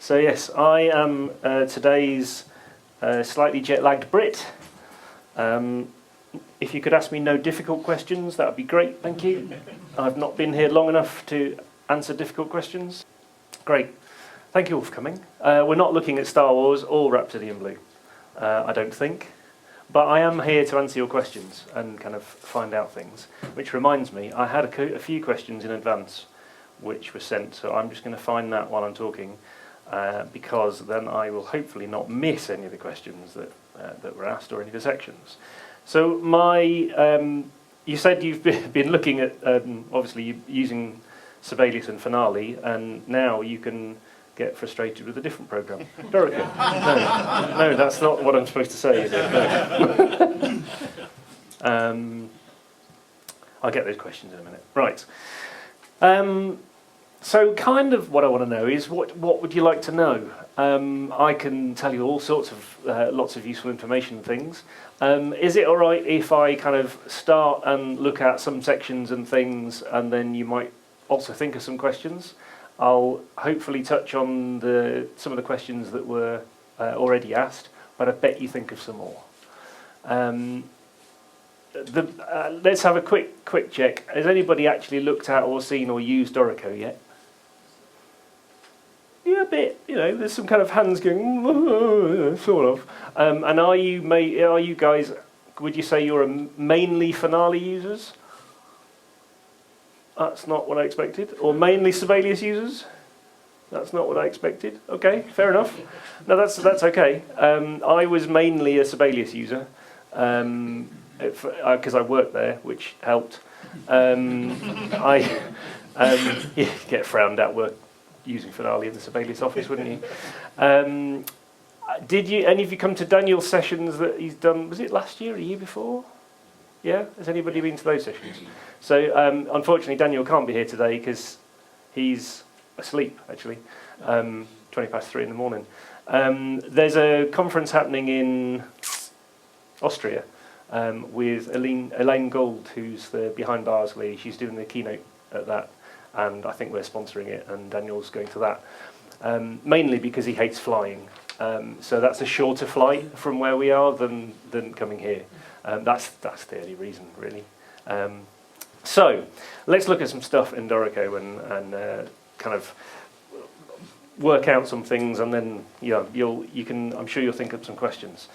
So yes, I am today's slightly jet-lagged Brit. If you could ask me no difficult questions, that would be great, thank you. I've not been here long enough to answer difficult questions. Great. Thank you all for coming. We're not looking at Star Wars or Rhapsody in Blue, I don't think. But I am here to answer your questions and kind of find out things. Which reminds me, I had a few questions in advance which were sent, so I'm just going to find that while I'm talking, because then I will hopefully not miss any of the questions that were asked or any of the sections. So you said you've been looking at, obviously, using Sibelius and Finale, and now you can get frustrated with a different program. Dorico. No, that's not what I'm supposed to say, is it? No. I'll get those questions in a minute. Right. So kind of what I want to know is, what would you like to know? I can tell you all sorts of, lots of useful information and things. Is it all right if I kind of start and look at some sections and things, and then you might also think of some questions? I'll hopefully touch on some of the questions that were already asked, but I bet you think of some more. Let's have a quick check. Has anybody actually looked at or seen or used Dorico yet? Yeah, a bit. You know, there's some kind of hands going, sort of. And are you guys? Would you say you're mainly Finale users? That's not what I expected. Or mainly Sibelius users? That's not what I expected. Okay, fair enough. No, that's okay. I was mainly a Sibelius user because I worked there, which helped. I get frowned at work using Finale in the Sibelius office, wouldn't you? Did any of you come to Daniel's sessions that he's done? Was it last year or the year before? Yeah? Has anybody been to those sessions? So, unfortunately, Daniel can't be here today because he's asleep, actually, 3:20 in the morning. There's a conference happening in Austria with Elaine Gold, who's the Behind Bars lady. She's doing the keynote at that, and I think we're sponsoring it, and Daniel's going to that, mainly because he hates flying. So that's a shorter flight from where we are than coming here. That's the only reason, really. So let's look at some stuff in Dorico and kind of work out some things, and then I'm sure you'll think of some questions.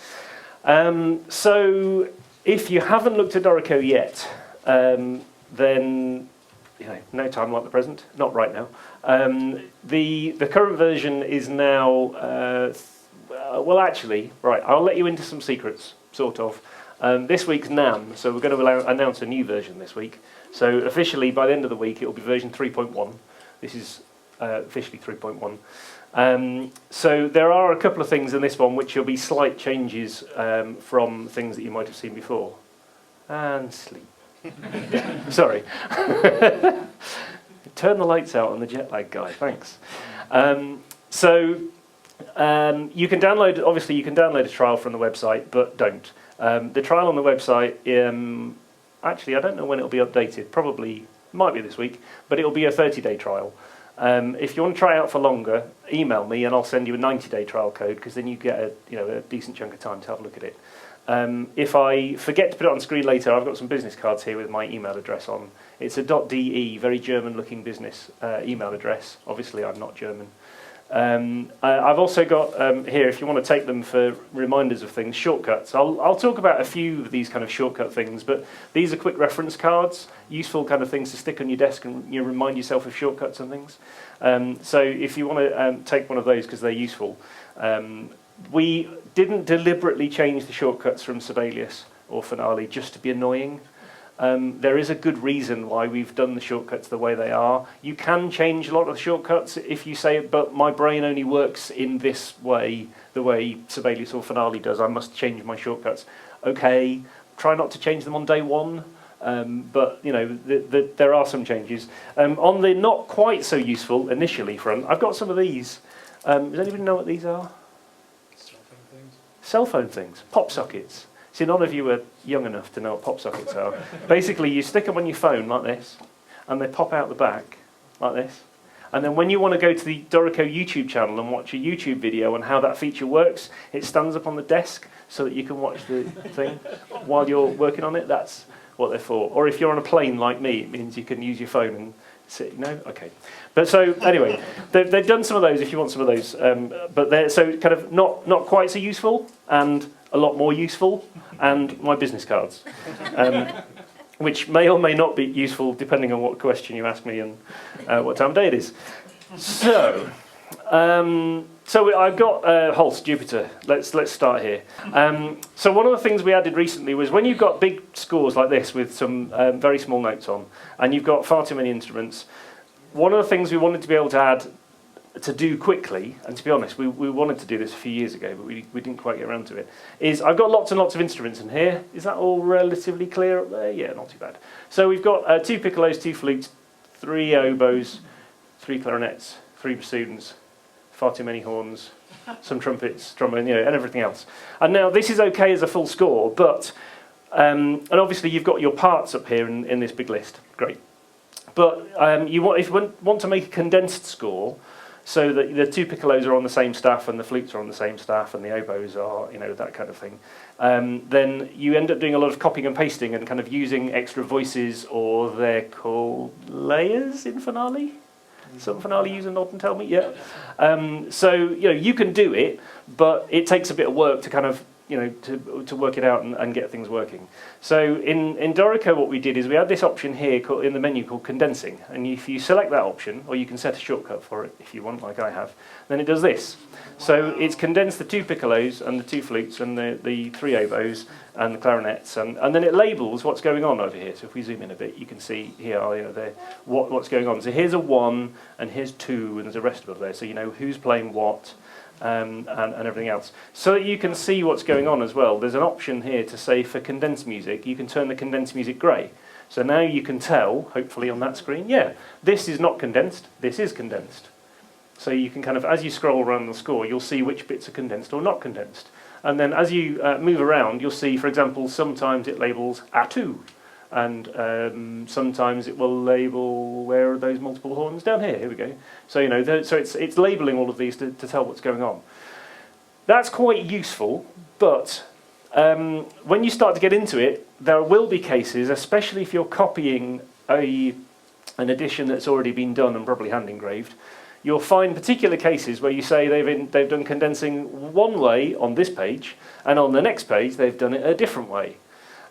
So if you haven't looked at Dorico yet, then no time like the present. Not right now. The current version is now well, actually, right. I'll let you into some secrets, sort of. This week's NAMM, so we're going to announce a new version this week. So officially, by the end of the week, it will be version 3.1. This is officially 3.1. So there are a couple of things in this one which will be slight changes from things that you might have seen before. And sleep. Sorry. Turn the lights out on the jet lag guy, thanks. So you can download, obviously you can download a trial from the website, but don't. The trial on the website, actually I don't know when it'll be updated, probably might be this week, but it'll be a 30-day trial. If you want to try it out for longer, email me and I'll send you a 90-day trial code, because then you get a decent chunk of time to have a look at it. If I forget to put it on screen later, I've got some business cards here with my email address on. It's a .de, very German-looking business email address. Obviously, I'm not German. I've also got here, if you want to take them for reminders of things, shortcuts. I'll talk about a few of these kind of shortcut things, but these are quick reference cards, useful kind of things to stick on your desk and remind yourself of shortcuts and things. So if you want to take one of those because they're useful. We didn't deliberately change the shortcuts from Sibelius or Finale just to be annoying. There is a good reason why we've done the shortcuts the way they are. You can change a lot of the shortcuts if you say, but my brain only works in this way, the way Sibelius or Finale does. I must change my shortcuts. Okay, try not to change them on day one, but there are some changes. On the not quite so useful initially front, I've got some of these. Does anybody know what these are? Cell phone things, pop sockets. See, none of you are young enough to know what pop sockets are. Basically, you stick them on your phone like this, and they pop out the back like this. And then when you want to go to the Dorico YouTube channel and watch a YouTube video on how that feature works, it stands up on the desk so that you can watch the thing while you're working on it. That's what they're for. Or if you're on a plane like me, it means you can use your phone and sit. No? Okay. But so, anyway, they've done some of those if you want some of those. But they're so kind of not quite so useful and a lot more useful, and my business cards. Which may or may not be useful depending on what question you ask me and what time of day it is. So I've got Holst, Jupiter. Let's start here. So one of the things we added recently was when you've got big scores like this with some very small notes on, and you've got far too many instruments, one of the things we wanted to be able to add to do quickly, and to be honest, we wanted to do this a few years ago, but we didn't quite get around to it, is I've got lots and lots of instruments in here. Is that all relatively clear up there? Yeah, not too bad. So we've got 2 piccolos, 2 flutes, 3 oboes, 3 clarinets, 3 bassoons, far too many horns, some trumpets, trombone, and everything else. And now this is okay as a full score, but, and obviously you've got your parts up here in this big list. Great. But if you want to make a condensed score, so that the 2 piccolos are on the same staff and the flutes are on the same staff and the oboes are, that kind of thing, then you end up doing a lot of copying and pasting and kind of using extra voices, or they're called layers in Finale. Some Finale use a nod and tell me, yeah. So you can do it, but it takes a bit of work to kind of to work it out and get things working. So in Dorico, what we did is we had this option here in the menu called Condensing, and if you select that option, or you can set a shortcut for it if you want, like I have, then it does this. So it's condensed the 2 piccolos and the 2 flutes and the 3 oboes and the clarinets, and then it labels what's going on over here. So if we zoom in a bit, you can see here what's going on. So here's a 1, and here's 2, and there's a rest of it there, so you know who's playing what. And everything else. So that you can see what's going on as well, there's an option here to say for condensed music, you can turn the condensed music grey. So now you can tell, hopefully on that screen, yeah, this is not condensed, this is condensed. So you can kind of, as you scroll around the score, you'll see which bits are condensed or not condensed. And then as you move around, you'll see, for example, sometimes it labels A2. And sometimes it will label, where are those multiple horns? Down here, here we go. So so it's labelling all of these to tell what's going on. That's quite useful, but when you start to get into it, there will be cases, especially if you're copying an edition that's already been done and probably hand engraved, you'll find particular cases where you say they've done condensing one way on this page, and on the next page they've done it a different way.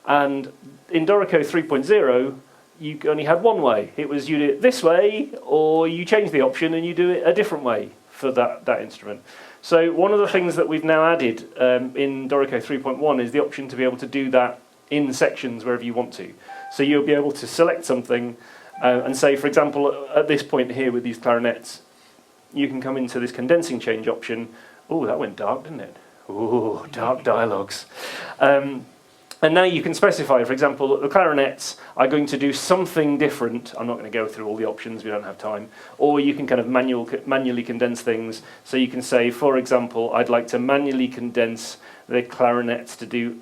And in Dorico 3.0, you only had one way. It was you do it this way, or you change the option and you do it a different way for that instrument. So one of the things that we've now added in Dorico 3.1 is the option to be able to do that in sections wherever you want to. So you'll be able to select something and say, for example, at this point here with these clarinets, you can come into this condensing change option. Oh, that went dark, didn't it? Oh, dark dialogues. And now you can specify, for example, that the clarinets are going to do something different. I'm not going to go through all the options, we don't have time. Or you can kind of manually condense things. So you can say, for example, I'd like to manually condense the clarinets to do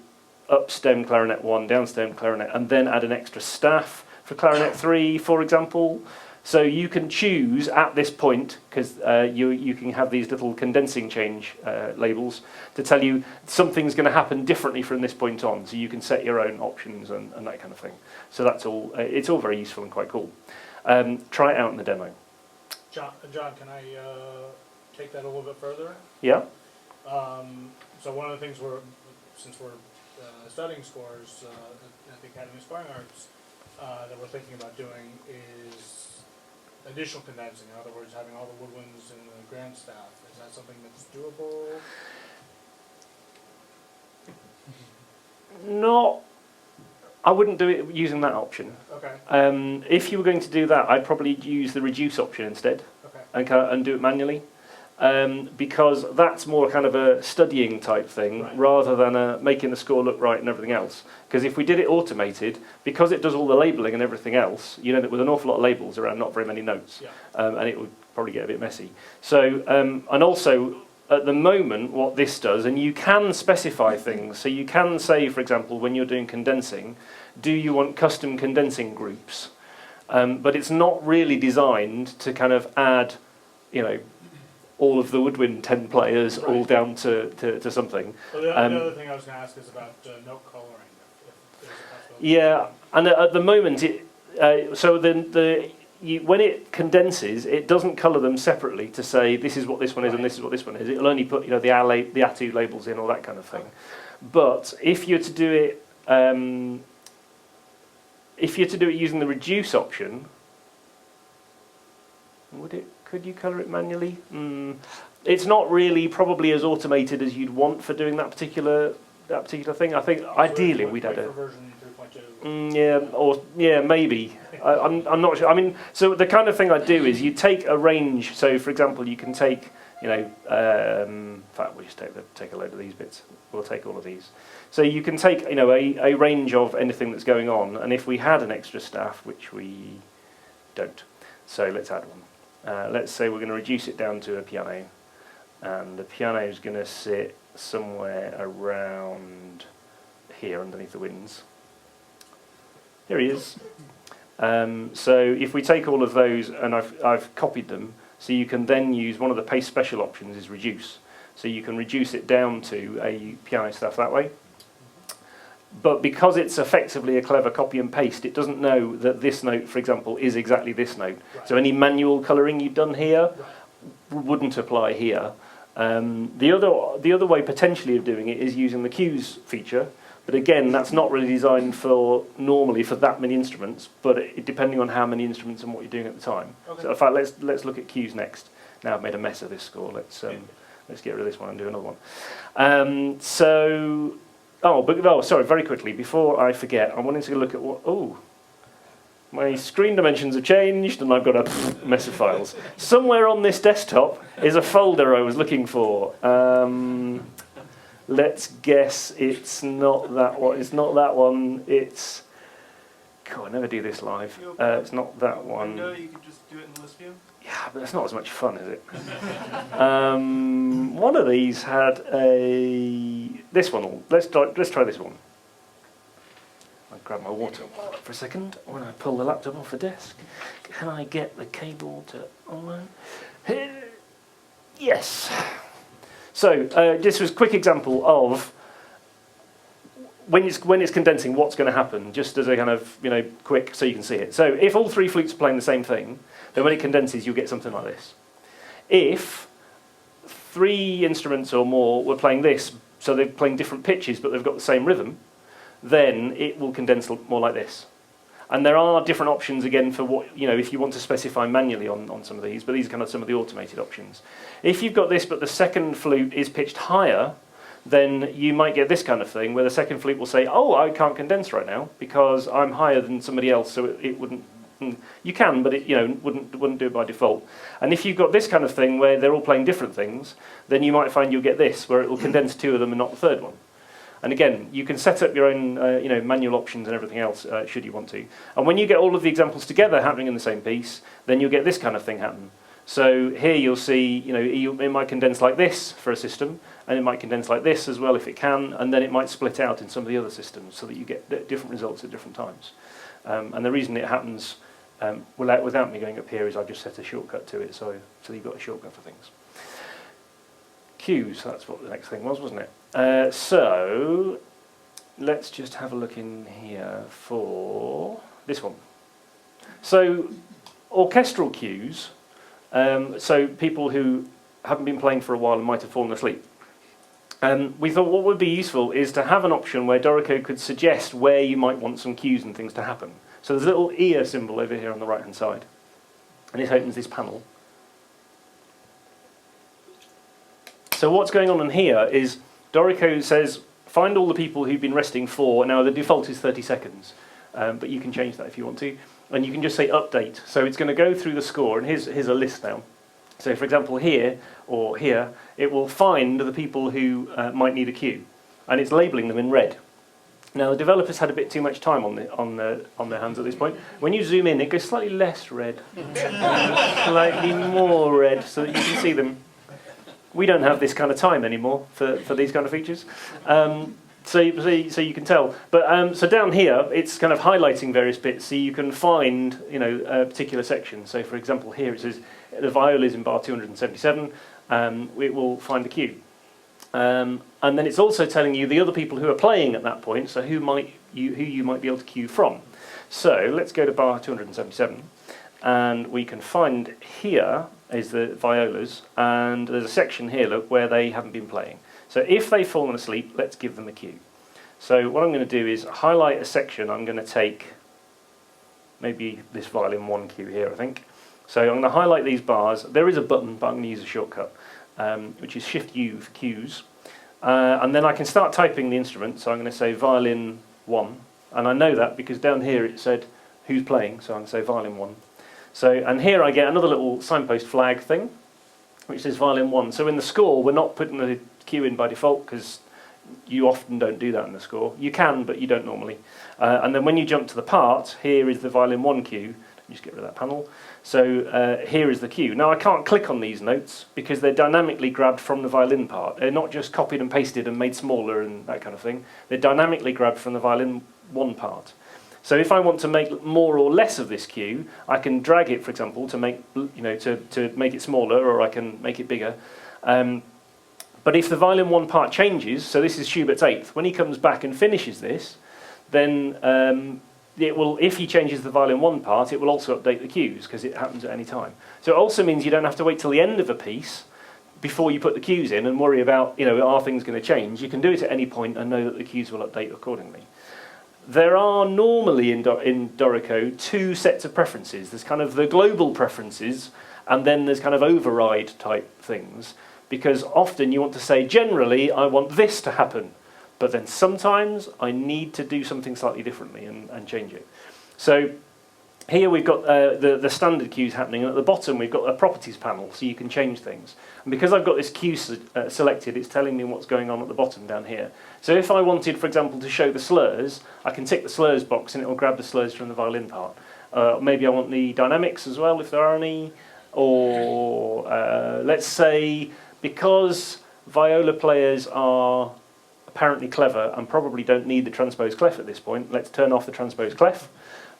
up stem clarinet 1, down stem clarinet, and then add an extra staff for clarinet 3, for example. So you can choose at this point, because you can have these little condensing change labels to tell you something's going to happen differently from this point on. So you can set your own options and that kind of thing. So that's all. It's all very useful and quite cool. Try it out in the demo. John, can I take that a little bit further? Yeah. So one of the things since we're studying scores at the Academy of Scoring Arts, that we're thinking about doing is additional condensing. In other words, having all the woodwinds in the grand staff. Is that something that's doable? I wouldn't do it using that option. Okay. If you were going to do that, I'd probably use the reduce option instead. Okay. And do it manually. Because that's more kind of a studying type thing, right, rather than making the score look right and everything else. Because if we did it automated, because it does all the labelling and everything else, you end up with an awful lot of labels around not very many notes, yeah, and it would probably get a bit messy. So, and also at the moment, what this does, and you can specify things. So you can say, for example, when you're doing condensing, do you want custom condensing groups? but it's not really designed to kind of add, you know, all of the woodwind 10 players all down to something. Well, the other thing I was going to ask is about note coloring. If there's a possibility. Yeah, and at the moment, when it condenses, it doesn't colour them separately to say this is what this one is and this is what this one is. It'll only put, you know, the ATU labels in, all that kind of thing. But if you're to do it, using the reduce option, could you colour it manually? It's not really probably as automated as you'd want for doing that particular thing. I think ideally we'd have for version 3.2. Yeah, maybe. I'm not sure. I mean, so the kind of thing I do is you take a range. So, for example, you can take, you know, in fact, we'll just take a load of these bits. We'll take all of these. So you can take, you know, a range of anything that's going on. And if we had an extra staff, which we don't, so let's add one. Let's say we're going to reduce it down to a piano, and the piano is going to sit somewhere around here underneath the winds. Here he is. So if we take all of those, and I've copied them, so you can then use one of the paste special options is reduce. So you can reduce it down to a piano staff that way. But because it's effectively a clever copy and paste, it doesn't know that this note, for example, is exactly this note. Right. So any manual colouring you've done here wouldn't apply here. The other way potentially of doing it is using the cues feature. But again, that's not really designed normally for that many instruments, but depending on how many instruments and what you're doing at the time. Okay. So in fact, let's look at cues next. Now I've made a mess of this score. Let's get rid of this one and do another one. Sorry, very quickly, before I forget, I wanted to look at my screen dimensions have changed and I've got a mess of files. Somewhere on this desktop is a folder I was looking for. Let's guess it's not that one. It's not that one. It's... God, I never do this live. It's not that one. You could just do it in list view? Yeah, but that's not as much fun, is it? One of these had this one. Let's try this one. I'll grab my water for a second when I pull the laptop off the desk. Can I get the cable to on? Yes. So this was a quick example of when it's condensing, what's going to happen, just as a kind of, you know, quick, so you can see it. So if all three flutes are playing the same thing, then when it condenses, you'll get something like this. If three instruments or more were playing this, so they're playing different pitches, but they've got the same rhythm, then it will condense more like this. And there are different options, again, for what, you know, if you want to specify manually on some of these, but these are kind of some of the automated options. If you've got this, but the second flute is pitched higher, then you might get this kind of thing, where the second flute will say, oh, I can't condense right now, because I'm higher than somebody else, so it wouldn't... You can, but it, you know, wouldn't do it by default. And if you've got this kind of thing, where they're all playing different things, then you might find you'll get this, where it will condense two of them and not the third one. And again, you can set up your own you know, manual options and everything else, should you want to. And when you get all of the examples together happening in the same piece, then you'll get this kind of thing happen. So here you'll see, you know, it might condense like this for a system, and it might condense like this as well if it can, and then it might split out in some of the other systems so that you get different results at different times. And the reason it happens without me going up here is I've just set a shortcut to it, so you've got a shortcut for things. Cues, that's what the next thing was, wasn't it? So let's just have a look in here for this one. So orchestral cues, so people who haven't been playing for a while and might have fallen asleep. We thought what would be useful is to have an option where Dorico could suggest where you might want some cues and things to happen. So there's a little ear symbol over here on the right hand side, and it opens this panel. So what's going on in here is Dorico says find all the people who've been resting for, now the default is 30 seconds, but you can change that if you want to, and you can just say update. So it's going to go through the score, and here's a list now. So for example here, or here, it will find the people who might need a cue, and it's labelling them in red. Now the developers had a bit too much time on their hands at this point. When you zoom in, it goes slightly less red, slightly more red, so that you can see them. We don't have this kind of time anymore for these kind of features. So you can tell. But so down here, it's kind of highlighting various bits, so you can find a particular section. So for example, here it says the viola is in bar 277. It will find the cue. And then it's also telling you the other people who are playing at that point, so who you might be able to cue from. So let's go to bar 277, and we can find here is the violas, and there's a section here, look, where they haven't been playing. So if they've fallen asleep, let's give them a cue. So what I'm going to do is highlight a section. I'm going to take maybe this violin 1 cue here, I think. So I'm going to highlight these bars. There is a button, but I'm going to use a shortcut, which is Shift-U for cues. And then I can start typing the instrument. So I'm going to say violin 1. And I know that because down here it said who's playing, so I'm going to say violin 1. So, and here I get another little signpost flag thing, which says violin 1. So in the score, we're not putting the cue in by default because you often don't do that in the score. You can, but you don't normally. And then when you jump to the part, here is the violin 1 cue. Let me just get rid of that panel. So here is the cue. Now I can't click on these notes because they're dynamically grabbed from the violin part. They're not just copied and pasted and made smaller and that kind of thing. They're dynamically grabbed from the violin 1 part. So if I want to make more or less of this cue, I can drag it, for example, to make to make it smaller, or I can make it bigger. But if the violin 1 part changes, so this is Schubert's 8th, when he comes back and finishes this, then it will. If he changes the violin 1 part, it will also update the cues because it happens at any time. So it also means you don't have to wait till the end of a piece before you put the cues in and worry about are things going to change. You can do it at any point and know that the cues will update accordingly. There are normally in Dorico 2 sets of preferences. There's kind of the global preferences, and then there's kind of override type things, because often you want to say, generally, I want this to happen, but then sometimes I need to do something slightly differently and change it. So here we've got the standard cues happening, and at the bottom we've got a properties panel, so you can change things. And because I've got this cue selected, it's telling me what's going on at the bottom down here. So if I wanted, for example, to show the slurs, I can tick the slurs box and it will grab the slurs from the violin part. Maybe I want the dynamics as well, if there are any. Or let's say, because viola players are apparently clever and probably don't need the transposed clef at this point, let's turn off the transposed clef.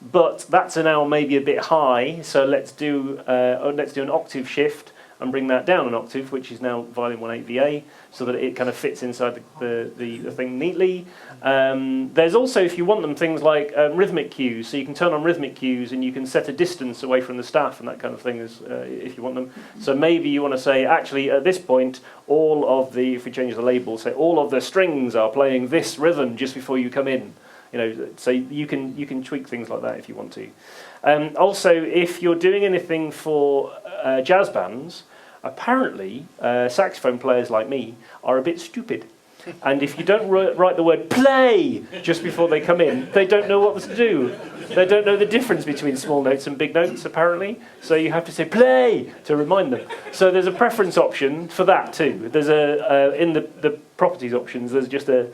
But that's now maybe a bit high, so let's do an octave shift and bring that down an octave, which is now violin 1/8 VA, so that it kind of fits inside the thing neatly. There's also, if you want them, things like rhythmic cues, so you can turn on rhythmic cues and you can set a distance away from the staff and that kind of thing if you want them. So maybe you want to say, actually, at this point, if we change the label, say all of the strings are playing this rhythm just before you come in. So you can tweak things like that if you want to. Also, if you're doing anything for jazz bands, apparently saxophone players like me are a bit stupid. And if you don't write the word play just before they come in, they don't know what to do. They don't know the difference between small notes and big notes, apparently. So you have to say play to remind them. So there's a preference option for that too. There's in the properties options, there's just a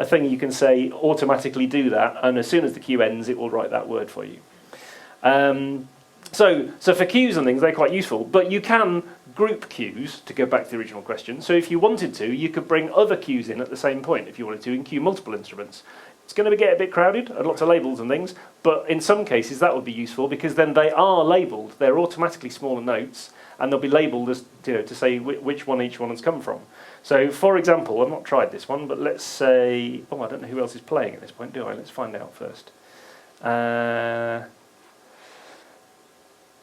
thing you can say automatically do that, and as soon as the cue ends, it will write that word for you. So for cues and things, they're quite useful, but you can group cues, to go back to the original question. So if you wanted to, you could bring other cues in at the same point if you wanted to, and cue multiple instruments. It's going to get a bit crowded, lots of labels and things, but in some cases that would be useful because then they are labelled. They're automatically smaller notes, and they'll be labelled as to say which one each one has come from. So, for example, I've not tried this one, but let's say... I don't know who else is playing at this point, do I? Let's find out first.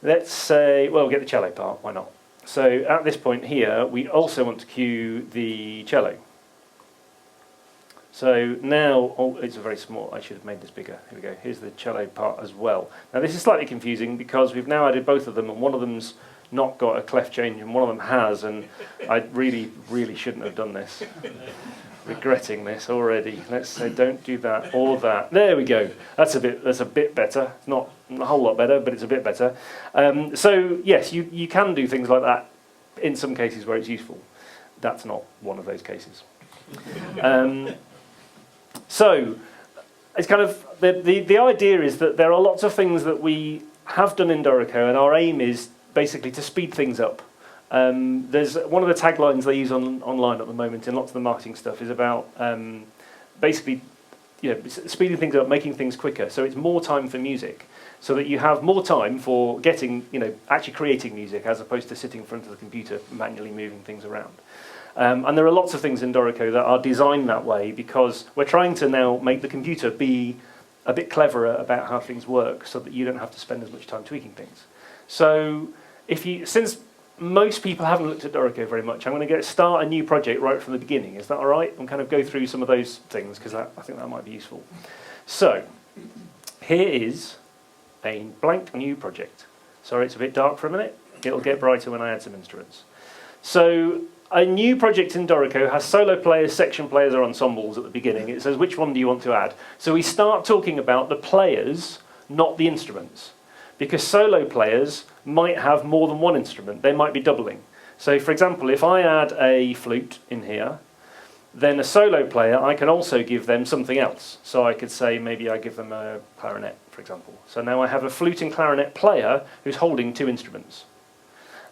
Let's say... Well, we'll get the cello part, why not? So, at this point here, we also want to cue the cello. So, now... it's a very small... I should have made this bigger. Here we go. Here's the cello part as well. Now, this is slightly confusing because we've now added both of them, and one of them's not got a clef change and one of them has, and I really shouldn't have done this. Regretting this already. Let's say don't do that or that. There we go. That's a bit better. Not a whole lot better, but it's a bit better. So yes, you can do things like that in some cases where it's useful. That's not one of those cases. So it's kind of the idea is that there are lots of things that we have done in Dorico, and our aim is basically to speed things up. There's one of the taglines they use online at the moment in lots of the marketing stuff is about basically, speeding things up, making things quicker. So it's more time for music, so that you have more time for getting, actually creating music as opposed to sitting in front of the computer manually moving things around. And there are lots of things in Dorico that are designed that way because we're trying to now make the computer be a bit cleverer about how things work so that you don't have to spend as much time tweaking things. So since most people haven't looked at Dorico very much, I'm going to start a new project right from the beginning. Is that all right? And kind of go through some of those things because I think that might be useful. So here is a blank new project. Sorry, it's a bit dark for a minute. It'll get brighter when I add some instruments. So a new project in Dorico has solo players, section players, or ensembles at the beginning. It says, which one do you want to add? So we start talking about the players, not the instruments. Because solo players might have more than one instrument. They might be doubling. So for example, if I add a flute in here, then a solo player, I can also give them something else. So I could say maybe I give them a clarinet, for example. So now I have a flute and clarinet player who's holding two instruments.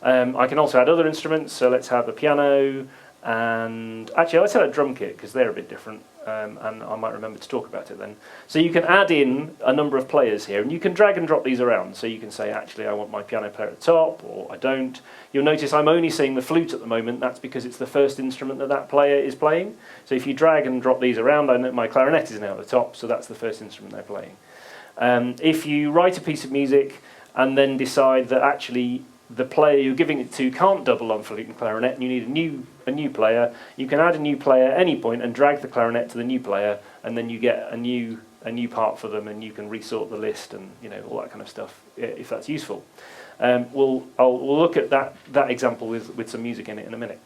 I can also add other instruments, so let's have a piano, and actually let's add a drum kit because they're a bit different, and I might remember to talk about it then. So you can add in a number of players here, and you can drag and drop these around. So you can say, actually I want my piano player at the top, or I don't. You'll notice I'm only seeing the flute at the moment. That's because it's the first instrument that player is playing. So if you drag and drop these around, I know my clarinet is now at the top, so that's the first instrument they're playing. If you write a piece of music and then decide that actually the player you're giving it to can't double on flute and clarinet, and you need a new player, you can add a new player at any point and drag the clarinet to the new player, and then you get a new part for them, and you can resort the list and all that kind of stuff if that's useful. We'll look at that example with some music in it in a minute.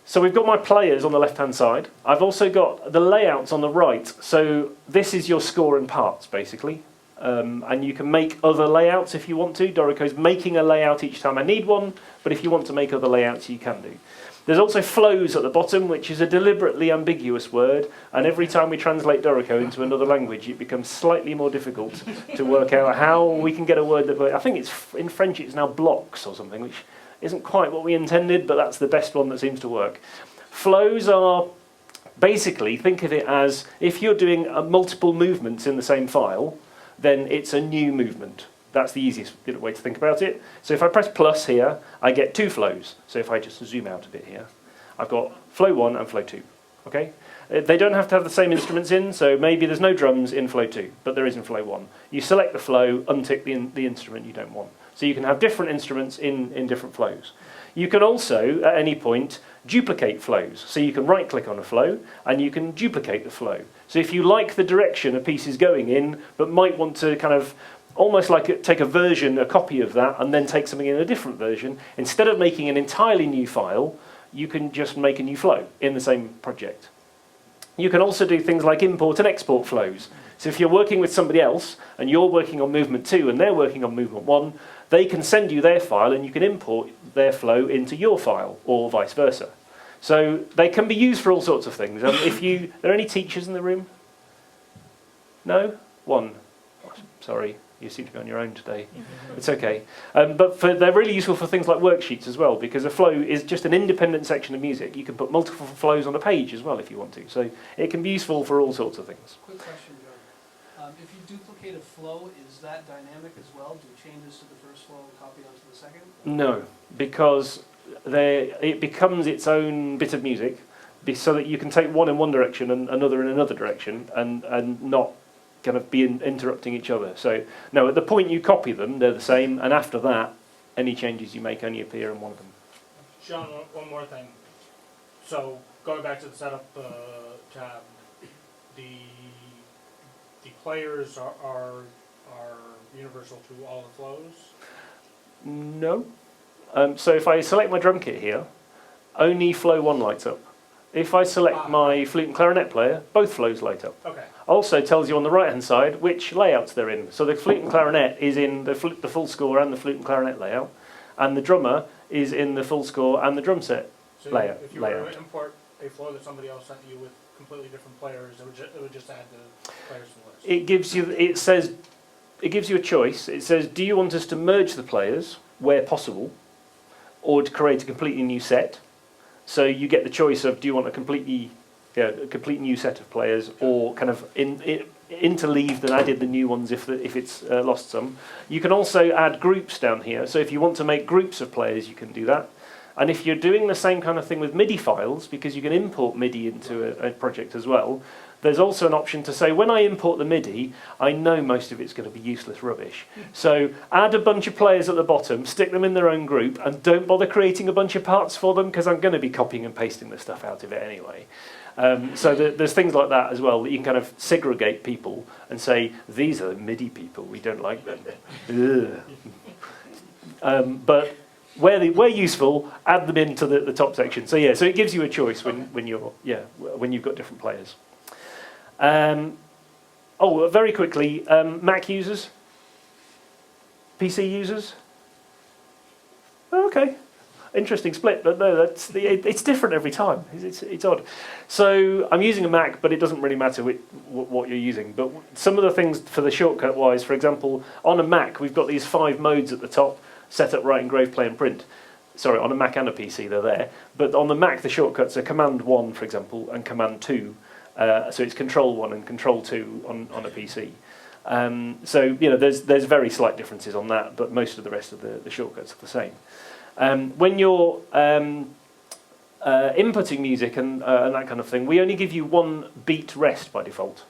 So we've got my players on the left-hand side. I've also got the layouts on the right. So this is your score and parts, basically. And you can make other layouts if you want to. Dorico's making a layout each time I need one, but if you want to make other layouts, you can do. There's also flows at the bottom, which is a deliberately ambiguous word, and every time we translate Dorico into another language, it becomes slightly more difficult to work out how we can get a word that, I think it's in French it's now blocks or something, which isn't quite what we intended, but that's the best one that seems to work. Flows are basically, think of it as if you're doing multiple movements in the same file, then it's a new movement. That's the easiest way to think about it. So if I press plus here, I get two flows. So if I just zoom out a bit here, I've got flow 1 and flow 2. Okay? They don't have to have the same instruments in, so maybe there's no drums in flow 2, but there is in flow 1. You select the flow, untick the instrument you don't want. So you can have different instruments in different flows. You can also, at any point, duplicate flows. So you can right-click on a flow, and you can duplicate the flow. So if you like the direction a piece is going in, but might want to kind of almost like take a copy of that, and then take something in a different version, instead of making an entirely new file, you can just make a new flow in the same project. You can also do things like import and export flows. So if you're working with somebody else, and you're working on movement 2 and they're working on movement 1, they can send you their file and you can import their flow into your file, or vice versa. So they can be used for all sorts of things. Are there any teachers in the room? No? One. Oh, sorry, you seem to be on your own today. It's okay. But they're really useful for things like worksheets as well, because a flow is just an independent section of music. You can put multiple flows on a page as well if you want to. So it can be useful for all sorts of things. Quick question, Joe. If you duplicate a flow, is that dynamic as well? Do changes to the first flow copy onto the second? No, because it becomes its own bit of music, so that you can take one in one direction and another in another direction, and not kind of be interrupting each other. So no, at the point you copy them, they're the same, and after that, any changes you make only appear in one of them. John, one more thing. So going back to the setup tab, the players are universal to all the flows? No. So if I select my drum kit here, only flow 1 lights up. If I select my flute and clarinet player, both flows light up. Okay. Also tells you on the right hand side which layouts they're in. So the flute and clarinet is in the full score and the flute and clarinet layout, and the drummer is in the full score and the drum set layout. If you were to import a flow that somebody else sent you with completely different players, it would just add the players to the list. It gives you a choice. It says, do you want us to merge the players where possible, or to create a completely new set? So you get the choice of, do you want a completely Yeah, a complete new set of players, or kind of interleaved and added the new ones if it's lost some. You can also add groups down here. So if you want to make groups of players, you can do that. And if you're doing the same kind of thing with MIDI files, because you can import MIDI into a project as well, there's also an option to say, when I import the MIDI, I know most of it's going to be useless rubbish. So add a bunch of players at the bottom, stick them in their own group, and don't bother creating a bunch of parts for them, because I'm going to be copying and pasting the stuff out of it anyway. So there's things like that as well, that you can kind of segregate people and say, these are MIDI people, we don't like them. But where useful, add them into the top section. So yeah, so it gives you a choice when you've got different players. Very quickly, Mac users, PC users. Okay, interesting split, but no, it's different every time. It's odd. So I'm using a Mac, but it doesn't really matter what you're using. But some of the things for the shortcut wise, for example, on a Mac we've got these 5 modes at the top: set up, write, engrave, play, and print. Sorry, on a Mac and a PC they're there. But on the Mac the shortcuts are Command 1, for example, and Command 2. So it's Control 1 and Control 2 on a PC. So there's very slight differences on that, but most of the rest of the shortcuts are the same. When you're inputting music and that kind of thing, we only give you 1 beat rest by default,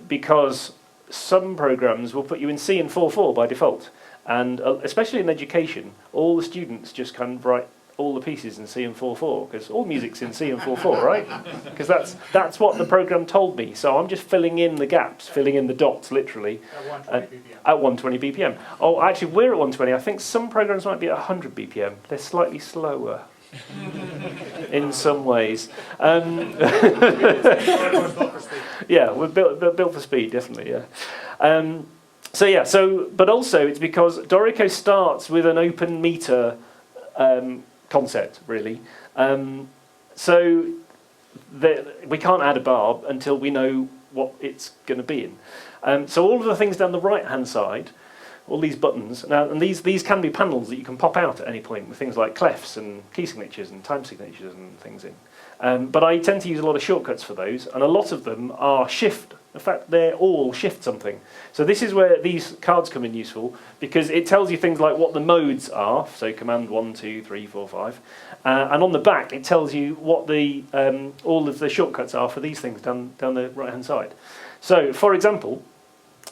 because some programs will put you in C and 4/4 by default, and especially in education, all the students just kind of write all the pieces in C and 4/4, because all music's in C and 4/4, right? Because that's what the program told me. So I'm just filling in the gaps, filling in the dots, literally. At 120 BPM. At 120 BPM. Oh, actually, we're at 120. I think some programs might be at 100 BPM. They're slightly slower in some ways. Yeah, we're built for speed, definitely. Yeah. But also it's because Dorico starts with an open meter concept, really. So we can't add a bar until we know what it's going to be in. So all of the things down the right-hand side, all these buttons, now, and these can be panels that you can pop out at any point with things like clefs and key signatures and time signatures and things in. But I tend to use a lot of shortcuts for those, and a lot of them are shift. In fact, they're all shift something. So this is where these cards come in useful, because it tells you things like what the modes are, so command 1, 2, 3, 4, 5. And on the back, it tells you what the all of the shortcuts are for these things down the right-hand side. So, for example,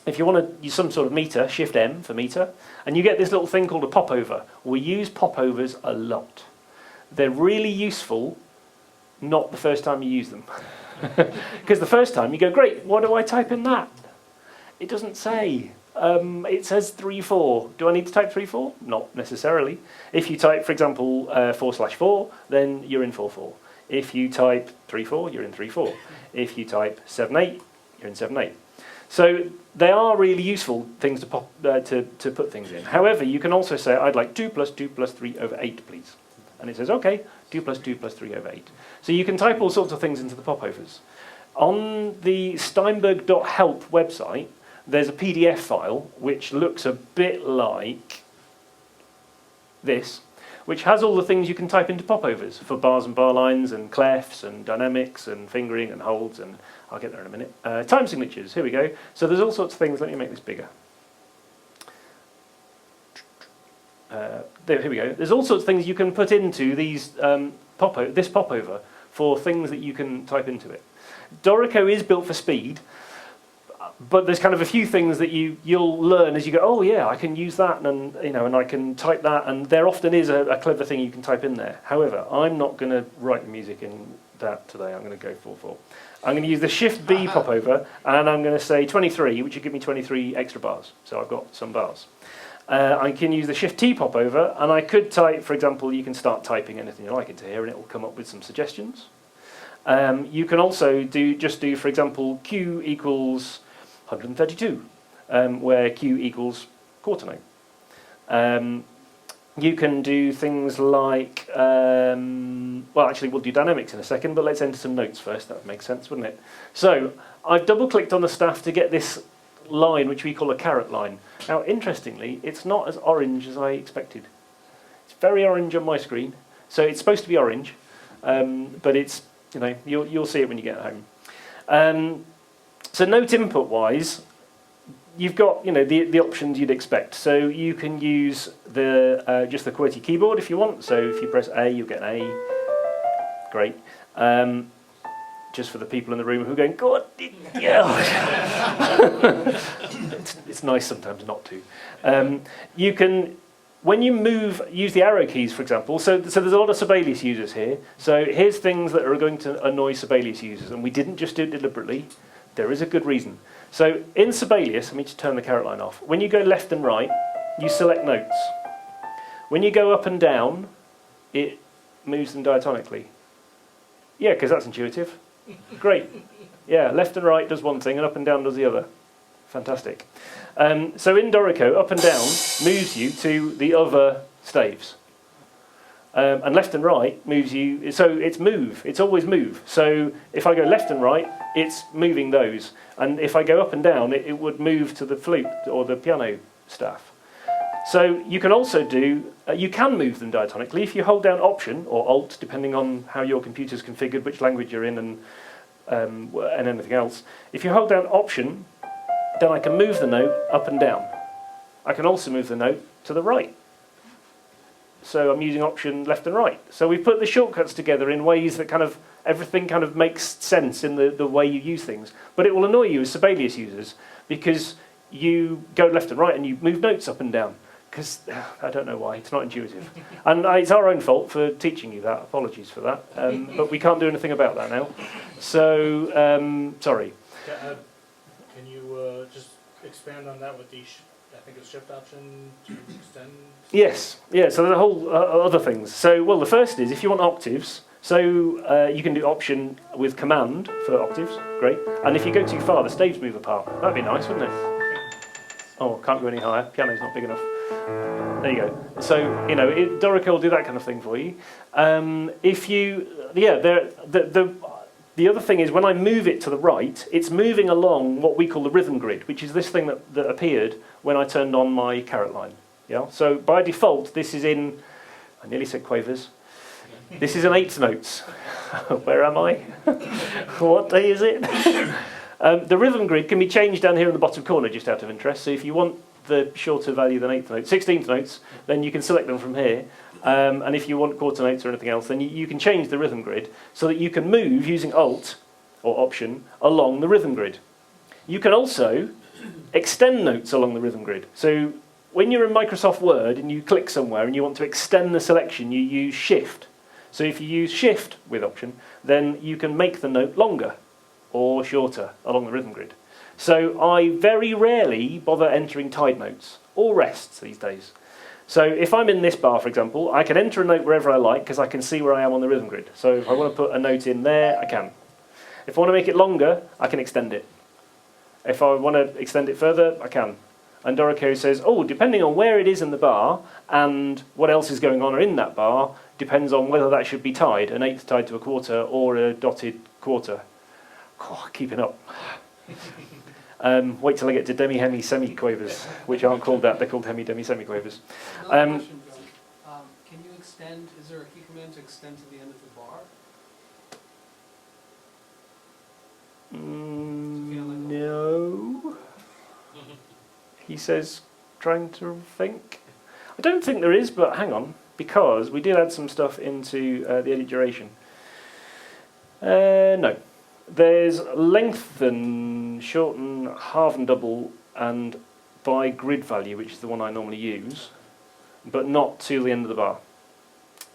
if you want to use some sort of meter, Shift M for meter, and you get this little thing called a popover. We use popovers a lot. They're really useful, not the first time you use them. Because the first time you go, great, what do I type in that? It doesn't say. It says 3/4. Do I need to type 3/4? Not necessarily. If you type, for example, 4/4, then you're in 4/4. If you type 3/4, you're in 3/4. If you type 7/8, you're in 7/8. So they are really useful things to put things in. However, you can also say, I'd like 2 + 2 + 3/8, please. And it says, OK, 2 + 2 + 3/8. So you can type all sorts of things into the popovers. On the Steinberg.help website, there's a PDF file which looks a bit like this, which has all the things you can type into popovers for bars and bar lines and clefs and dynamics and fingering and holds, and I'll get there in a minute. Time signatures, here we go. So there's all sorts of things. Let me make this bigger. Here we go. There's all sorts of things you can put into these this popover for things that you can type into it. Dorico is built for speed, but there's kind of a few things that you'll learn as you go, oh yeah, I can use that, and and I can type that, and there often is a clever thing you can type in there. However, I'm not going to write the music in that today. I'm going to go 4/4. I'm going to use the Shift B popover, and I'm going to say 23, which will give me 23 extra bars. So I've got some bars. I can use the Shift T popover, and I could type, for example, you can start typing anything you like into here, and it will come up with some suggestions. You can also do, for example, Q equals 132, where Q equals quarter note. You can do things like, well, actually, we'll do dynamics in a second, but let's enter some notes first. That would make sense, wouldn't it? So I've double-clicked on the staff to get this line, which we call a caret line. Now, interestingly, it's not as orange as I expected. It's very orange on my screen, so it's supposed to be orange, but it's You know, you'll see it when you get home. So note input wise, you've got the options you'd expect. So you can use the just the QWERTY keyboard if you want. So if you press A, you'll get an A. Great. Just for the people in the room who are going, God, yeah. It's nice sometimes not to. You can, when you move, use the arrow keys, for example. So there's a lot of Sibelius users here. So here's things that are going to annoy Sibelius users, and we didn't just do it deliberately. There is a good reason. So in Sibelius, let me just turn the caret line off. When you go left and right, you select notes. When you go up and down, it moves them diatonically. Yeah, because that's intuitive. Great. Yeah, left and right does one thing, and up and down does the other. Fantastic. So in Dorico, up and down moves you to the other staves. And left and right moves you, so it's move, it's always move. So if I go left and right, it's moving those. And if I go up and down, it would move to the flute or the piano staff. So you can also do, you can move them diatonically if you hold down Option or Alt, depending on how your computer's configured, which language you're in, and anything else. If you hold down Option, then I can move the note up and down. I can also move the note to the right. So I'm using Option left and right. So we've put the shortcuts together in ways that everything kind of makes sense in the way you use things. But it will annoy you as Sibelius users because you go left and right and you move notes up and down. Because I don't know why, it's not intuitive. And it's our own fault for teaching you that, apologies for that. But we can't do anything about that now. So, sorry. Can you just expand on that with the, I think it's Shift Option to extend? Yes, yeah, so there's a whole other things. So, well, the first is if you want octaves, so you can do Option with Command for octaves, great. And if you go too far, the staves move apart. That'd be nice, wouldn't it? Oh, can't go any higher, piano's not big enough. There you go. So, Dorico will do that kind of thing for you. If you, yeah, the other thing is when I move it to the right, it's moving along what we call the rhythm grid, which is this thing that appeared when I turned on my caret line. Yeah. So by default, this is in, I nearly said quavers. This is in eighth notes. Where am I? What day is it? The rhythm grid can be changed down here in the bottom corner, just out of interest. So if you want the shorter value than eighth notes, 16th notes, then you can select them from here. And if you want quarter notes or anything else, then you can change the rhythm grid so that you can move using Alt or Option along the rhythm grid. You can also extend notes along the rhythm grid. So when you're in Microsoft Word and you click somewhere and you want to extend the selection, you use Shift. So if you use Shift with Option, then you can make the note longer or shorter along the rhythm grid. So I very rarely bother entering tied notes or rests these days. So if I'm in this bar, for example, I can enter a note wherever I like because I can see where I am on the rhythm grid. So if I want to put a note in there, I can. If I want to make it longer, I can extend it. If I want to extend it further, I can. And Dorico says, oh, depending on where it is in the bar and what else is going on in that bar, depends on whether that should be tied, an eighth tied to a quarter or a dotted quarter. Oh, keeping up. Wait till I get to demi, hemi, semi-quavers, which aren't called that, they're called hemi, demi, semi-quavers. Another question, Bill. Can you extend, is there a key command to extend to the end of the bar? No. He says, trying to think. I don't think there is, but hang on, because we did add some stuff into the edit duration. No. There's lengthen, shorten, halve and double, and by grid value, which is the one I normally use, but not to the end of the bar.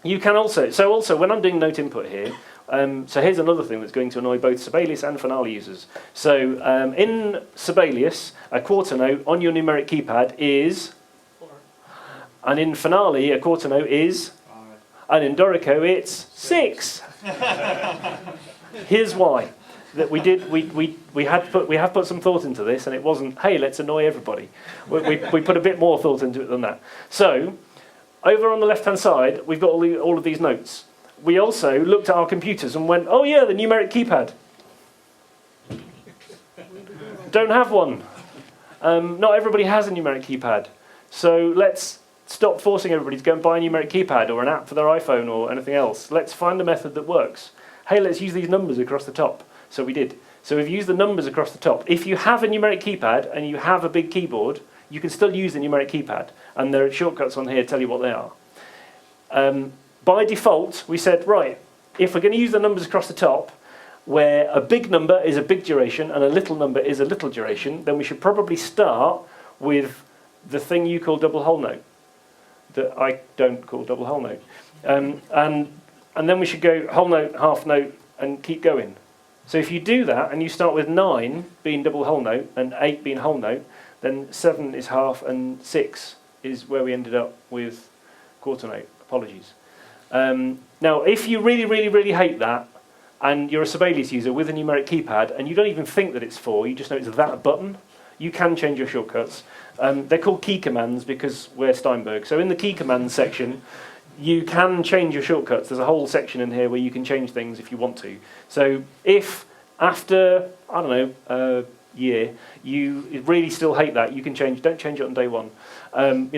You can also, when I'm doing note input here, so here's another thing that's going to annoy both Sibelius and Finale users. So in Sibelius, a quarter note on your numeric keypad is 4. And in Finale, a quarter note is 5. And in Dorico, it's 6. Here's why. That we have put some thought into this, and it wasn't, hey, let's annoy everybody. We put a bit more thought into it than that. So over on the left-hand side, we've got all of these notes. We also looked at our computers and went, oh yeah, the numeric keypad. Don't have one. Not everybody has a numeric keypad. So let's stop forcing everybody to go and buy a numeric keypad or an app for their iPhone or anything else. Let's find a method that works. hey, let's use these numbers across the top. So we did. So we've used the numbers across the top. If you have a numeric keypad and you have a big keyboard, you can still use the numeric keypad. And there are shortcuts on here to tell you what they are. By default, we said, right, if we're going to use the numbers across the top, where a big number is a big duration and a little number is a little duration, then we should probably start with the thing you call double whole note, that I don't call double whole note. And then we should go whole note, half note, and keep going. So if you do that, and you start with 9 being double whole note, and 8 being whole note, then 7 is half, and 6 is where we ended up with quarter note. Apologies. Now, if you really, really, really hate that, and you're a Sibelius user with a numeric keypad, and you don't even think that it's 4, you just know it's that button, you can change your shortcuts. They're called key commands because we're Steinberg. So in the key commands section, you can change your shortcuts. There's a whole section in here where you can change things if you want to. So if after, I don't know, a year, you really still hate that, you can change. Don't change it on day one. Then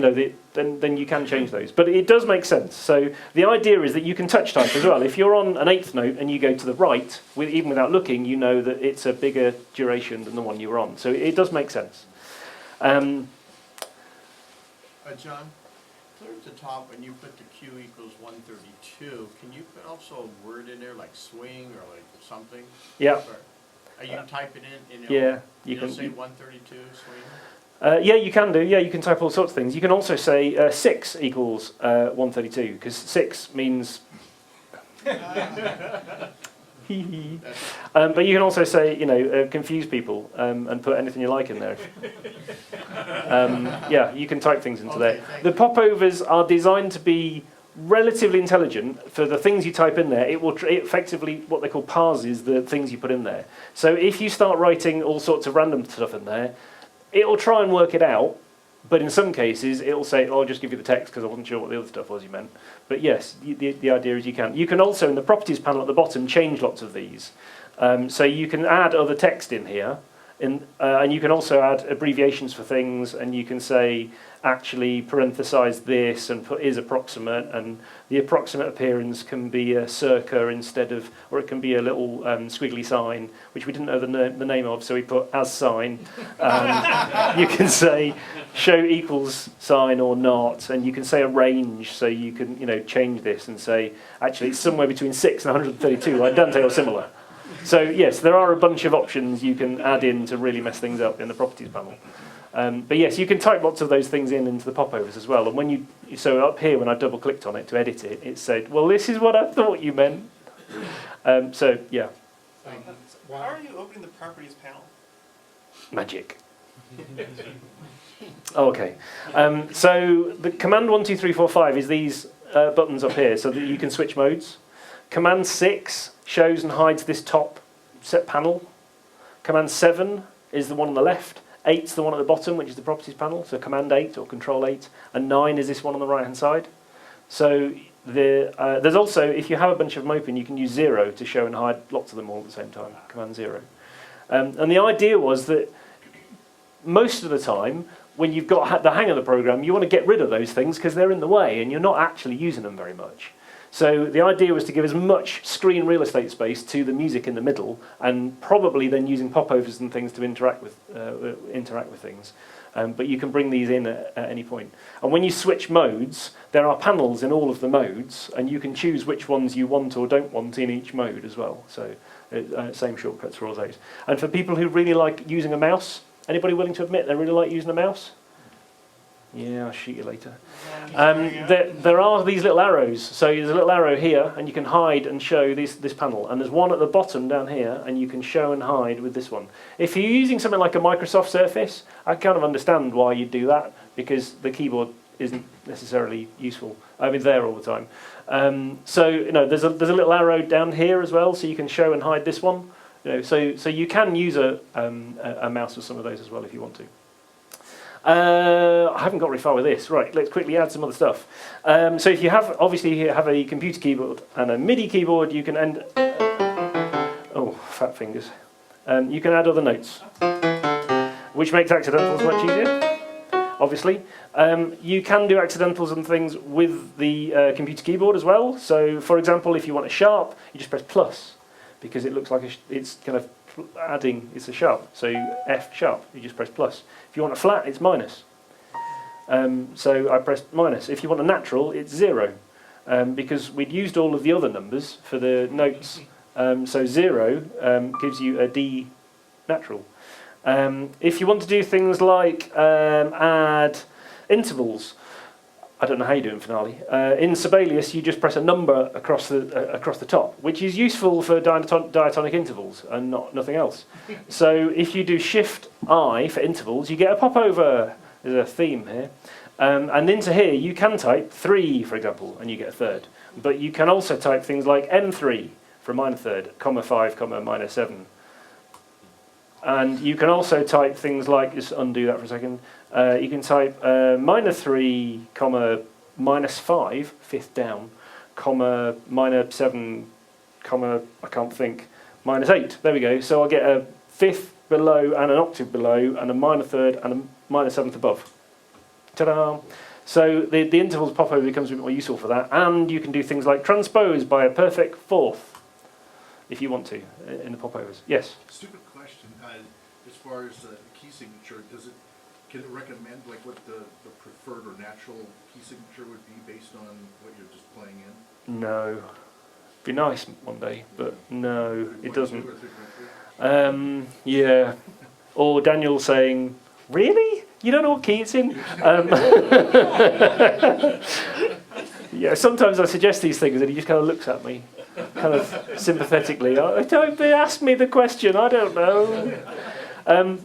you can change those. But it does make sense. So the idea is that you can touch type as well. If you're on an 8th note and you go to the right, even without looking, you know that it's a bigger duration than the one you were on. So it does make sense. John, clear at the top when you put the Q equals 132, can you put also a word in there like swing or like something? Yeah. Or are you typing in? Yeah. You can say 132 swing? Yeah, you can do. Yeah, you can type all sorts of things. You can also say 6 equals 132, because 6 means... but you can also say, confuse people and put anything you like in there. Yeah, you can type things into there. The popovers are designed to be relatively intelligent. For the things you type in there, it effectively, what they call parses the things you put in there. So if you start writing all sorts of random stuff in there, it'll try and work it out, but in some cases it'll say, oh, I'll just give you the text because I wasn't sure what the other stuff was you meant. But yes, the idea is you can. You can also, in the properties panel at the bottom, change lots of these. So you can add other text in here, and you can also add abbreviations for things, and you can say, actually parenthesize this and put is approximate, and the approximate appearance can be a circa instead of, or it can be a little squiggly sign, which we didn't know the name of, so we put as sign. You can say show equals sign or not, and you can say a range, so you can change this and say actually it's somewhere between 6 and 132, like Dante or similar. So yes, there are a bunch of options you can add in to really mess things up in the properties panel. But yes, you can type lots of those things into the popovers as well. And when so up here, when I double clicked on it to edit it, it said, well, this is what I thought you meant. So yeah. How are you opening the properties panel? Magic. Oh, okay. So the command 1, 2, 3, 4, 5 is these buttons up here, so that you can switch modes. Command 6 shows and hides this top set panel. Command 7 is the one on the left. 8's the one at the bottom, which is the properties panel, so Command 8 or Control 8, and 9 is this one on the right-hand side. So there's also, if you have a bunch of them open, you can use 0 to show and hide lots of them all at the same time, Command 0. And the idea was that most of the time, when you've got the hang of the program, you want to get rid of those things because they're in the way and you're not actually using them very much. So the idea was to give as much screen real estate space to the music in the middle, and probably then using popovers and things to interact with things. But you can bring these in at any point. And when you switch modes, there are panels in all of the modes, and you can choose which ones you want or don't want in each mode as well. So same shortcuts for all those. And for people who really like using a mouse, anybody willing to admit they really like using a mouse? Yeah, I'll shoot you later. There are these little arrows. So there's a little arrow here, and you can hide and show this panel. And there's one at the bottom down here, and you can show and hide with this one. If you're using something like a Microsoft Surface, I kind of understand why you'd do that, because the keyboard isn't necessarily useful. I mean, there all the time. So there's a little arrow down here as well, so you can show and hide this one. So you can use a mouse with some of those as well if you want to. I haven't got very far with this. Right, let's quickly add some other stuff. So if you have a computer keyboard and a MIDI keyboard, you can oh, fat fingers. You can add other notes, which makes accidentals much easier, obviously. You can do accidentals and things with the computer keyboard as well. So, for example, if you want a sharp, you just press plus. because it looks like it's kind of adding, it's a sharp. So F sharp, you just press plus. If you want a flat, it's minus. So I pressed minus. If you want a natural, it's 0, because we'd used all of the other numbers for the notes. So 0 gives you a D natural. If you want to do things like add intervals, I don't know how you do in Finale. In Sibelius, you just press a number across the top, which is useful for diatonic intervals and nothing else. So if you do Shift I for intervals, you get a popover. There's a theme here. And into here, you can type 3, for example, and you get a third. But you can also type things like M3 for a minor third, comma 5, comma minor 7. And you can also type things like, just undo that for a second, you can type minor 3, comma minus 5, fifth down, comma minor 7, comma, I can't think, minus 8. There we go. So I'll get a fifth below and an octave below and a minor third and a minor seventh above. Ta-da! So the intervals popover becomes a bit more useful for that. And you can do things like transpose by a perfect fourth, if you want to, in the popovers. Yes? Stupid question. As far as key signature, can it recommend like what the preferred or natural key signature would be based on what you're just playing in? No. Be nice one day, but no, it doesn't. Yeah. Or Daniel saying, "Really? You don't know what key it's in?" Yeah. Sometimes I suggest these things, and he just kind of looks at me, kind of sympathetically. Don't ask me the question. I don't know.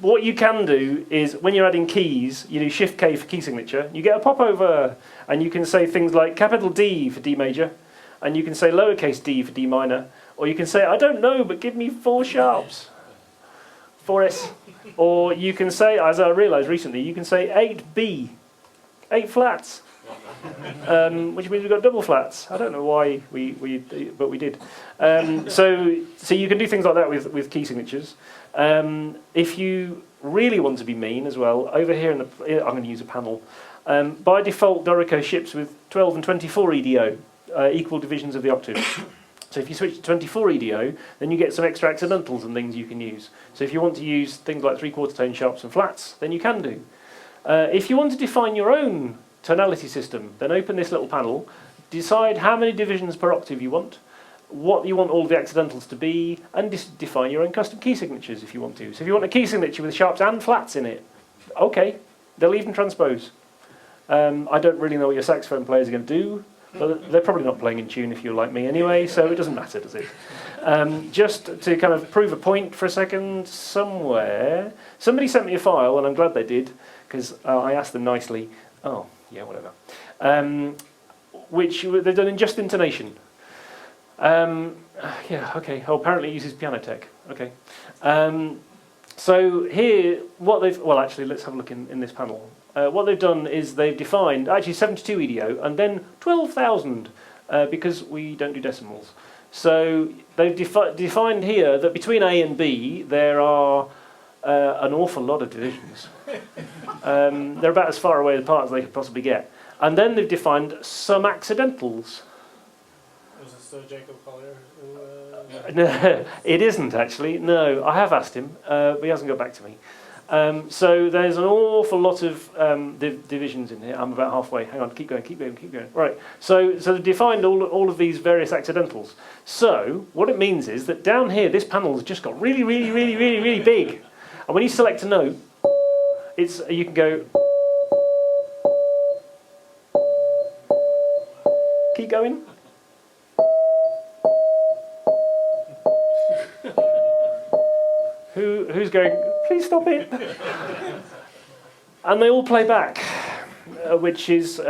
What you can do is, when you're adding keys, you do Shift K for key signature. You get a popover, and you can say things like capital D for D major, and you can say lowercase d for D minor, or you can say, I don't know, but give me 4 sharps, 4S. Or you can say, as I realised recently, you can say 8B, 8 flats, which means we've got double flats. I don't know why but we did. So you can do things like that with key signatures. If you really want to be mean as well, over here I'm going to use a panel. By default, Dorico ships with 12 and 24 EDO, equal divisions of the octave. So if you switch to 24 EDO, then you get some extra accidentals and things you can use. So if you want to use things like 3/4 tone sharps and flats, then you can do. If you want to define your own tonality system, then open this little panel, decide how many divisions per octave you want, what you want all the accidentals to be, and define your own custom key signatures if you want to. So if you want a key signature with sharps and flats in it, okay, they'll even transpose. I don't really know what your saxophone players are going to do, but they're probably not playing in tune if you're like me anyway, so it doesn't matter, does it? Just to kind of prove a point for a second, somewhere, somebody sent me a file, and I'm glad they did, because I asked them nicely, oh, yeah, whatever, which they've done in just intonation. Yeah, okay, oh, apparently it uses piano tech, okay. So here, what they've, well actually, let's have a look in this panel. What they've done is they've defined actually 72 EDO and then 12,000 because we don't do decimals. So they've defined here that between A and B there are an awful lot of divisions. They're about as far away apart as they could possibly get. And then they've defined some accidentals. Was this Jacob Collier? No, it isn't actually. No, I have asked him, but he hasn't got back to me. So there's an awful lot of divisions in here. I'm about halfway. Hang on, keep going. Right. So they've defined all of these various accidentals. So what it means is that down here, this panel's just got really big. And when you select a note, you can go. Keep going. Who's going, please stop it? And they all play back, which is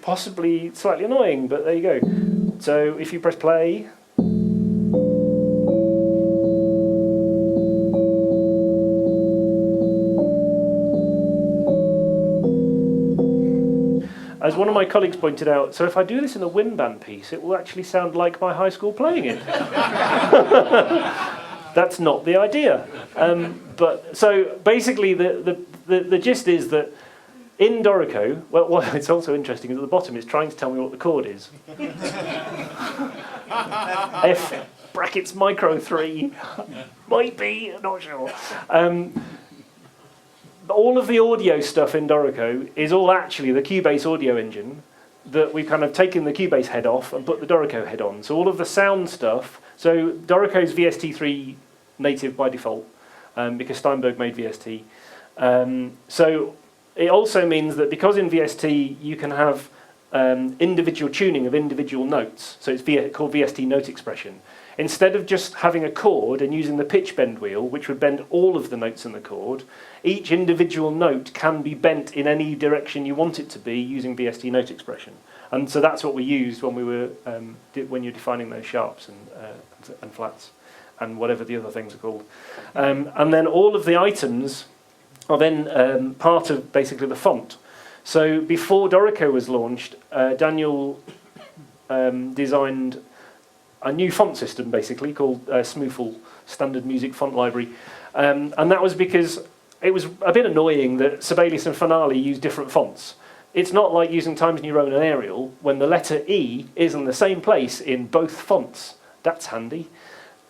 possibly slightly annoying, but there you go. So if you press play, as one of my colleagues pointed out, so if I do this in a wind band piece, it will actually sound like my high school playing it. That's not the idea. But so basically, the gist is that in Dorico, well, what it's also interesting is at the bottom it's trying to tell me what the chord is. brackets micro 3, might be, not sure. All of the audio stuff in Dorico is all actually the Cubase audio engine that we've kind of taken the Cubase head off and put the Dorico head on. So all of the sound stuff, so Dorico's VST3 native by default, because Steinberg made VST. So it also means that because in VST you can have individual tuning of individual notes, so it's called VST note expression. Instead of just having a chord and using the pitch bend wheel, which would bend all of the notes in the chord, each individual note can be bent in any direction you want it to be using VST note expression. And so that's what we used when we were when you're defining those sharps and flats and whatever the other things are called. And then all of the items are then part of basically the font. So before Dorico was launched, Daniel designed a new font system basically called Smoofle Standard Music Font Library. And that was because it was a bit annoying that Sibelius and Finale use different fonts. It's not like using Times New Roman and Arial when the letter E is in the same place in both fonts. That's handy.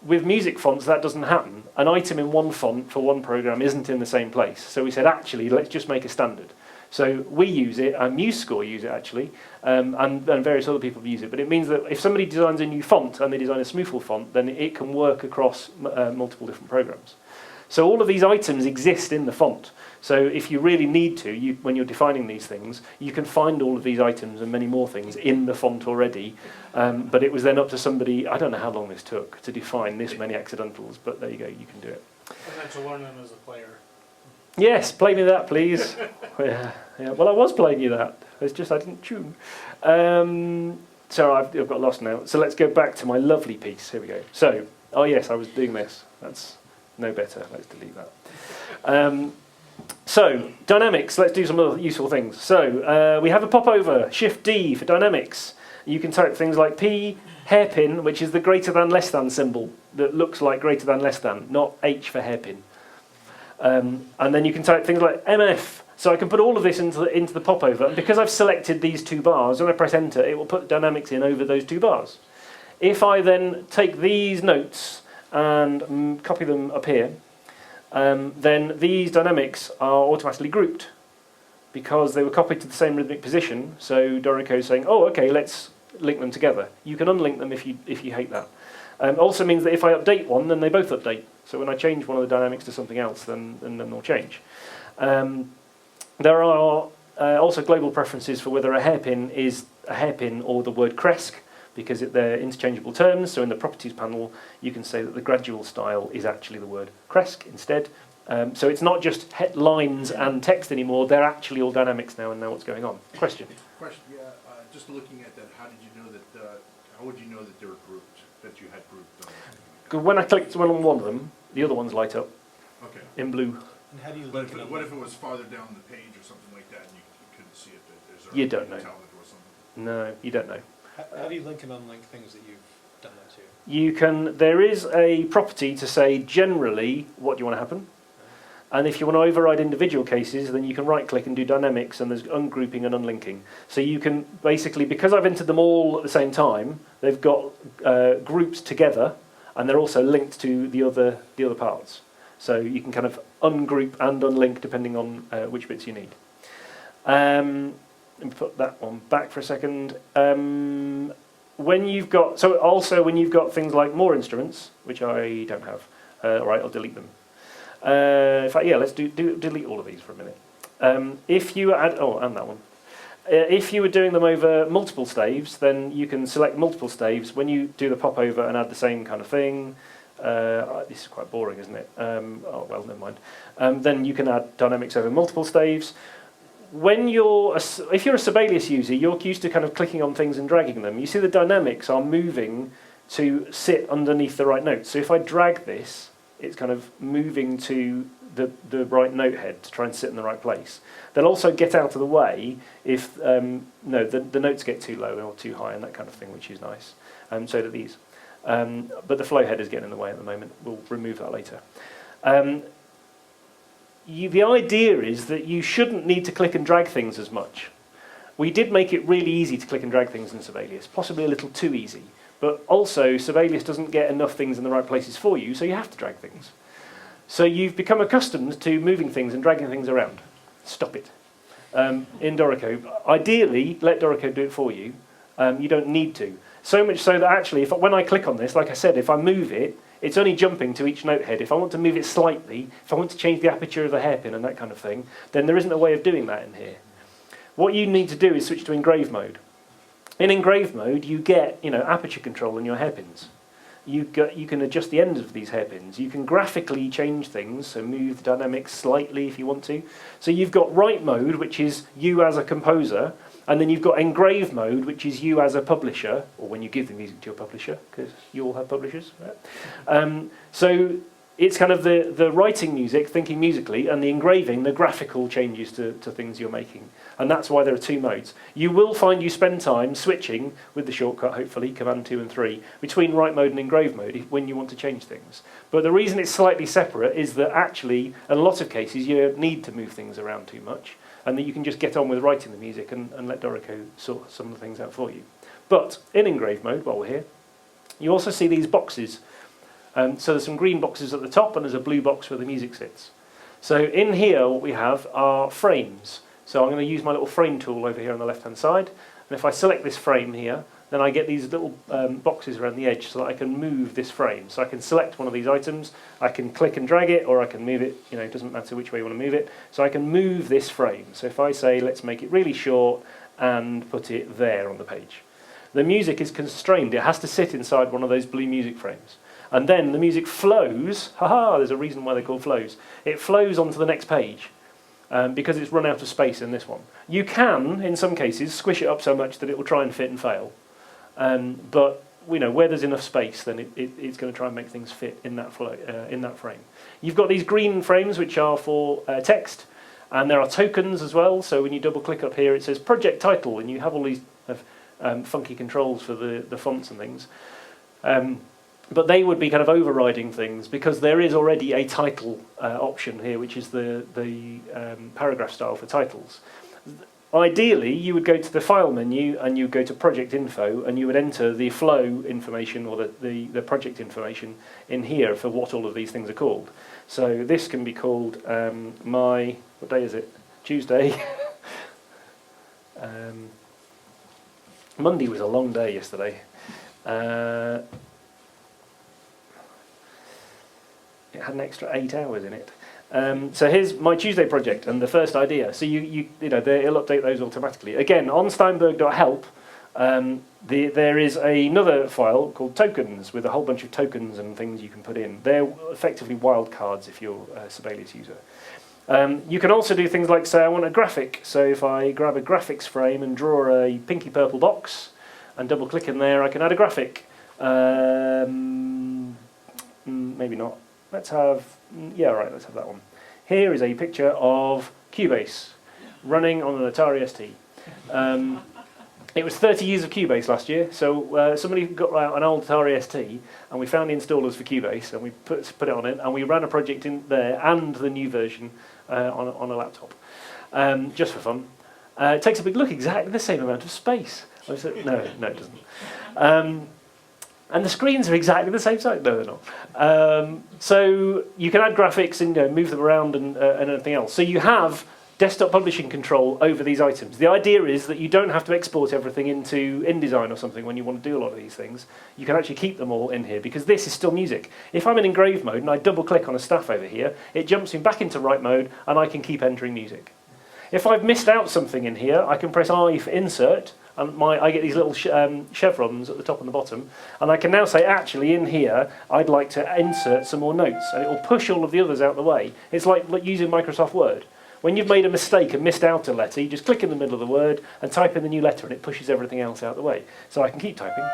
With music fonts, that doesn't happen. An item in one font for one program isn't in the same place. So we said, actually, let's just make a standard. So we use it, and MuseScore use it actually, and various other people use it. But it means that if somebody designs a new font and they design a Smoofle font, then it can work across multiple different programs. So all of these items exist in the font. So if you really need to, when you're defining these things, you can find all of these items and many more things in the font already. But it was then up to somebody, I don't know how long this took, to define this many accidentals, but there you go, you can do it. And then to learn them as a player. Yes, play me that, please. Yeah. Well, I was playing you that. It's just I didn't tune. So I've got lost now. So let's go back to my lovely piece. Here we go. So, oh yes, I was doing this. That's no better. Let's delete that. So, dynamics. Let's do some other useful things. So, we have a popover. Shift D for dynamics. You can type things like P, hairpin, which is the greater than less than symbol that looks like greater than less than, not H for hairpin. And then you can type things like MF. So I can put all of this into the popover. And because I've selected these two bars, when I press enter, it will put dynamics in over those two bars. If I then take these notes and copy them up here, then these dynamics are automatically grouped because they were copied to the same rhythmic position. So Dorico is saying, oh, okay, let's link them together. You can unlink them if you hate that. Also means that if I update one, then they both update. So when I change one of the dynamics to something else, then they'll change. There are also global preferences for whether a hairpin is a hairpin or the word cresc, because they're interchangeable terms. So in the properties panel, you can say that the gradual style is actually the word cresc instead. So it's not just lines and text anymore. They're actually all dynamics now and know what's going on. Question? Question, yeah. Just looking at that, how did you know that? How would you know that they were grouped? That you had grouped? When I clicked on one of them, the other ones light up Okay. in blue. And how do you But link it what up? if it was farther down the page or something like that, and you couldn't see it? Is there You a way don't to know. tell it or something? No, you don't know. How do you link and unlink things that you've done that to? You can. There is a property to say generally what do you want to happen, and if you want to override individual cases, then you can right-click and do dynamics, and there's ungrouping and unlinking. So you can basically, because I've entered them all at the same time, they've got grouped together, and they're also linked to the other parts. So you can kind of ungroup and unlink depending on which bits you need. Let me put that one back for a second. When you've got things like more instruments, which I don't have, all right, I'll delete them. In fact, yeah, let's delete all of these for a minute. If you add, and that one. If you were doing them over multiple staves, then you can select multiple staves. When you do the popover and add the same kind of thing, this is quite boring, isn't it? Oh well, never mind. Then you can add dynamics over multiple staves. If you're a Sibelius user, you're used to kind of clicking on things and dragging them. You see the dynamics are moving to sit underneath the right note. So if I drag this, it's kind of moving to the right note head to try and sit in the right place. They'll also get out of the way if the notes get too low or too high and that kind of thing, which is nice. So do these. But the flow head is getting in the way at the moment. We'll remove that later. The idea is that you shouldn't need to click and drag things as much. We did make it really easy to click and drag things in Sibelius, possibly a little too easy. but also Sibelius doesn't get enough things in the right places for you, so you have to drag things. So you've become accustomed to moving things and dragging things around. Stop it. In Dorico, ideally, let Dorico do it for you. You don't need to. So much so that actually, when I click on this, like I said, if I move it, it's only jumping to each note head. If I want to move it slightly, if I want to change the aperture of the hairpin and that kind of thing, then there isn't a way of doing that in here. What you need to do is switch to engrave mode. In engrave mode, you get aperture control on your hairpins. You can adjust the ends of these hairpins. You can graphically change things, so move the dynamics slightly if you want to. So you've got write mode, which is you as a composer, and then you've got engrave mode, which is you as a publisher, or when you give the music to your publisher, because you all have publishers. Right? So it's kind of the writing music, thinking musically, and the engraving, the graphical changes to things you're making. And that's why there are two modes. You will find you spend time switching, with the shortcut, hopefully, Command 2 and 3, between write mode and engrave mode when you want to change things. But the reason it's slightly separate is that actually, in a lot of cases, you don't need to move things around too much, and that you can just get on with writing the music and let Dorico sort some of the things out for you. But in engrave mode, while we're here, you also see these boxes. So there's some green boxes at the top, and there's a blue box where the music sits. So in here, what we have are frames. So I'm going to use my little frame tool over here on the left-hand side, and if I select this frame here, then I get these little boxes around the edge so that I can move this frame. So I can select one of these items, I can click and drag it, or I can move it, it doesn't matter which way you want to move it. So I can move this frame. So if I say, let's make it really short and put it there on the page. The music is constrained, it has to sit inside one of those blue music frames. And then the music flows, there's a reason why they're called flows. It flows onto the next page. Because it's run out of space in this one. You can, in some cases, squish it up so much that it will try and fit and fail. But where there's enough space, then it's going to try and make things fit in that frame. You've got these green frames which are for text, and there are tokens as well. So when you double click up here, it says project title, and you have all these funky controls for the fonts and things. But they would be kind of overriding things because there is already a title option here, which is the paragraph style for titles. Ideally, you would go to the file menu and you would go to project info and you would enter the flow information or the project information in here for what all of these things are called. So this can be called what day is it? Tuesday. Monday was a long day yesterday. It had an extra 8 hours in it. So here's my Tuesday project and the first idea. So it'll update those automatically. Again, on Steinberg.help, there is another file called tokens with a whole bunch of tokens and things you can put in. They're effectively wildcards if you're a Sibelius user. You can also do things like, say, I want a graphic. So if I grab a graphics frame and draw a pinky purple box and double click in there, I can add a graphic. Maybe not. Let's have that one. Here is a picture of Cubase running on an Atari ST. It was 30 years of Cubase last year, so somebody got out an old Atari ST, and we found the installers for Cubase, and we put it on it, and we ran a project in there and the new version on a laptop, just for fun. It takes exactly the same amount of space. No, it doesn't. And the screens are exactly the same size. No, they're not. So you can add graphics and move them around and anything else. So you have desktop publishing control over these items. The idea is that you don't have to export everything into InDesign or something when you want to do a lot of these things. You can actually keep them all in here because this is still music. If I'm in engrave mode and I double click on a staff over here, it jumps me back into write mode and I can keep entering music. If I've missed out something in here, I can press I for insert, and I get these little chevrons at the top and the bottom, and I can now say, actually, in here, I'd like to insert some more notes, and it will push all of the others out the way. It's like using Microsoft Word. When you've made a mistake and missed out a letter, you just click in the middle of the word and type in the new letter, and it pushes everything else out the way. So I can keep typing,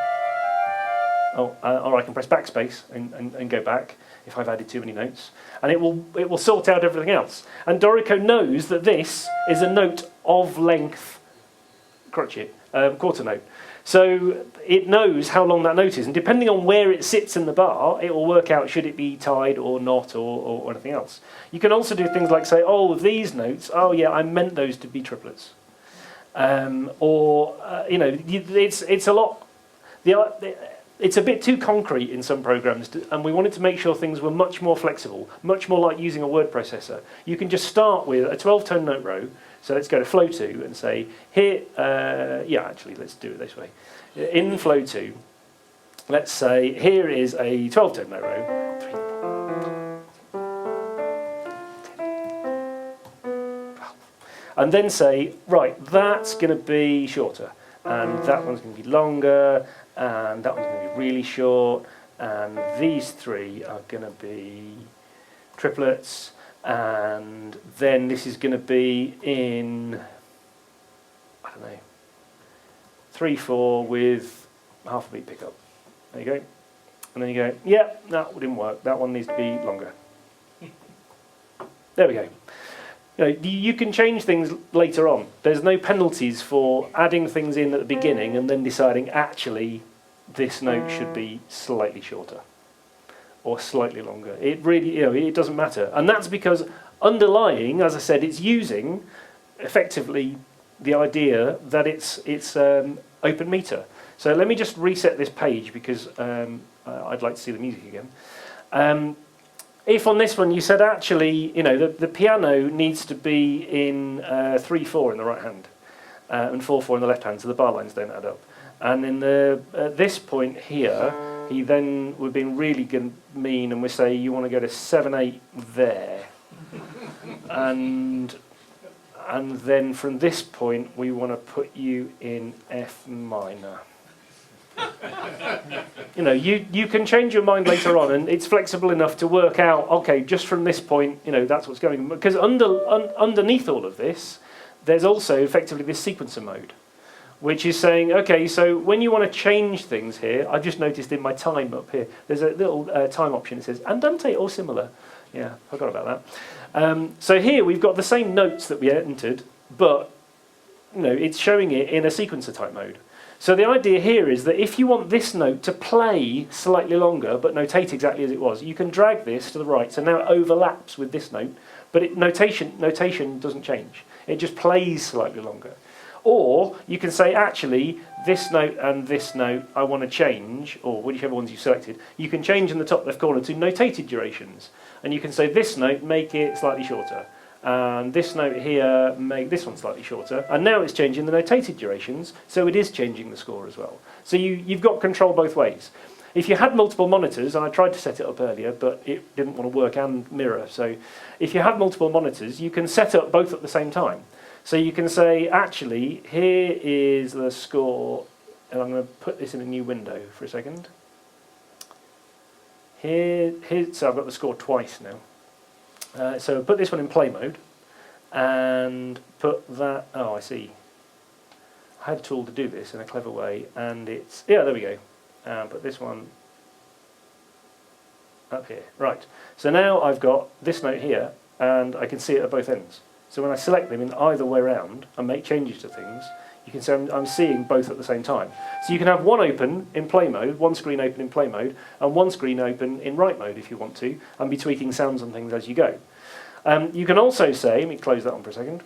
or I can press backspace and go back if I've added too many notes, and it will sort out everything else. And Dorico knows that this is a note of length, crotchet, quarter note. So it knows how long that note is, and depending on where it sits in the bar, it will work out should it be tied or not or anything else. You can also do things like say, oh, these notes, oh yeah, I meant those to be triplets. It's a lot. it's a bit too concrete in some programs, and we wanted to make sure things were much more flexible, much more like using a word processor. You can just start with a 12-tone note row. So let's go to Flow 2 and say, here, actually, let's do it this way. In Flow 2, let's say, here is a 12-tone note row. 3, 4, 12. And then say, right, that's going to be shorter, and that one's going to be longer, and that one's going to be really short, and these three are going to be triplets, and then this is going to be in, I don't know, 3/4 with half a beat pickup. There you go. And then you go, yeah, that didn't work. That one needs to be longer. There we go. You can change things later on. There's no penalties for adding things in at the beginning and then deciding, actually, this note should be slightly shorter or slightly longer. It really, it doesn't matter. And that's because underlying, as I said, it's using effectively the idea that it's open meter. So let me just reset this page because I'd like to see the music again. If on this one you said actually, the piano needs to be in 3/4 in the right hand and 4/4 in the left hand, so the bar lines don't add up. And in at this point here, he then would be really mean and we say you want to go to 7/8 there, and then from this point we want to put you in F minor. You can change your mind later on, and it's flexible enough to work out, okay, just from this point, that's what's going on. Because underneath all of this, there's also effectively this sequencer mode, which is saying, okay, so when you want to change things here, I've just noticed in my time up here, there's a little time option that says andante or similar. Yeah, forgot about that. So here we've got the same notes that we entered, but it's showing it in a sequencer type mode. So the idea here is that if you want this note to play slightly longer but notate exactly as it was, you can drag this to the right, so now it overlaps with this note, but notation doesn't change. It just plays slightly longer. Or you can say, actually, this note and this note I want to change, or whichever ones you selected, you can change in the top left corner to notated durations. And you can say this note, make it slightly shorter. And this note here, make this one slightly shorter. And now it's changing the notated durations, so it is changing the score as well. So you've got control both ways. If you had multiple monitors, and I tried to set it up earlier, but it didn't want to work and mirror. So if you have multiple monitors, you can set up both at the same time. So you can say, actually, here is the score, and I'm going to put this in a new window for a second. So I've got the score twice now. So put this one in play mode, and put that, I see. I had a tool to do this in a clever way, and it's, there we go. Put this one up here. Right, so now I've got this note here, and I can see it at both ends. So when I select them in either way around and make changes to things, you can say I'm seeing both at the same time. So you can have one open in play mode, one screen open in play mode, and one screen open in write mode if you want to, and be tweaking sounds and things as you go. You can also say, let me close that on for a second.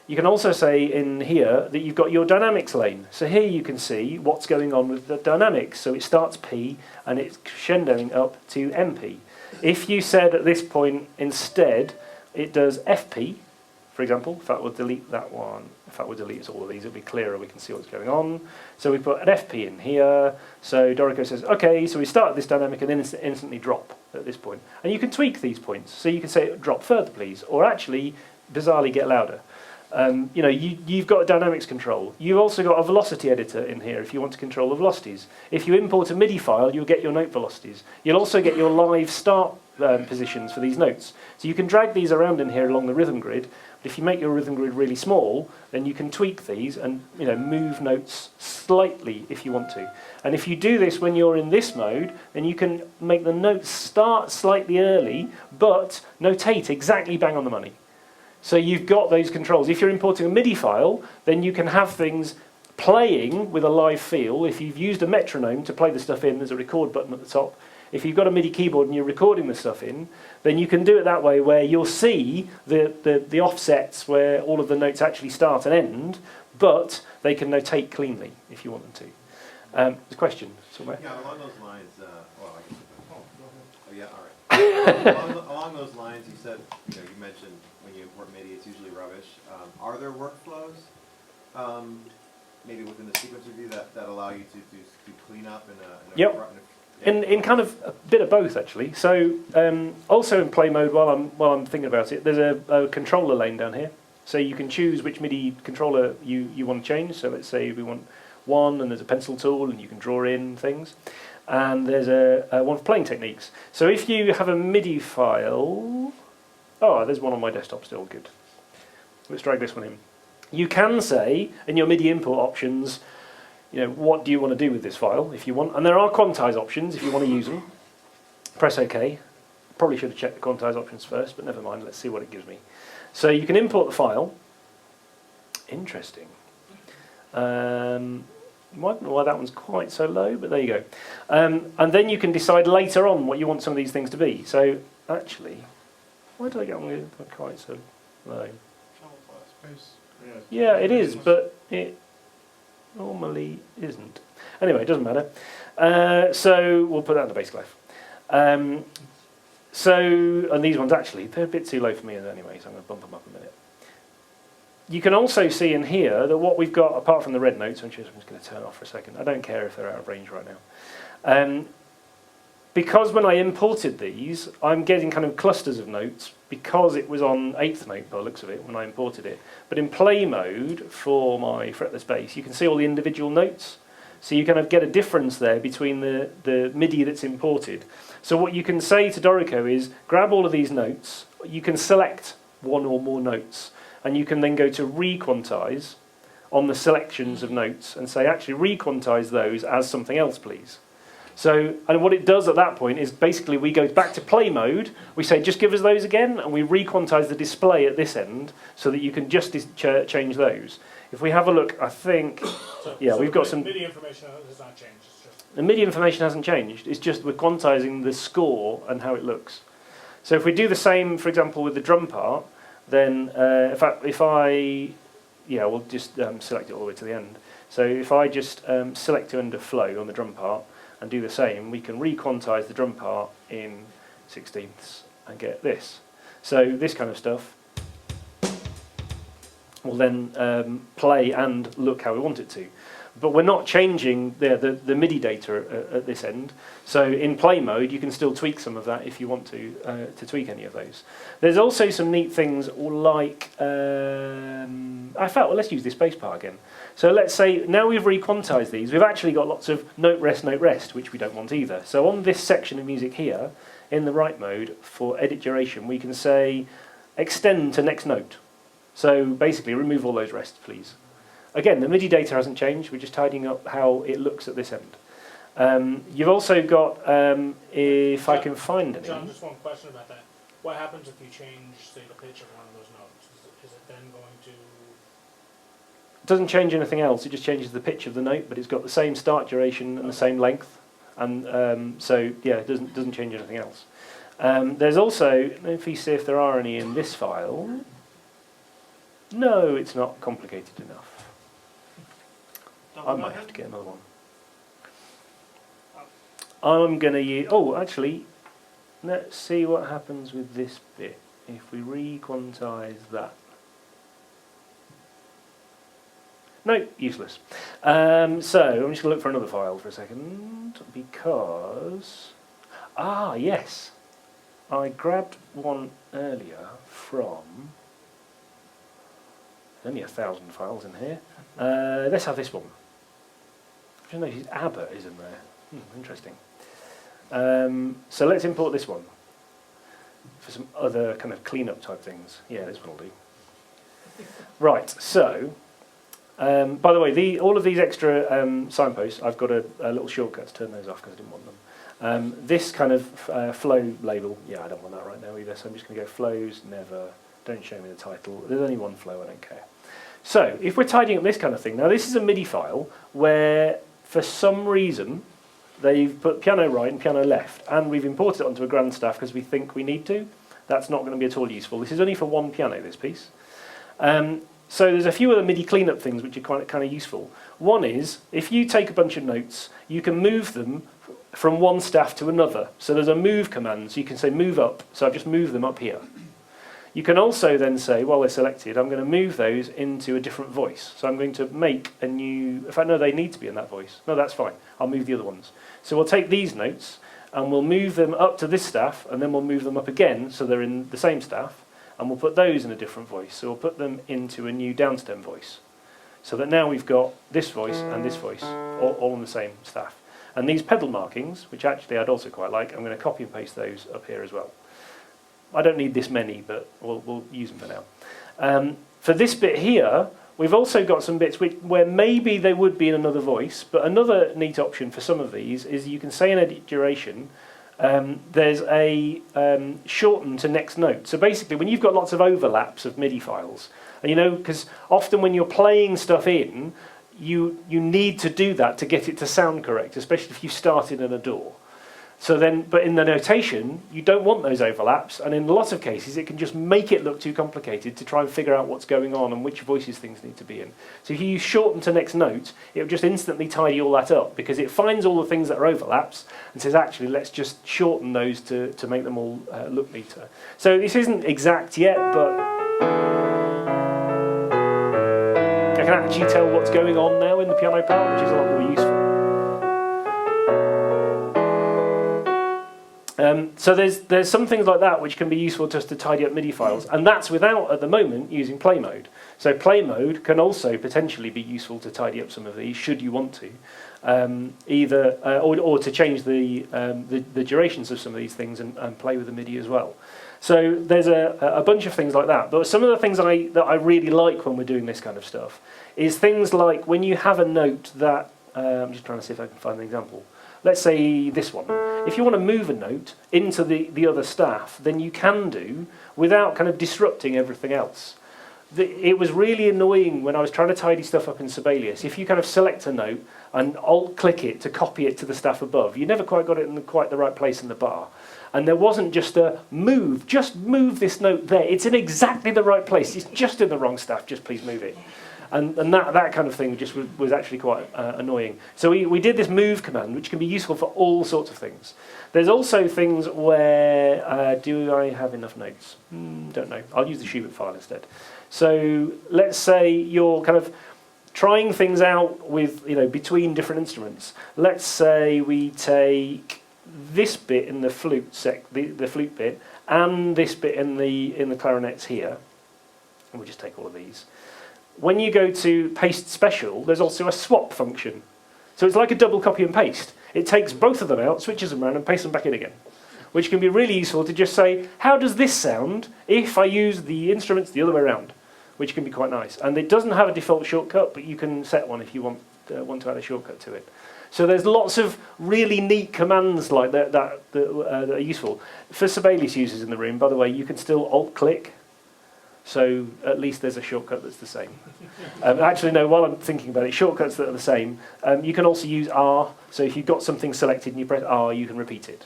You can also say in here that you've got your dynamics lane. So here you can see what's going on with the dynamics. So it starts P and it's crescendoing up to MP. If you said at this point instead it does FP, for example, if that would delete that one, if that would delete all of these, it'll be clearer, we can see what's going on. So we put an FP in here, so Dorico says, okay, so we start this dynamic and then instantly drop at this point. And you can tweak these points, so you can say, drop further please, or actually, bizarrely get louder. You've got a dynamics control. You've also got a velocity editor in here if you want to control the velocities. If you import a MIDI file, you'll get your note velocities. You'll also get your live start positions for these notes. So you can drag these around in here along the rhythm grid. But if you make your rhythm grid really small, then you can tweak these and move notes slightly if you want to. And if you do this when you're in this mode, then you can make the notes start slightly early, but notate exactly bang on the money. So you've got those controls. If you're importing a MIDI file, then you can have things playing with a live feel. If you've used a metronome to play the stuff in, there's a record button at the top. If you've got a MIDI keyboard and you're recording the stuff in, then you can do it that way where you'll see the offsets where all of the notes actually start and end, but they can notate cleanly if you want them There's a question somewhere. Yeah, along those lines, well, I guess, oh yeah, all right. Along those lines, you said, you mentioned when you import MIDI, it's usually rubbish. Are there workflows, maybe within the sequencer view that allow you to clean up in a Yep. In kind of a bit of both, actually. So also in play mode, while I'm thinking about it, there's a controller lane down here. So you can choose which MIDI controller you want to change. So let's say we want one, and there's a pencil tool, and you can draw in things. And there's a one for playing techniques. So if you have a MIDI file, oh, there's one on my desktop still. Good. Let's drag this one in. You can say in your MIDI import options, what do you want to do with this file if you want? And there are quantize options if you want to use them. Press OK. Probably should have checked the quantize options first, but never mind. Let's see what it gives me. So you can import the file. Interesting. I don't know why that one's quite so low, but there you go. And then you can decide later on what you want some of these things to be. So actually, why did I get on with quite so low? Yeah, it is, but it normally isn't. Anyway, it doesn't matter. So we'll put that in the bass clef. And these ones actually, they're a bit too low for me anyway, so I'm going to bump them up a minute. You can also see in here that what we've got, apart from the red notes, which I'm just going to turn off for a second. I don't care if they're out of range right now. Because when I imported these, I'm getting kind of clusters of notes because it was on 8th note by the looks of it when I imported it. But in play mode for my fretless bass, you can see all the individual notes. So you kind of get a difference there between the MIDI that's imported. So what you can say to Dorico is, grab all of these notes, you can select one or more notes, and you can then go to re-quantize on the selections of notes and say, actually re-quantize those as something else, please. So, and what it does at that point is basically we go back to play mode, we say just give us those again, and we re-quantize the display at this end so that you can just change those. If we have a look, I think, we've got some... MIDI information has not changed. It's just... The MIDI information hasn't changed, it's just we're quantizing the score and how it looks. So if we do the same, for example, with the drum part, then we'll just select it all the way to the end. So if I just select to end of flow on the drum part, and do the same, we can re-quantize the drum part in 16ths and get this. So this kind of stuff will then play and look how we want it to. But we're not changing the MIDI data at this end. So in play mode, you can still tweak some of that if you want to tweak any of those. There's also some neat things like, let's use this bass part again. So let's say now we've re-quantized these, we've actually got lots of note rest, which we don't want either. So on this section of music here, in the write mode, for edit duration, we can say extend to next note. So basically remove all those rests, please. Again, the MIDI data hasn't changed, we're just tidying up how it looks at this end. You've also got, if I can find any... John, just one question about that. What happens if you change, say, the pitch of one of those notes? Is it then going to... It doesn't change anything else, it just changes the pitch of the note, but it's got the same start duration and the same length. And so, yeah, it doesn't change anything else. There's also, if you see if there are any in this file, no, it's not complicated enough. I might have to get another one. I'm going to use... Oh, actually, let's see what happens with this bit if we re-quantize that. No, useless. So I'm just going to look for another file for a second because... Ah, yes. I grabbed one earlier from... There's only 1,000 files in here. Let's have this one. I noticed ABBA is in there. Interesting. So let's import this one for some other kind of cleanup type things. Yeah, this one will do. Right, so, by the way, all of these extra signposts, I've got a little shortcut to turn those off because I didn't want them. This kind of flow label, yeah, I don't want that right now either, so I'm just going to go flows, never, don't show me the title. There's only one flow, I don't care. So, if we're tidying up this kind of thing, now this is a MIDI file where, for some reason, they've put piano right and piano left, and we've imported it onto a grand staff because we think we need to. That's not going to be at all useful. This is only for one piano, this piece. So there's a few other MIDI cleanup things which are kind of useful. One is, if you take a bunch of notes, you can move them from one staff to another. So there's a move command, so you can say move up, so I've just moved them up here. You can also then say, while they're selected, I'm going to move those into a different voice. So I'm going to make a new, if I know they need to be in that voice, no, that's fine, I'll move the other ones. So we'll take these notes, and we'll move them up to this staff, and then we'll move them up again, so they're in the same staff, and we'll put those in a different voice. So we'll put them into a new downstem voice. So that now we've got this voice and this voice, all on the same staff. And these pedal markings, which actually I'd also quite like, I'm going to copy and paste those up here as well. I don't need this many, but we'll use them for now. For this bit here, we've also got some bits where maybe they would be in another voice, but another neat option for some of these is you can say in edit duration, there's a shorten to next note. So basically, when you've got lots of overlaps of MIDI files, and you know, because often when you're playing stuff in, you need to do that to get it to sound correct, especially if you started in a DAW. So then, but in the notation, you don't want those overlaps, and in lots of cases, it can just make it look too complicated to try and figure out what's going on and which voices things need to be in. So if you use shorten to next note, it will just instantly tidy all that up, because it finds all the things that are overlaps and says, actually, let's just shorten those to make them all look neater. So this isn't exact yet, but I can actually tell what's going on now in the piano part, which is a lot more useful. So there's some things like that which can be useful just to tidy up MIDI files, and that's without, at the moment, using play mode. So play mode can also potentially be useful to tidy up some of these, should you want to, or to change the durations of some of these things and play with the MIDI as well. So there's a bunch of things like that. But some of the things that I really like when we're doing this kind of stuff is things like when you have a note that, I'm just trying to see if I can find an example. Let's say this one. If you want to move a note into the other staff, then you can do without kind of disrupting everything else. It was really annoying when I was trying to tidy stuff up in Sibelius. If you kind of select a note and alt-click it to copy it to the staff above, you never quite got it in quite the right place in the bar. And there wasn't just a move, just move this note there. It's in exactly the right place. It's just in the wrong staff, just please move it. And that kind of thing just was actually quite annoying. So we did this move command, which can be useful for all sorts of things. There's also things where, do I have enough notes? Don't know. I'll use the Schubert file instead. So let's say you're kind of trying things out with, between different instruments. Let's say we take this bit in the flute the flute bit, and this bit in the clarinets here. And we'll just take all of these. When you go to paste special, there's also a swap function. So it's like a double copy and paste. It takes both of them out, switches them around, and pastes them back in again. Which can be really useful to just say, how does this sound if I use the instruments the other way around? Which can be quite nice. And it doesn't have a default shortcut, but you can set one if you want to add a shortcut to it. So there's lots of really neat commands like that are useful. For Sibelius users in the room, by the way, you can still alt-click. So at least there's a shortcut that's the same. Actually, no, while I'm thinking about it, shortcuts that are the same. You can also use R. So if you've got something selected and you press R, you can repeat it.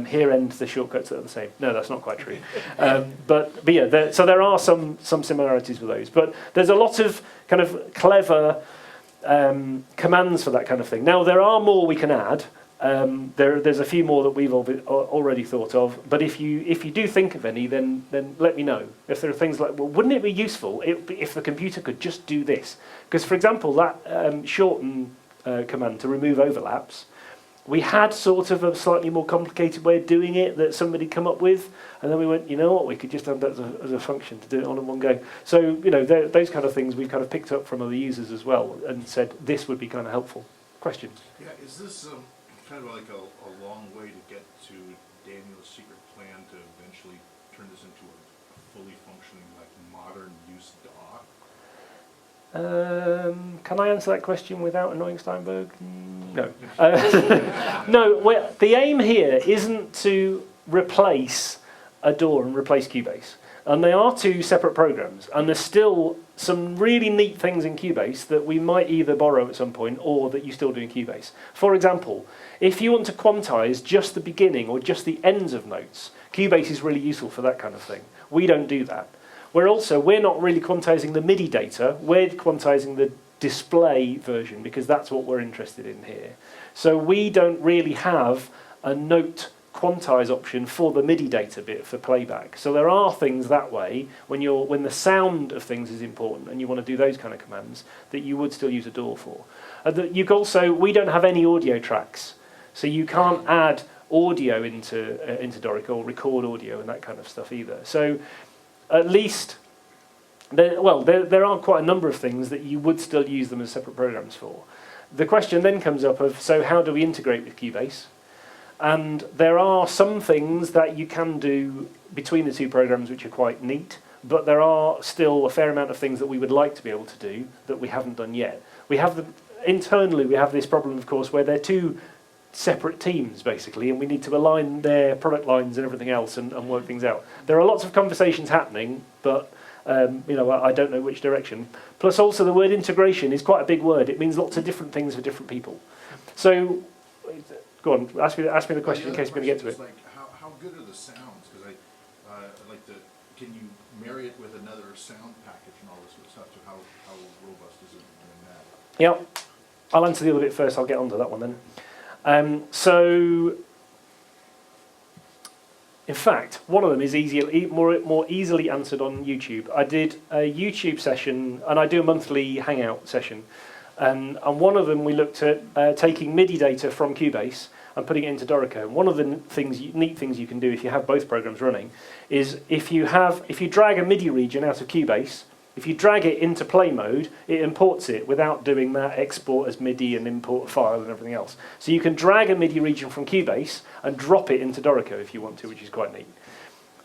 Here end the shortcuts that are the same. No, that's not quite true. But yeah, so there are some similarities with those. But there's a lot of kind of clever commands for that kind of thing. Now, there are more we can add. There's a few more that we've already thought of, but if you do think of any, then let me know. If there are things like, well, wouldn't it be useful if the computer could just do this? Because, for example, that shorten command to remove overlaps, we had sort of a slightly more complicated way of doing it that somebody come up with, and then we went, you know what, we could just have that as a function to do it all in one go. So, those kind of things we've kind of picked up from other users as well and said this would be kind of helpful. Questions? Yeah, is this kind of like a long way to get to Daniel's secret plan to eventually turn this into a fully functioning, like, modern use DAW? Can I answer that question without annoying Steinberg? No. No, the aim here isn't to replace a DAW and replace Cubase. And they are two separate programs. And there's still some really neat things in Cubase that we might either borrow at some point or that you still do in Cubase. For example, if you want to quantize just the beginning or just the ends of notes, Cubase is really useful for that kind of thing. We don't do that. we're not really quantizing the MIDI data, we're quantizing the display version because that's what we're interested in here. So we don't really have a note quantize option for the MIDI data bit for playback. So there are things that way when the sound of things is important and you want to do those kind of commands that you would still use a DAW for. We don't have any audio tracks, so you can't add audio into Dorico or record audio and that kind of stuff either. So at least there are quite a number of things that you would still use them as separate programs for. The question then comes up of, so how do we integrate with Cubase? And there are some things that you can do between the two programs which are quite neat, but there are still a fair amount of things that we would like to be able to do that we haven't done yet. Internally we have this problem, of course, where they're two separate teams basically, and we need to align their product lines and everything else and work things out. There are lots of conversations happening, but I don't know which direction. Plus also the word integration is quite a big word. It means lots of different things for different people. So, go on, ask me the question in case we're going to get to it. Like, how good are the sounds? Because can you marry it with another sound package and all this sort of stuff? So how robust is it in that? Yeah, I'll answer the other bit first. I'll get onto that one then. So, in fact, one of them is more easily answered on YouTube. I did a YouTube session, and I do a monthly Hangout session. And one of them we looked at taking MIDI data from Cubase and putting it into Dorico. And one of the neat things you can do if you have both programs running is if you drag a MIDI region out of Cubase, if you drag it into play mode, it imports it without doing that export as MIDI and import file and everything else. So you can drag a MIDI region from Cubase and drop it into Dorico if you want to, which is quite neat.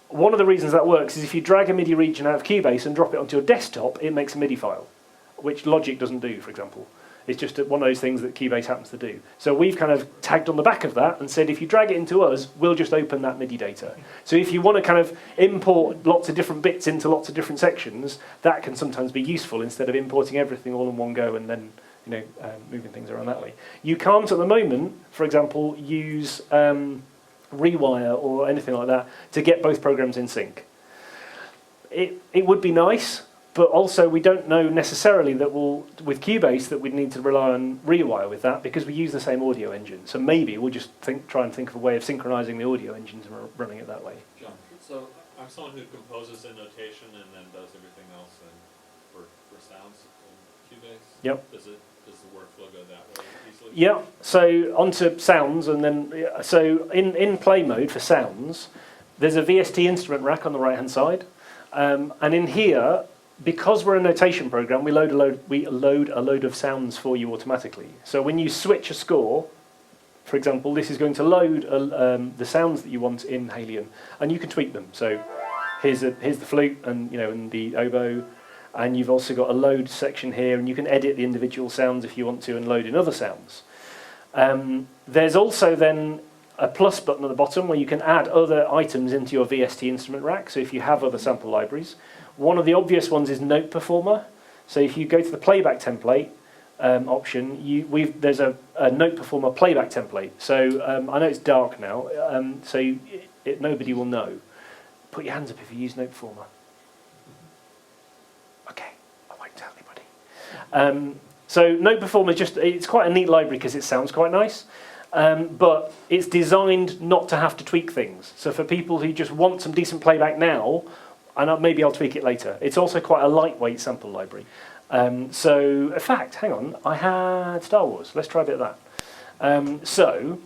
One of the reasons that works is if you drag a MIDI region out of Cubase and drop it onto your desktop, it makes a MIDI file, which Logic doesn't do, for example. It's just one of those things that Cubase happens to do. So we've kind of tagged on the back of that and said, if you drag it into us, we'll just open that MIDI data. So if you want to kind of import lots of different bits into lots of different sections, that can sometimes be useful instead of importing everything all in one go and then moving things around that way. You can't at the moment, for example, use Rewire or anything like that to get both programs in sync. It would be nice, but also we don't know necessarily that with Cubase that we'd need to rely on Rewire with that because we use the same audio engine. So maybe we'll just try and think of a way of synchronizing the audio engines and running it that way. John, so I'm someone who composes in notation and then does everything else for sounds in Cubase. Yep. Does the workflow go that way easily? Yeah. So onto sounds, and then in play mode for sounds, there's a VST instrument rack on the right hand side, and in here, because we're a notation program, we load a load of sounds for you automatically. So when you switch a score, for example, this is going to load the sounds that you want in Halion, and you can tweak them. So here's the flute and the oboe, and you've also got a load section here, and you can edit the individual sounds if you want to and load in other sounds. There's also then a plus button at the bottom where you can add other items into your VST instrument rack. So if you have other sample libraries. One of the obvious ones is Note Performer. So if you go to the playback template option, there's a Note Performer playback template. So I know it's dark now, so nobody will know. Put your hands up if you use Note Performer. Okay, I won't tell anybody. So Note Performer it's quite a neat library because it sounds quite nice. But it's designed not to have to tweak things. So for people who just want some decent playback now, maybe I'll tweak it later. It's also quite a lightweight sample library. So, in fact, hang on, I had Star Wars. Let's try a bit of that. So,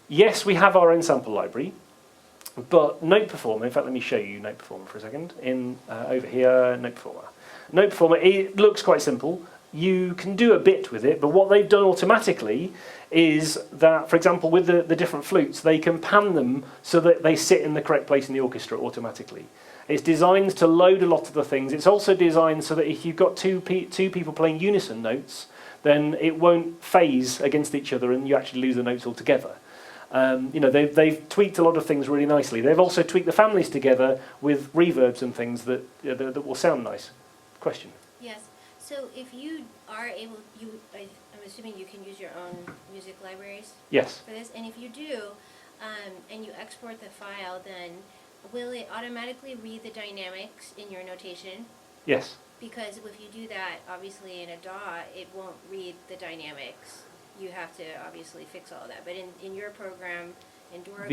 yes, we have our own sample library, but Note Performer, in fact, let me show you Note Performer for a second. Over here, Note Performer. Note Performer, it looks quite simple. You can do a bit with it, but what they've done automatically is that, for example, with the different flutes, they can pan them so that they sit in the correct place in the orchestra automatically. It's designed to load a lot of the things. It's also designed so that if you've got two people playing unison notes, then it won't phase against each other and you actually lose the notes altogether. They've tweaked a lot of things really nicely. They've also tweaked the families together with reverbs and things that will sound nice. Question? Yes. So if you are able, I'm assuming you can use your own music libraries? Yes. For this, and if you do, and you export the file, then will it automatically read the dynamics in your notation? Yes. Because if you do that, obviously in a DAW, it won't read the dynamics. You have to obviously fix all of that. But in your program, in Dorico,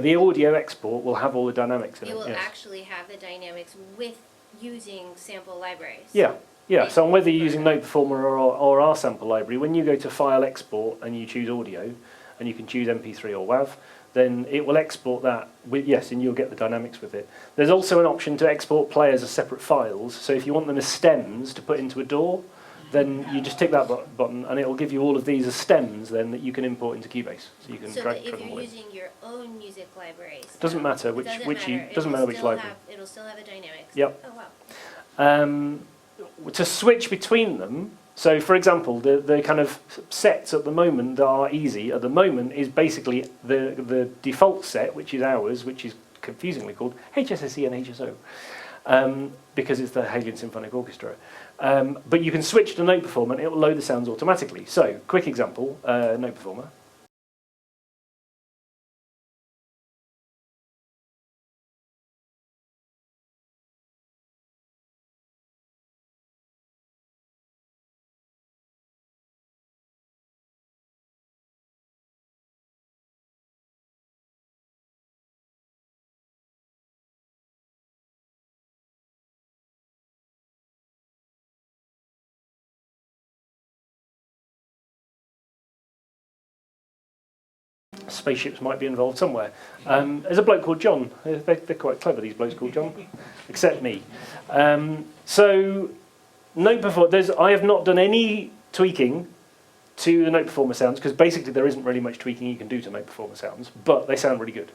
The audio export will have all the dynamics in it. it will Yes. actually have the dynamics with using sample libraries. Yeah. Yeah. So whether you're using Note Performer or our sample library, when you go to File Export and you choose Audio, and you can choose MP3 or WAV, then it will export that with, yes, and you'll get the dynamics with it. There's also an option to export players as separate files. So if you want them as stems to put into a DAW, then you just tick that button and it will give you all of these as stems then that you can import into Cubase. So you can So drag that and if them you're all in. using your own music libraries, Doesn't matter it which doesn't which you matter. It doesn't will matter which still library. it'll still have the dynamics. Yep. Oh wow. To switch between them, so for example, the kind of sets at the moment that are easy at the moment is basically the default set, which is ours, which is confusingly called HSSE and HSO, because it's the Halion Symphonic Orchestra. But you can switch to Note Performer and it will load the sounds automatically. So, quick example, Note Performer. Spaceships might be involved somewhere. There's a bloke called John. They're quite clever, these blokes called John, except me. So, Note Performer, I have not done any tweaking to the Note Performer sounds, because basically there isn't really much tweaking you can do to Note Performer sounds, but they sound really good.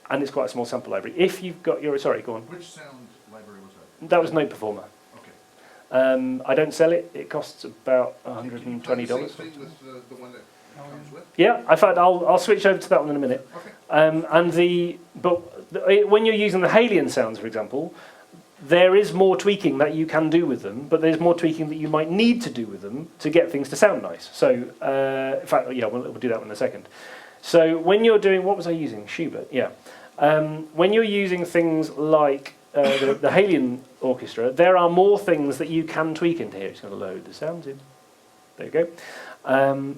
And it's quite a small sample library. If you've got your, sorry, go on. Which sound library was that? That was Note Performer. Okay. I don't sell it. It costs about Can you $120. play the same thing with the one that comes with? Yeah, in fact, I'll switch over to that one in a minute. Okay. When you're using the Halion sounds, for example, there is more tweaking that you can do with them, but there's more tweaking that you might need to do with them to get things to sound nice. So, in fact, yeah, we'll do that one in a second. So when you're doing, what was I using? Schubert, yeah. When you're using things like the Halion Orchestra, there are more things that you can tweak into here. It's going to load the sounds in. There you go.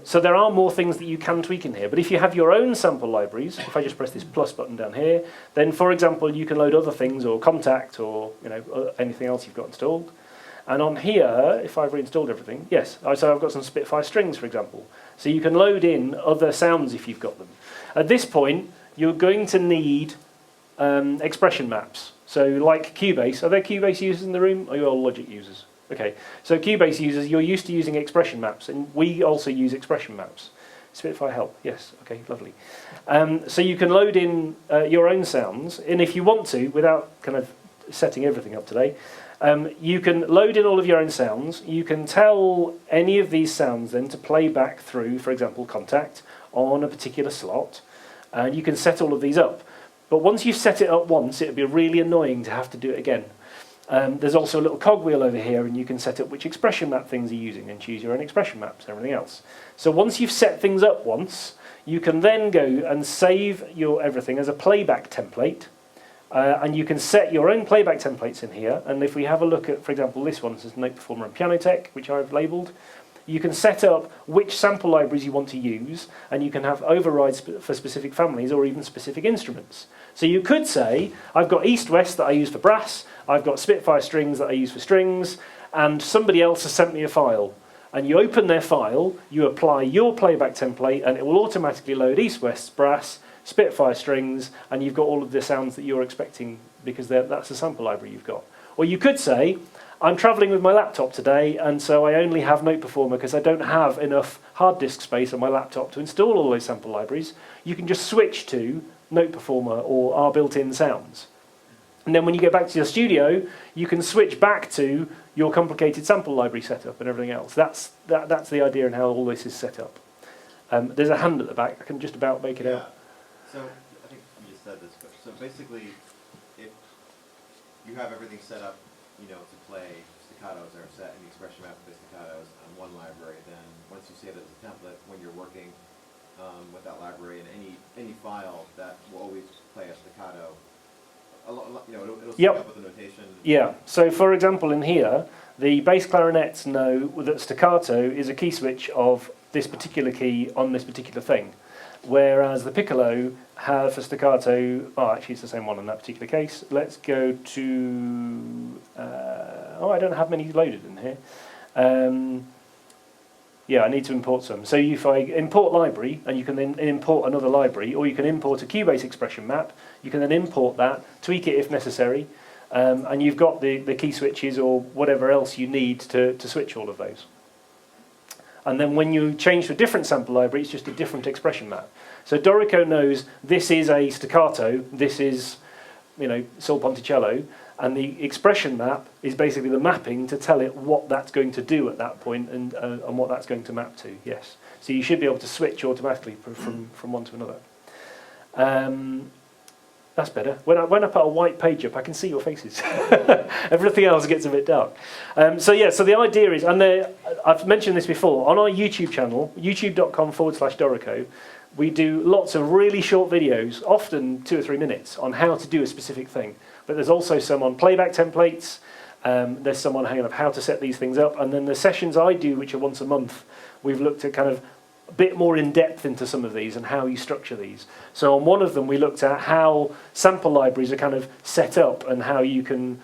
So there are more things that you can tweak in here. But if you have your own sample libraries, if I just press this plus button down here, then for example, you can load other things or Contact or anything else you've got installed. And on here, if I've reinstalled everything, yes, so I've got some Spitfire strings, for example. So you can load in other sounds if you've got them. At this point, you're going to need expression maps. So like Cubase, are there Cubase users in the room? Or are you all Logic users? Okay, so Cubase users, you're used to using expression maps, and we also use expression maps. Spitfire help, yes, okay, lovely. So you can load in your own sounds, and if you want to, without kind of setting everything up today, you can load in all of your own sounds. You can tell any of these sounds then to play back through, for example, Contact on a particular slot, and you can set all of these up. But once you've set it up once, it would be really annoying to have to do it again. There's also a little cogwheel over here, and you can set up which expression map things are using and choose your own expression maps and everything else. So once you've set things up once, you can then go and save your everything as a playback template, and you can set your own playback templates in here. And if we have a look at, for example, this one says Note Performer and Piano Tech, which I've labelled, you can set up which sample libraries you want to use, and you can have overrides for specific families or even specific instruments. So you could say, I've got East-West that I use for brass, I've got Spitfire strings that I use for strings, and somebody else has sent me a file. And you open their file, you apply your playback template, and it will automatically load East-West brass, Spitfire strings, and you've got all of the sounds that you're expecting because that's the sample library you've got. Or you could say, I'm travelling with my laptop today, and so I only have Note Performer because I don't have enough hard disk space on my laptop to install all those sample libraries. You can just switch to Note Performer or our built-in sounds. And then when you get back to your studio, you can switch back to your complicated sample library setup and everything else. That's the idea and how all this is set up. There's a hand at the back. I can just about make it out. So I think you just said this, but so basically, if you have everything set up, to play staccatos are set in the expression map for the staccatos on one library, then once you save it as a template, when you're working with that library, and any file that will always play a staccato. It'll sync Yep. up with the notation. Yeah, so for example in here, the bass clarinets know that staccato is a key switch of this particular key on this particular thing. Whereas the piccolo have for staccato, oh actually it's the same one in that particular case. Let's go to, I don't have many loaded in here. Yeah, I need to import some. So if I import library, and you can then import another library, or you can import a Cubase expression map, you can then import that, tweak it if necessary, and you've got the key switches or whatever else you need to switch all of those. And then when you change to a different sample library, it's just a different expression map. So Dorico knows this is a staccato, this is, sol ponticello, and the expression map is basically the mapping to tell it what that's going to do at that point and what that's going to map to, yes. So you should be able to switch automatically from one to another. That's better. When I put a white page up, I can see your faces. Everything else gets a bit dark. So the idea is, and I've mentioned this before, on our YouTube channel, youtube.com/Dorico, we do lots of really short videos, often 2 or 3 minutes, on how to do a specific thing. But there's also some on playback templates, there's some on how to set these things up, and then the sessions I do, which are once a month, we've looked at kind of a bit more in depth into some of these and how you structure these. So on one of them we looked at how sample libraries are kind of set up and how you can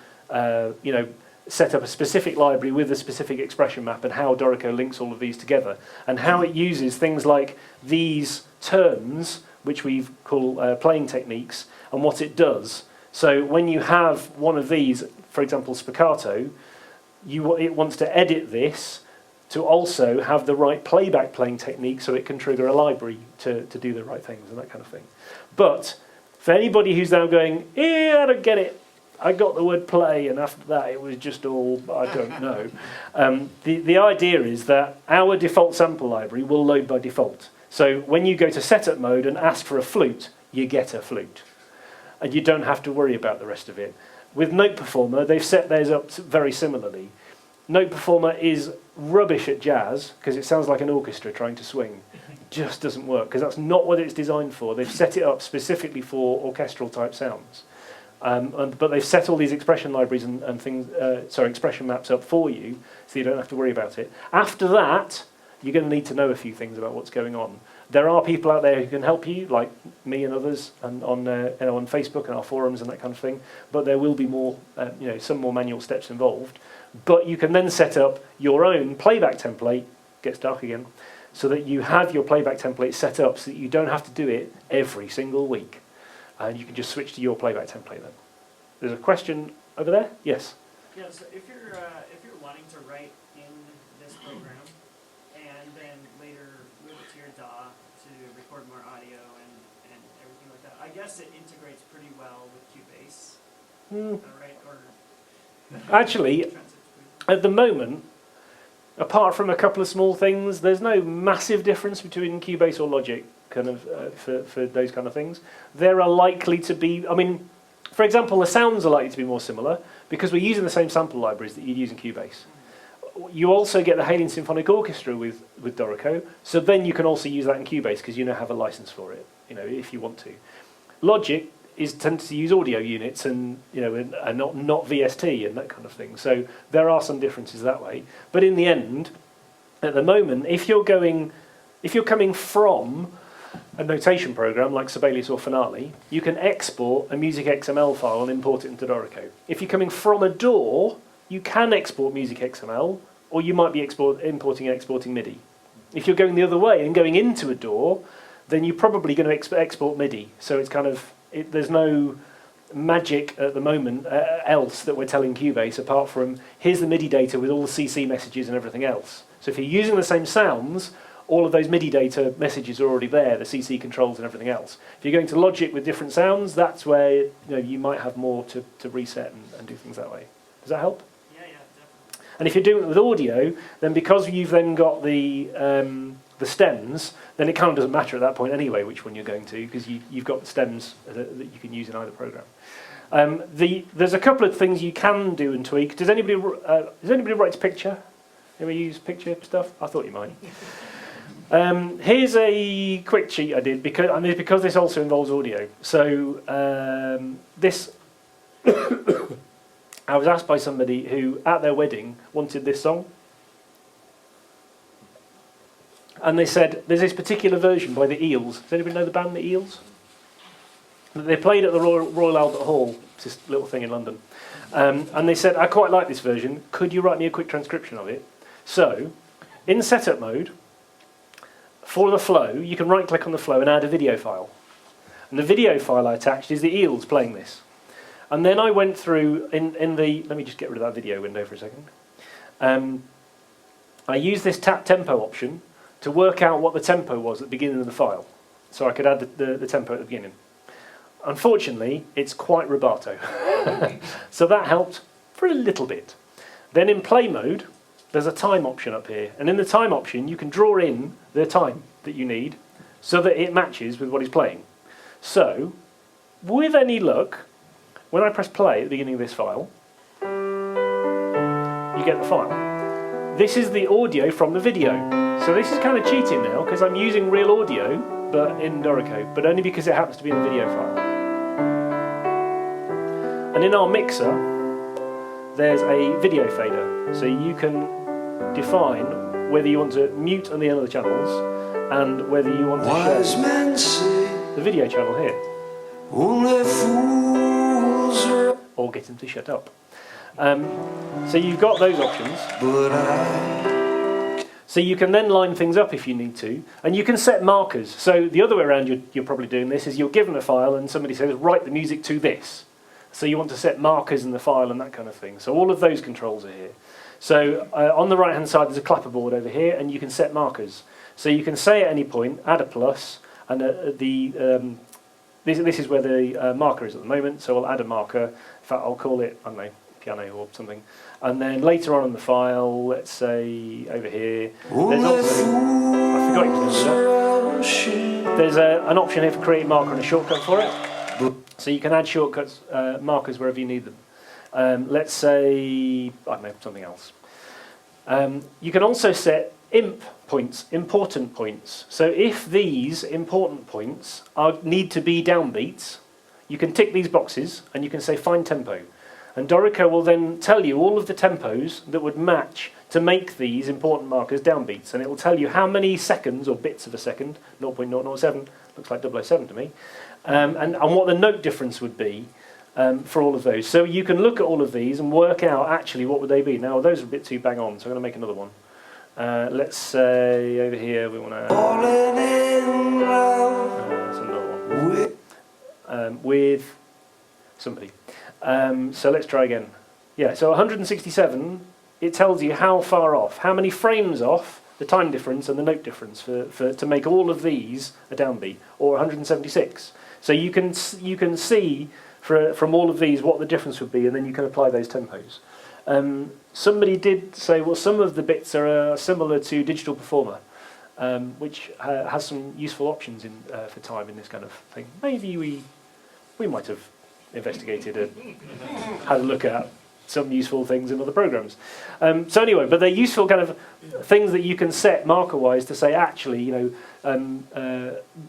set up a specific library with a specific expression map and how Dorico links all of these together and how it uses things like these terms, which we call playing techniques, and what it does. So when you have one of these, for example spiccato, it wants to edit this to also have the right playback playing technique so it can trigger a library to do the right things and that kind of thing. But for anybody who's now going, I don't get it, I got the word play and after that it was just all, I don't know. The idea is that our default sample library will load by default. So when you go to setup mode and ask for a flute, you get a flute. And you don't have to worry about the rest of it. With Note Performer, they've set theirs up very similarly. Note Performer is rubbish at jazz because it sounds like an orchestra trying to swing. It just doesn't work because that's not what it's designed for. They've set it up specifically for orchestral type sounds. But they've set all these expression libraries and things, expression maps up for you so you don't have to worry about it. After that, you're going to need to know a few things about what's going on. There are people out there who can help you, like me and others, and on Facebook and our forums and that kind of thing. But there will be more, some more manual steps involved. But you can then set up your own playback template. Gets dark again, so that you have your playback template set up, so that you don't have to do it every single week, and you can just switch to your playback template then. There's a question over there. Yes. Yeah. So if you're wanting to write in this program and then later move it to your DAW to record more audio and everything like that, I guess it integrates pretty well with Cubase, right? Or actually, at the moment, apart from a couple of small things, there's no massive difference between Cubase or Logic kind of for those kind of things. There are likely to be, for example, the sounds are likely to be more similar because we're using the same sample libraries that you'd use in Cubase. You also get the Halion Symphonic Orchestra with Dorico, so then you can also use that in Cubase because you now have a license for it, if you want to. Logic tends to use audio units and not VST and that kind of thing. So there are some differences that way. But in the end, at the moment, if you're coming from a notation program like Sibelius or Finale, you can export a music XML file and import it into Dorico. If you're coming from a DAW, you can export music XML, or you might be importing and exporting MIDI. If you're going the other way and going into a DAW, then you're probably going to export MIDI. So it's kind of, there's no magic at the moment else that we're telling Cubase apart from here's the MIDI data with all the CC messages and everything else. So if you're using the same sounds, all of those MIDI data messages are already there, the CC controls and everything else. If you're going to Logic with different sounds, that's where you might have more to reset and do things that way. Does that help? Yeah, definitely. And if you're doing it with audio, then because you've then got the stems, then it kind of doesn't matter at that point anyway which one you're going to, because you've got the stems that you can use in either program. There's a couple of things you can do and tweak. Does anybody write to picture? Anybody use picture stuff? I thought you might. Here's a quick cheat I did because this also involves audio. So this, I was asked by somebody who at their wedding wanted this song, and they said there's this particular version by the Eels. Does anybody know the band the Eels? They played at the Royal Albert Hall. It's this little thing in London, and they said I quite like this version. Could you write me a quick transcription of it? So, in setup mode. For the flow, you can right-click on the flow and add a video file. And the video file I attached is the Eels playing this. And then I went through in the... Let me just get rid of that video window for a second. I used this tap tempo option to work out what the tempo was at the beginning of the file. So I could add the tempo at the beginning. Unfortunately, it's quite rubato. So that helped for a little bit. Then in play mode, there's a time option up here. And in the time option, you can draw in the time that you need so that it matches with what he's playing. So, with any luck, when I press play at the beginning of this file, you get the file. This is the audio from the video. So this is kind of cheating now because I'm using real audio but in Dorico, but only because it happens to be in the video file. And in our mixer, there's a video fader. So you can define whether you want to mute on the end of the channels and whether you want to share the video channel here. Or get them to shut up. So you've got those options. So you can then line things up if you need to, and you can set markers. So the other way around you're probably doing this is you're given a file and somebody says write the music to this. So you want to set markers in the file and that kind of thing. So all of those controls are here. So on the right hand side there's a clapperboard over here and you can set markers. So you can say at any point, add a plus, and this is where the marker is at the moment, so I'll add a marker. In fact, I'll call it, I don't know, piano or something. And then later on in the file, let's say over here, there's also, I forgot you to do that. There's an option here for create marker and a shortcut for it. So you can add shortcuts, markers wherever you need them. Let's say, I don't know, something else. You can also set imp points, important points. So if these important points need to be downbeats, you can tick these boxes and you can say find tempo. And Dorico will then tell you all of the tempos that would match to make these important markers downbeats. And it will tell you how many seconds or bits of a second, 0.007, looks like 007 to me, and what the note difference would be for all of those. So you can look at all of these and work out actually what would they be. Now those are a bit too bang on, so I'm going to make another one. Let's say over here we want to... that's another one. With somebody. So let's try again. Yeah, so 167, it tells you how far off, how many frames off, the time difference and the note difference to make all of these a downbeat, or 176. So you can see from all of these what the difference would be, and then you can apply those tempos. Somebody did say, well, some of the bits are similar to Digital Performer, which has some useful options for time in this kind of thing. Maybe we might have investigated and had a look at some useful things in other programs. So anyway, but they're useful kind of things that you can set marker-wise to say, actually, you know,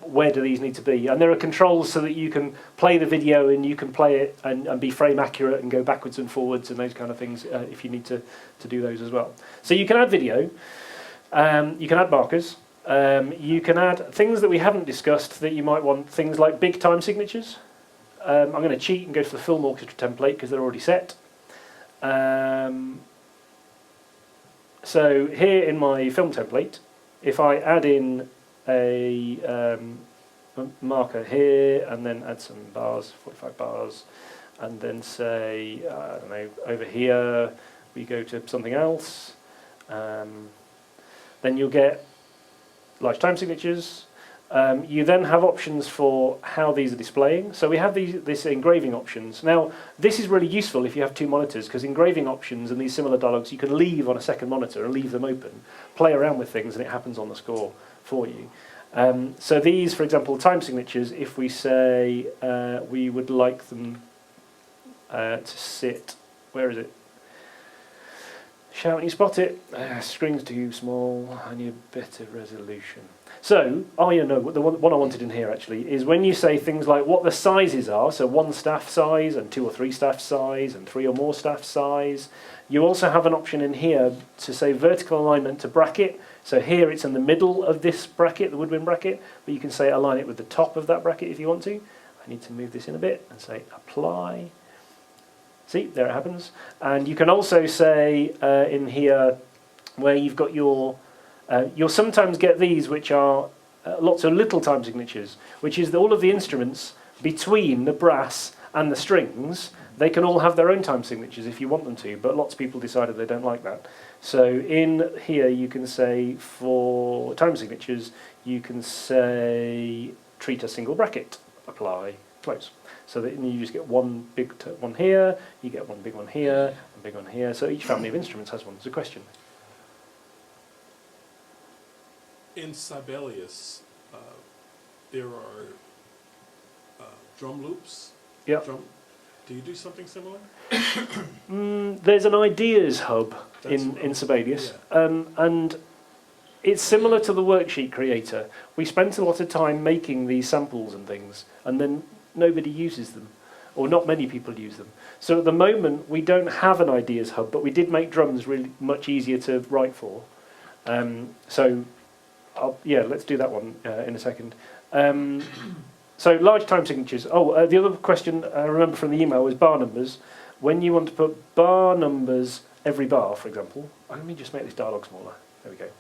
where do these need to be? And there are controls so that you can play the video and you can play it and be frame accurate and go backwards and forwards and those kind of things if you need to do those as well. So you can add video, you can add markers, you can add things that we haven't discussed that you might want, things like big time signatures. I'm going to cheat and go for the film orchestra template because they're already set. So here in my film template, if I add in a marker here and then add some bars, 45 bars, and then say, I don't know, over here we go to something else, then you'll get large time signatures. You then have options for how these are displaying. So we have this engraving options. Now, this is really useful if you have two monitors, because engraving options and these similar dialogues you can leave on a second monitor and leave them open, play around with things, and it happens on the score for you. So these, for example, time signatures, if we say we would like them to sit, where is it? Shout when you spot it. Screen's too small. I need a better resolution. So, oh yeah, no, the one I wanted in here actually is when you say things like what the sizes are, so 1 staff size and 2 or 3 staff size and 3 or more staff size, you also have an option in here to say vertical alignment to bracket. So here it's in the middle of this bracket, the woodwind bracket, but you can say align it with the top of that bracket if you want to. I need to move this in a bit and say apply. See, there it happens. And you can also say in here where you've got your you'll sometimes get these which are lots of little time signatures, which is that all of the instruments between the brass and the strings, they can all have their own time signatures if you want them to, but lots of people decided they don't like that. So in here you can say for time signatures, you can say treat a single bracket, apply, close. So that you just get one big one here, you get one big one here, one big one here. So each family of instruments has one. There's a question. In Sibelius, there are drum loops. Yep. Do you do something similar? There's an ideas hub in Sibelius, and it's similar to the worksheet creator. We spent a lot of time making these samples and things, and then nobody uses them, or not many people use them. So at the moment, we don't have an ideas hub, but we did make drums really much easier to write for. Yeah, let's do that one in a second. So large time signatures. Oh, the other question I remember from the email was bar numbers. When you want to put bar numbers every bar, for example, let me just make this dialogue smaller. There we go.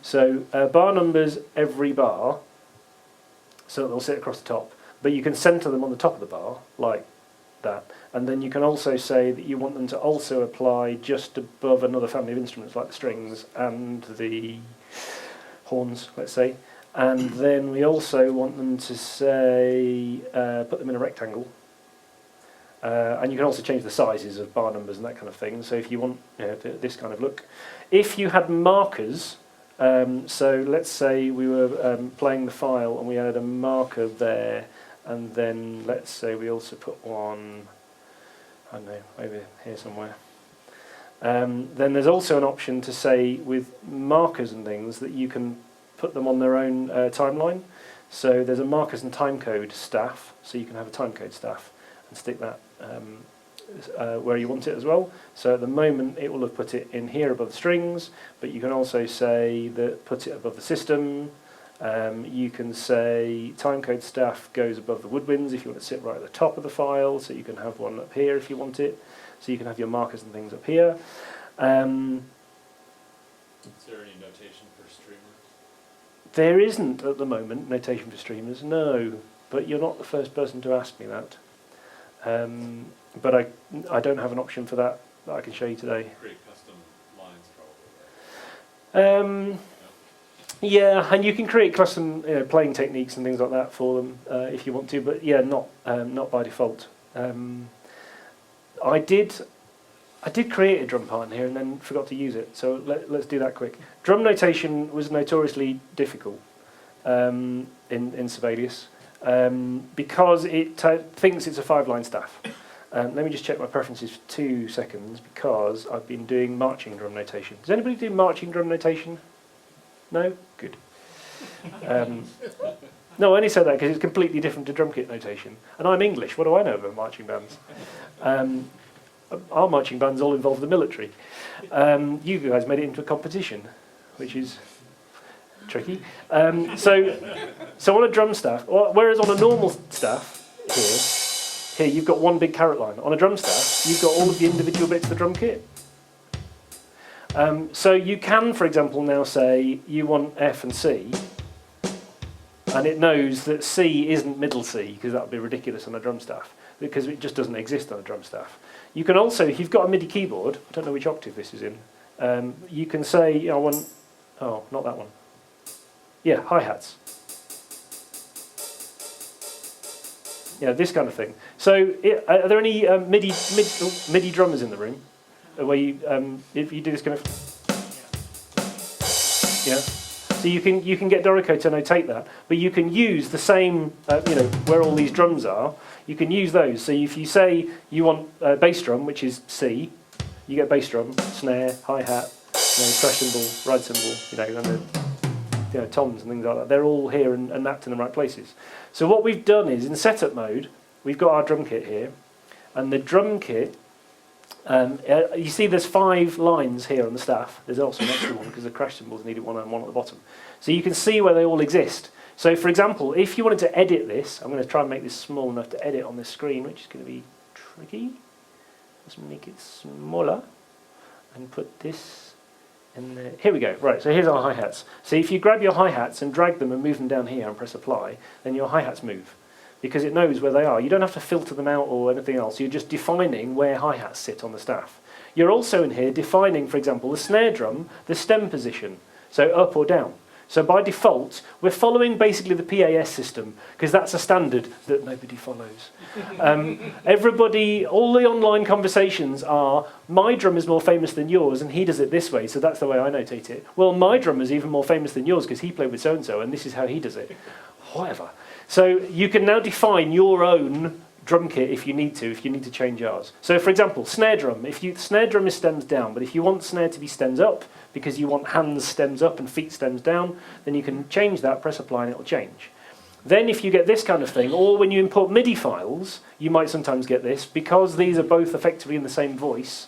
So bar numbers every bar, so they'll sit across the top. But you can centre them on the top of the bar, like that. And then you can also say that you want them to also apply just above another family of instruments, like the strings and the horns, let's say. And then we also want them to say, put them in a rectangle. And you can also change the sizes of bar numbers and that kind of thing. So if you want this kind of look. If you had markers, so let's say we were playing the file and we had a marker there, and then let's say we also put one, I don't know, over here somewhere. Then there's also an option to say with markers and things that you can put them on their own timeline. So there's a markers and timecode staff, so you can have a timecode staff and stick that where you want it as well. So at the moment it will have put it in here above the strings, but you can also say that put it above the system. You can say timecode staff goes above the woodwinds if you want to sit right at the top of the file, so you can have one up here if you want it. So you can have your markers and things up here. Is there any notation for streamers? There isn't at the moment notation for streamers, no. But you're not the first person to ask me that. But I don't have an option for that I can show you today. Create custom lines probably. Yeah, and you can create custom playing techniques and things like that for them if you want to, but yeah, not by default. I did create a drum part in here and then forgot to use it, so let's do that quick. Drum notation was notoriously difficult in Sibelius because it thinks it's a 5-line staff. Let me just check my preferences for 2 seconds because I've been doing marching drum notation. Does anybody do marching drum notation? No? Good. No, I only say that because it's completely different to drum kit notation. And I'm English, what do I know about marching bands? Our marching bands all involve the military. You guys made it into a competition, which is tricky. So on a drum staff, whereas on a normal staff, here you've got one big carrot line. On a drum staff, you've got all of the individual bits of the drum kit. So you can, for example, now say you want F and C, and it knows that C isn't middle C, because that would be ridiculous on a drum staff, because it just doesn't exist on a drum staff. You can also, if you've got a MIDI keyboard, I don't know which octave this is in, you can say, I want, oh, not that one. Yeah, hi-hats. Yeah, this kind of thing. So, are there any MIDI drummers in the room? Where you, if you do this kind of, yeah. So you can get Dorico to notate that, but you can use the same, where all these drums are. You can use those. So if you say you want a bass drum, which is C, you get bass drum, snare, hi-hat, crash cymbal, ride cymbal, and the toms and things like that. They're all here and mapped in the right places. So what we've done is, in setup mode, we've got our drum kit here, and the drum kit, you see there's 5 lines here on the staff. There's also an extra one because the crash cymbals needed one and one at the bottom. So you can see where they all exist. So for example, if you wanted to edit this, I'm going to try and make this small enough to edit on this screen, which is going to be tricky. Let's make it smaller and put this in there. Here we go. Right, so here's our hi-hats. So if you grab your hi-hats and drag them and move them down here and press apply, then your hi-hats move, because it knows where they are. You don't have to filter them out or anything else. You're just defining where hi-hats sit on the staff. You're also in here defining, for example, the snare drum, the stem position, so up or down. So by default, we're following basically the PAS system, because that's a standard that nobody follows. Everybody, all the online conversations are, my drum is more famous than yours, and he does it this way, so that's the way I notate it. Well, my drum is even more famous than yours, because he played with so-and-so, and this is how he does it. Whatever. So you can now define your own drum kit if you need to change ours. So for example, snare drum. Snare drum is stems down, but if you want snare to be stems up, because you want hands stems up and feet stems down, then you can change that, press apply, and it'll change. Then if you get this kind of thing, or when you import MIDI files, you might sometimes get this, because these are both effectively in the same voice.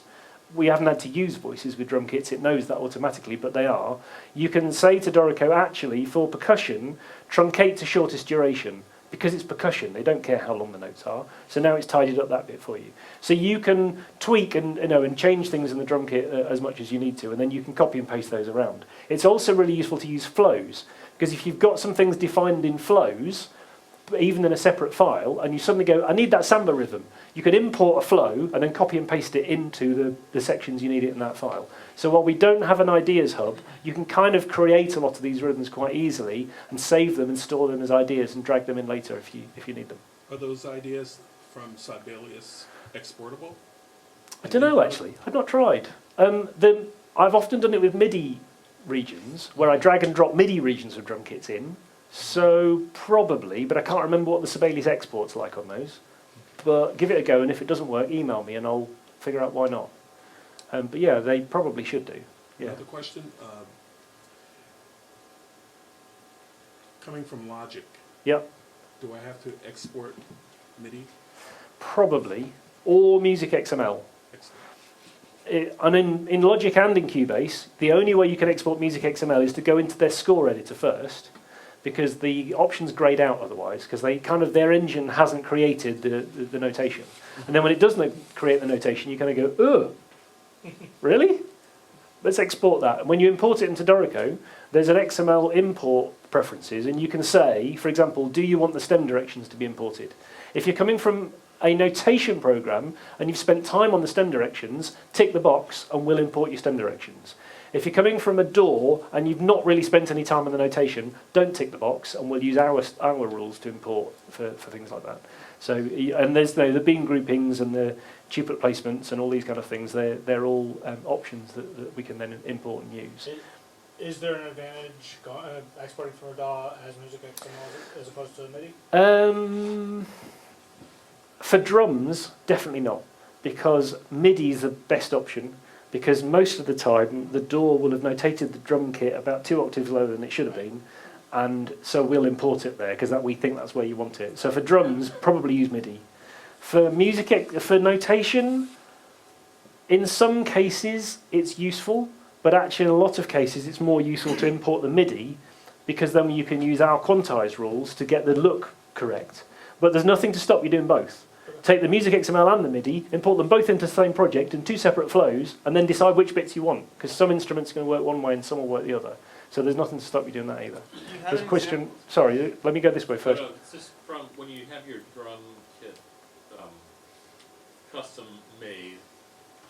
We haven't had to use voices with drum kits, it knows that automatically, but they are. You can say to Dorico, actually, for percussion, truncate to shortest duration, because it's percussion, they don't care how long the notes are. So now it's tidied up that bit for you. So you can tweak and change things in the drum kit as much as you need to, and then you can copy and paste those around. It's also really useful to use flows, because if you've got some things defined in flows, even in a separate file, and you suddenly go, I need that samba rhythm, you could import a flow and then copy and paste it into the sections you need it in that file. So while we don't have an ideas hub, you can kind of create a lot of these rhythms quite easily and save them and store them as ideas and drag them in later if you need them. Are those ideas from Sibelius exportable? I don't know, actually. I've not tried. I've often done it with MIDI regions, where I drag and drop MIDI regions of drum kits in. So probably, but I can't remember what the Sibelius export's like on those. But give it a go, and if it doesn't work, email me and I'll figure out why not. But yeah, they probably should do. Yeah. Another question. Coming from Logic, Yep. do I have to export MIDI? Probably. Or Music XML. And in Logic and in Cubase, the only way you can export Music XML is to go into their score editor first, because the options grayed out otherwise, because their engine hasn't created the notation. And then when it does create the notation, you kind of go, ugh, really? Let's export that. And when you import it into Dorico, there's an XML import preferences, and you can say, for example, do you want the stem directions to be imported? If you're coming from a notation program and you've spent time on the stem directions, tick the box and we'll import your stem directions. If you're coming from a DAW and you've not really spent any time on the notation, don't tick the box and we'll use our rules to import for things like that. So, and there's the beam groupings and the tuplet placements and all these kind of things. They're all options that we can then import and use. Is there an advantage exporting from a DAW as Music XML as opposed to MIDI? For drums, definitely not, because MIDI is the best option, because most of the time the DAW will have notated the drum kit about 2 octaves lower than it should have been, and so we'll import it there, because we think that's where you want it. So for drums, probably use MIDI. For notation, in some cases it's useful, but actually in a lot of cases it's more useful to import the MIDI, because then you can use our quantized rules to get the look correct. But there's nothing to stop you doing both. Take the Music XML and the MIDI, import them both into the same project in 2 separate flows, and then decide which bits you want, because some instruments are going to work one way and some will work the other. So there's nothing to stop you doing that either. There's a question. Sorry, let me go this way first. No, it's just from when you have your drum kit custom made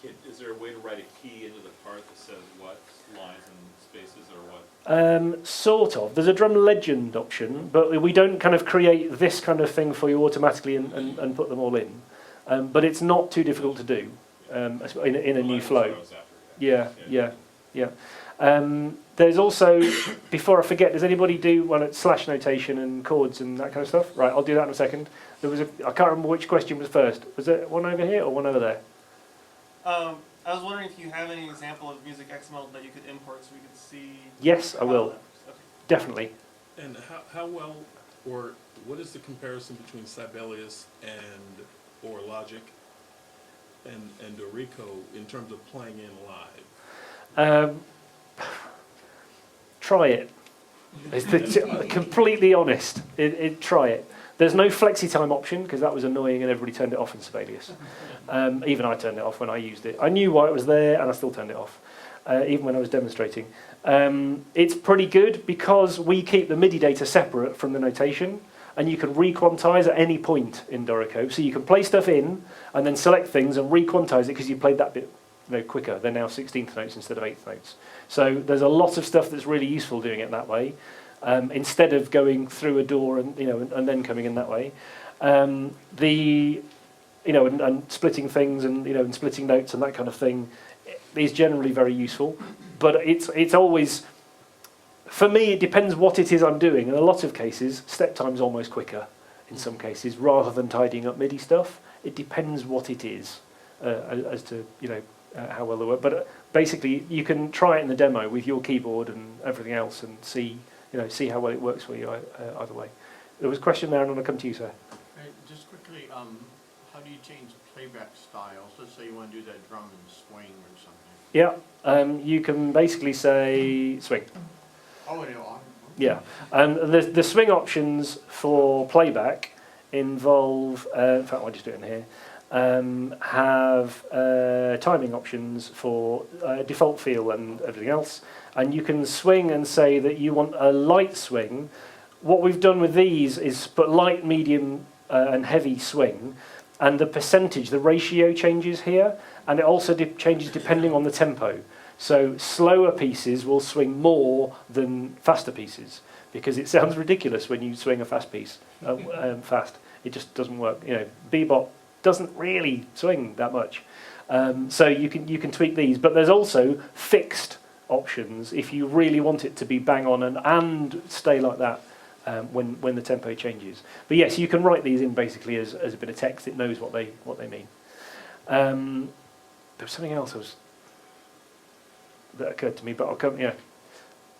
kit, is there a way to write a key into the part that says what lines and spaces or what? Sort of. There's a drum legend option, but we don't kind of create this kind of thing for you automatically and put them all in. But it's not too difficult to do in a new flow. Yeah. There's also, before I forget, does anybody do one at slash notation and chords and that kind of stuff? Right, I'll do that in a second. I can't remember which question was first. Was there one over here or one over there? I was wondering if you have any example of music XML that you could import so we could see. Yes, I how will. that works. Okay. Definitely. And how well, or what is the comparison between Sibelius and or Logic and Dorico in terms of playing in live? Try it. Completely honest. Try it. There's no flexi time option because that was annoying and everybody turned it off in Sibelius. Even I turned it off when I used it. I knew why it was there and I still turned it off, even when I was demonstrating. It's pretty good because we keep the MIDI data separate from the notation, and you can re-quantize at any point in Dorico. So you can play stuff in and then select things and re-quantize it because you played that bit quicker. They're now 16th notes instead of 8th notes. So there's a lot of stuff that's really useful doing it that way, instead of going through a door and and then coming in that way. And splitting things and splitting notes and that kind of thing is generally very useful. But it's always, for me, it depends what it is I'm doing. In a lot of cases, step time's almost quicker in some cases, rather than tidying up MIDI stuff. It depends what it is as to how well they work. But basically, you can try it in the demo with your keyboard and everything else, and see how well it works for you either way. There was a question there, and I'm going to come to you, sir. Just quickly, how do you change playback styles? Let's say you want to do that drum and swing or something. Yeah, you can basically say swing. Oh, no. Yeah, and the swing options for playback involve, in fact I'll just do it in here, have timing options for default feel and everything else, and you can swing and say that you want a light swing. What we've done with these is put light, medium and heavy swing, and the percentage, the ratio changes here, and it also changes depending on the tempo. So slower pieces will swing more than faster pieces, because it sounds ridiculous when you swing a fast piece fast. It just doesn't work. Bebop doesn't really swing that much. So you can tweak these, but there's also fixed options if you really want it to be bang on and stay like that when the tempo changes. But yes, you can write these in basically as a bit of text. It knows what they mean. There was something else that occurred to me, but I'll come. Yeah,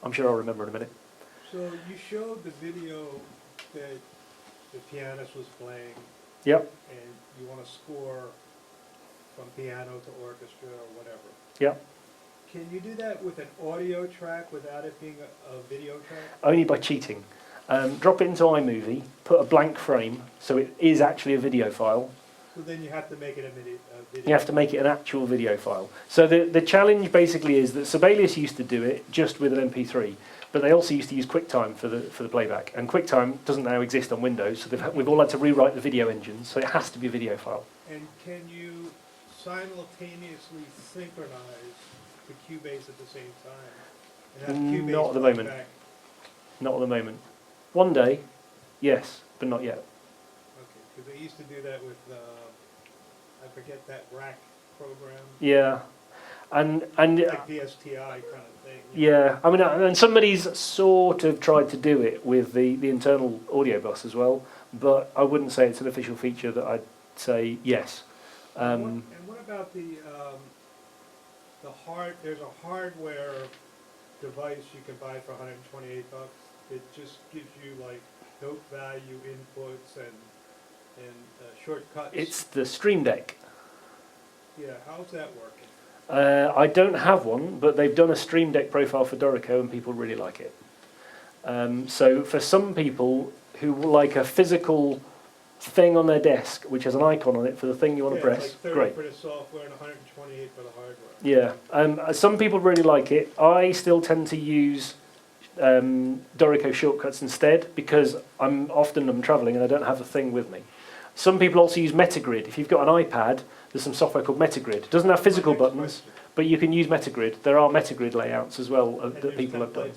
I'm sure I'll remember in a minute. So you showed the video that the pianist was playing. Yep. And you want to score from piano to orchestra or whatever. Yep. Can you do that with an audio track without it being a video track? Only by cheating. Drop it into iMovie, put a blank frame, so it is actually a video file. So then you have to make it a video. You have to make it an actual video file. So the challenge basically is that Sibelius used to do it just with an MP3, but they also used to use QuickTime for the playback. And QuickTime doesn't now exist on Windows, so we've all had to rewrite the video engine, so it has to be a video file. And can you simultaneously synchronize to Cubase at the same time? And have Cubase Not at the moment. back? Not at the moment. One day, yes, but not yet. Okay, because they used to do that with, I forget that rack program. Yeah, and like VSTI kind of thing. Yeah, I mean, and somebody's sort of tried to do it with the internal audio bus as well, but I wouldn't say it's an official feature that I'd say yes. And what about the there's a hardware device you can buy for $128. It just gives you like note value inputs and shortcuts. It's the Stream Deck. Yeah, how's that working? I don't have one, but they've done a Stream Deck profile for Dorico and people really like it. So for some people who like a physical thing on their desk, which has an icon on it for the thing you want to press, it's like 30 great. for the software and 128 for the hardware. Yeah, some people really like it. I still tend to use Dorico shortcuts instead because I'm travelling and I don't have the thing with me. Some people also use Metagrid. If you've got an iPad, there's some software called Metagrid. It doesn't have physical buttons, but you can use Metagrid. There are Metagrid layouts as well that people have done.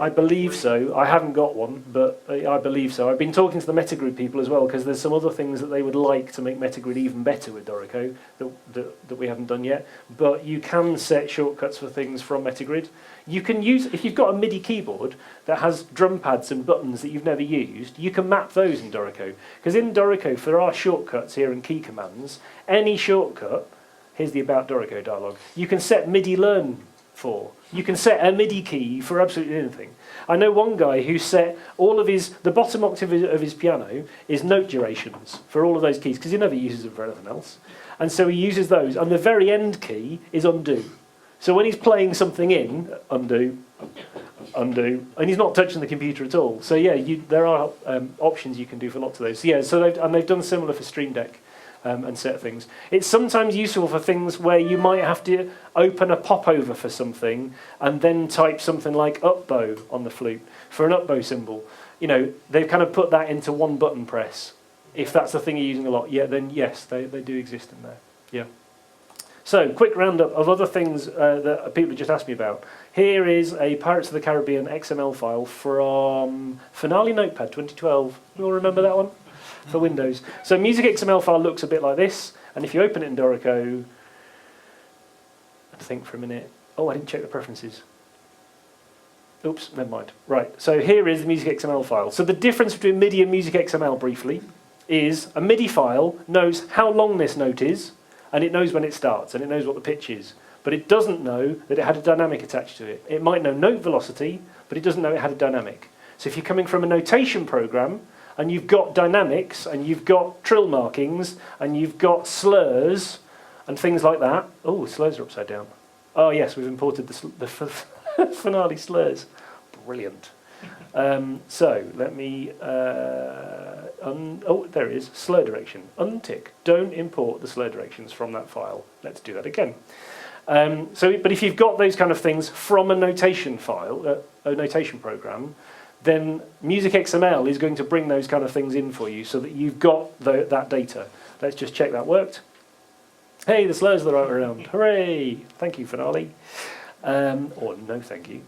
I believe so. I haven't got one, but I believe so. I've been talking to the Metagrid people as well because there's some other things that they would like to make Metagrid even better with Dorico that we haven't done yet. But you can set shortcuts for things from Metagrid. You can use, if you've got a MIDI keyboard that has drum pads and buttons that you've never used, you can map those in Dorico. Because in Dorico, for our shortcuts here and key commands, any shortcut Here's the About Dorico dialogue. You can set MIDI learn for. You can set a MIDI key for absolutely anything. I know one guy who set all of the bottom octave of his piano is note durations for all of those keys, because he never uses them for anything else. And so he uses those, and the very end key is undo. So when he's playing something in, undo, undo, and he's not touching the computer at all. So yeah, there are options you can do for lots of those. So, yeah, so they've done similar for Stream Deck and set things. It's sometimes useful for things where you might have to open a popover for something and then type something like upbow on the flute for an upbow symbol. You know, they've kind of put that into one button press. If that's the thing you're using a lot, yeah, then yes, they do exist in there. Yeah. So, quick roundup of other things that people have just asked me about. Here is a Pirates of the Caribbean XML file from Finale Notepad 2012. You all remember that one? For Windows. So, Music XML file looks a bit like this, and if you open it in Dorico, think for a minute. Oh, I didn't check the preferences. Oops, never mind. Right, so here is the Music XML file. So the difference between MIDI and Music XML, briefly, is a MIDI file knows how long this note is, and it knows when it starts, and it knows what the pitch is. But it doesn't know that it had a dynamic attached to it. It might know note velocity, but it doesn't know it had a dynamic. So if you're coming from a notation program, and you've got dynamics, and you've got trill markings, and you've got slurs, and things like that. Oh, slurs are upside down. Oh yes, we've imported the finale slurs. Brilliant. So let me, oh, there it is, slur direction. Untick, don't import the slur directions from that file. Let's do that again. But if you've got those kind of things from a notation file, a notation program, then Music XML is going to bring those kind of things in for you so that you've got that data. Let's just check that worked. Hey, the slurs are the right way around. Hooray! Thank you, Finale. Or no, thank you.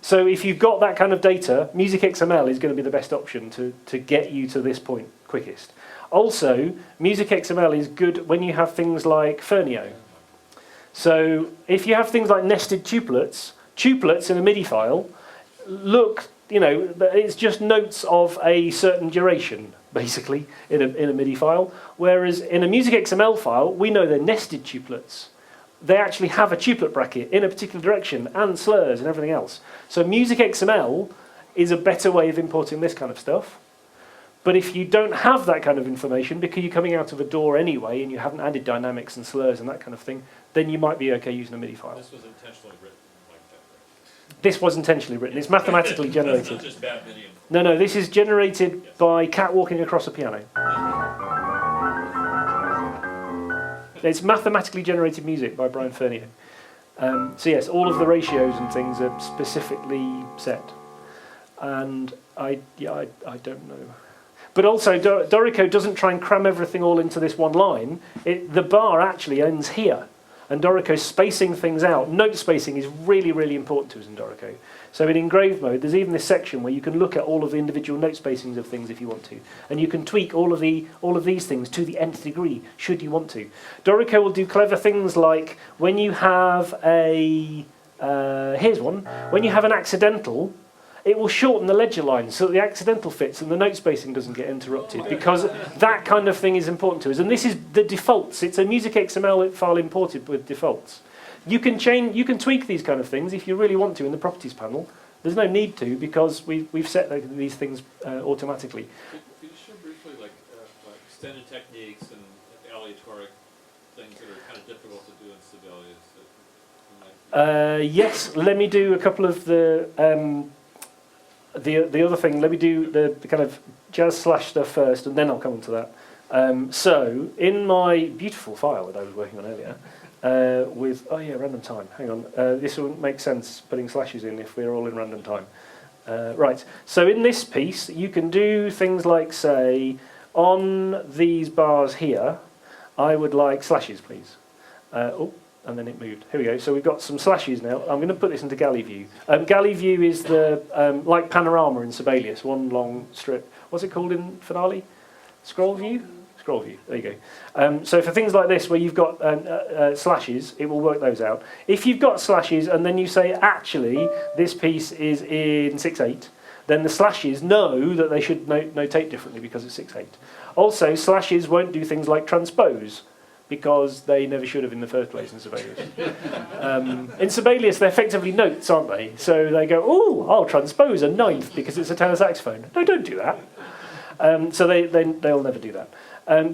So if you've got that kind of data, Music XML is going to be the best option to get you to this point quickest. Also, Music XML is good when you have things like Fernio. So if you have things like nested tuplets in a MIDI file, look, it's just notes of a certain duration, basically, in a MIDI file. Whereas in a Music XML file, we know they're nested tuplets. They actually have a tuplet bracket in a particular direction and slurs and everything else. So Music XML is a better way of importing this kind of stuff. But if you don't have that kind of information, because you're coming out of a DAW anyway and you haven't added dynamics and slurs and that kind of thing, then you might be okay using a MIDI file. This was intentionally written like that, right? This was intentionally written. It's mathematically generated. It's not just bad MIDI. No, this is generated by cat walking across a piano. It's mathematically generated music by Brian Fernio. So yes, all of the ratios and things are specifically set. And I don't know. But also, Dorico doesn't try and cram everything all into this one line. The bar actually ends here. And Dorico's spacing things out. Note spacing is really, really important to us in Dorico. So in engrave mode, there's even this section where you can look at all of the individual note spacings of things if you want to. And you can tweak all of these things to the nth degree, should you want to. Dorico will do clever things like when you have here's one. When you have an accidental, it will shorten the ledger line so that the accidental fits and the note spacing doesn't get interrupted, because that kind of thing is important to us. And this is the defaults. It's a Music XML file imported with defaults. You can tweak these kind of things if you really want to in the properties panel. There's no need to, because we've set these things automatically. Could you show briefly like extended techniques and aleatoric things that are kind of difficult to do in Sibelius? Yes, let me do a couple of the other thing. Let me do the kind of jazz slash stuff first, and then I'll come on to that. So in my beautiful file that I was working on earlier, with random time. Hang on, this will make sense putting slashes in if we're all in random time. Right. So in this piece, you can do things like say, on these bars here, I would like slashes, please. And then it moved. Here we go. So we've got some slashes now. I'm going to put this into galley view. Galley view is the like panorama in Sibelius, one long strip. What's it called in Finale? Scroll view? Scroll view. There you go. So for things like this, where you've got slashes, it will work those out. If you've got slashes and then you say, actually, this piece is in 6/8, then the slashes know that they should notate differently because it's 6/8. Also, slashes won't do things like transpose, because they never should have in the first place in Sibelius. In Sibelius, they're effectively notes, aren't they? So they go, oh, I'll transpose a ninth because it's a tenor saxophone. No, don't do that. So they'll never do that.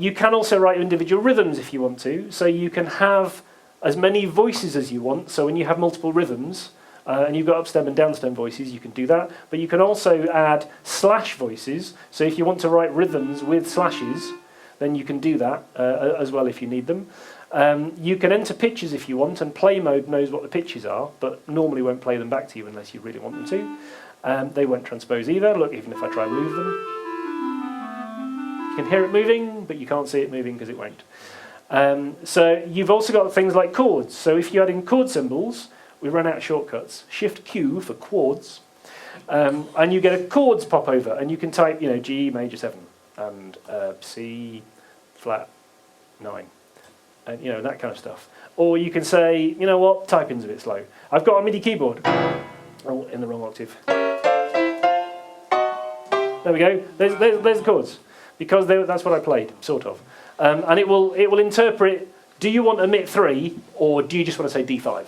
You can also write individual rhythms if you want to. So you can have as many voices as you want. So when you have multiple rhythms, and you've got upstem and downstem voices, you can do that. But you can also add slash voices. So if you want to write rhythms with slashes, then you can do that as well if you need them. You can enter pitches if you want, and play mode knows what the pitches are, but normally won't play them back to you unless you really want them to. They won't transpose either. Look, even if I try and move them. You can hear it moving, but you can't see it moving because it won't. So you've also got things like chords. So if you add in chord symbols, we run out of shortcuts. Shift Q for chords, and you get a chords pop over, and you can type, G major 7 and C flat 9, and that kind of stuff. Or you can say, you know what, typing's a bit slow. I've got a MIDI keyboard. Oh, in the wrong octave. There we go. There's the chords, because that's what I played, sort of. And it will interpret. Do you want Emit 3, or do you just want to say D5?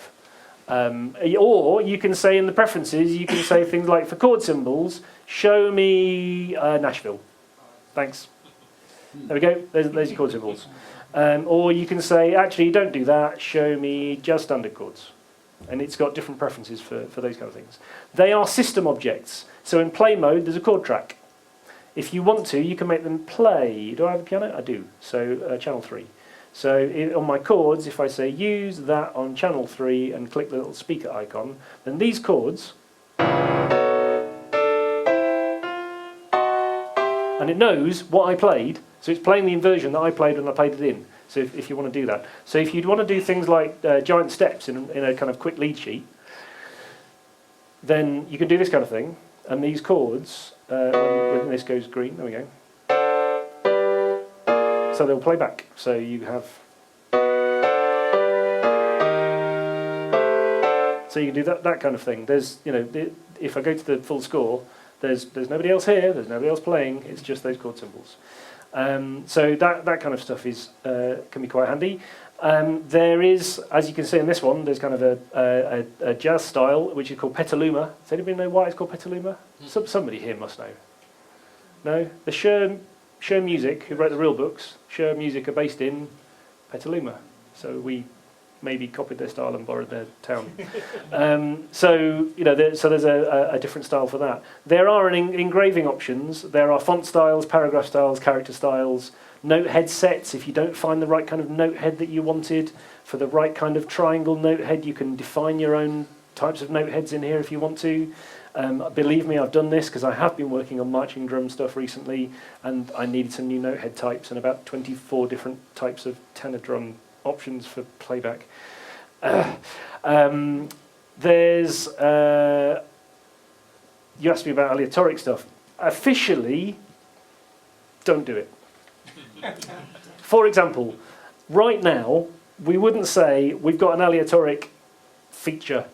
Or you can say in the preferences, you can say things like, for chord symbols, show me Nashville. Thanks. There we go. There's your chord symbols. Or you can say, actually, don't do that. Show me just standard chords. And it's got different preferences for those kind of things. They are system objects. So in play mode, there's a chord track. If you want to, you can make them play. Do I have a piano? I do. So channel 3. So on my chords, if I say use that on channel 3 and click the little speaker icon, then these chords, and it knows what I played, so it's playing the inversion that I played when I played it in. So if you want to do that. So if you'd want to do things like giant steps in a kind of quick lead sheet, then you can do this kind of thing, and these chords, when this goes green, there we go. So they'll play back. So you have. So you can do that kind of thing. There's, if I go to the full score, there's nobody else here. There's nobody else playing. It's just those chord symbols. So that kind of stuff can be quite handy. There is, as you can see in this one, there's kind of a jazz style which is called Petaluma. Does anybody know why it's called Petaluma? Somebody here must know. No, the Shure Music, who wrote the real books, Shure Music are based in Petaluma. So we maybe copied their style and borrowed their town. So there's a different style for that. There are engraving options. There are font styles, paragraph styles, character styles, note head sets. If you don't find the right kind of note head that you wanted, for the right kind of triangle note head, you can define your own types of note heads in here if you want to. Believe me, I've done this because I have been working on marching drum stuff recently, and I needed some new note head types and about 24 different types of tenor drum options for playback. There's you asked me about aleatoric stuff. Officially, don't do it. For example, right now we wouldn't say we've got an aleatoric feature.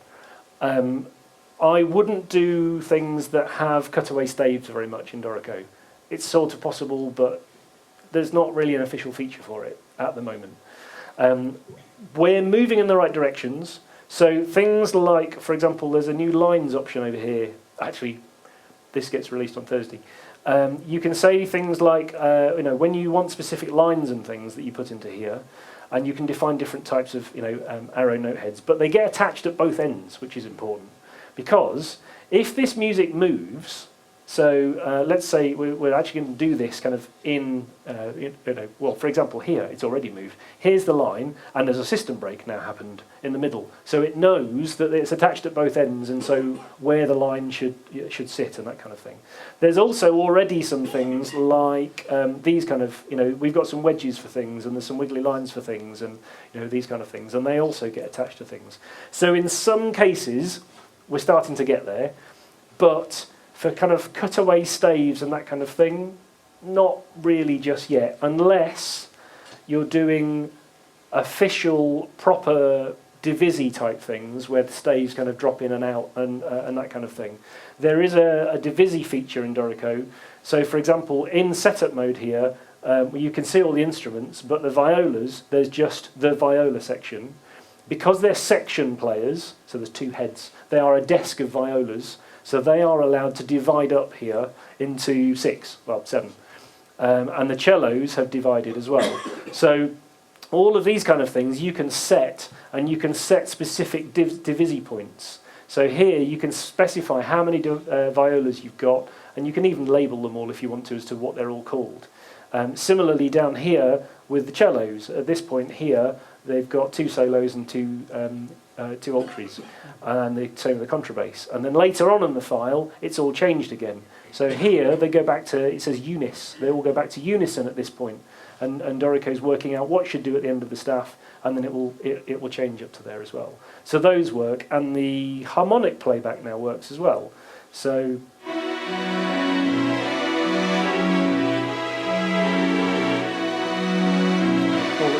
I wouldn't do things that have cutaway staves very much in Dorico. It's sort of possible, but there's not really an official feature for it at the moment. We're moving in the right directions. So things like, for example, there's a new lines option over here. Actually, this gets released on Thursday. You can say things like, when you want specific lines and things that you put into here, and you can define different types of, arrow note heads, but they get attached at both ends, which is important. Because if this music moves, so let's say we're actually going to do this kind of for example, here, it's already moved. Here's the line, and there's a system break now happened in the middle. So it knows that it's attached at both ends, and so where the line should sit and that kind of thing. There's also already some things like these kind of, we've got some wedges for things, and there's some wiggly lines for things, and these kind of things, and they also get attached to things. So in some cases, we're starting to get there, but for kind of cutaway staves and that kind of thing, not really just yet, unless you're doing official, proper divisi type things where the staves kind of drop in and out and that kind of thing. There is a divisi feature in Dorico. So for example, in setup mode here, where you can see all the instruments, but the violas, there's just the viola section. Because they're section players, so there's 2 heads, they are a desk of violas, so they are allowed to divide up here into 6, well 7. And the cellos have divided as well. So all of these kind of things you can set, and you can set specific divisi points. So here you can specify how many violas you've got, and you can even label them all if you want to as to what they're all called. Similarly down here with the cellos, at this point here, they've got 2 solos and 2 altres, and the same with the contrabass. And then later on in the file, it's all changed again. So here they go back to, it says unis. They all go back to unison at this point, and Dorico's working out what should do at the end of the staff, and then it will change up to there as well. So those work, and the harmonic playback now works as well. So.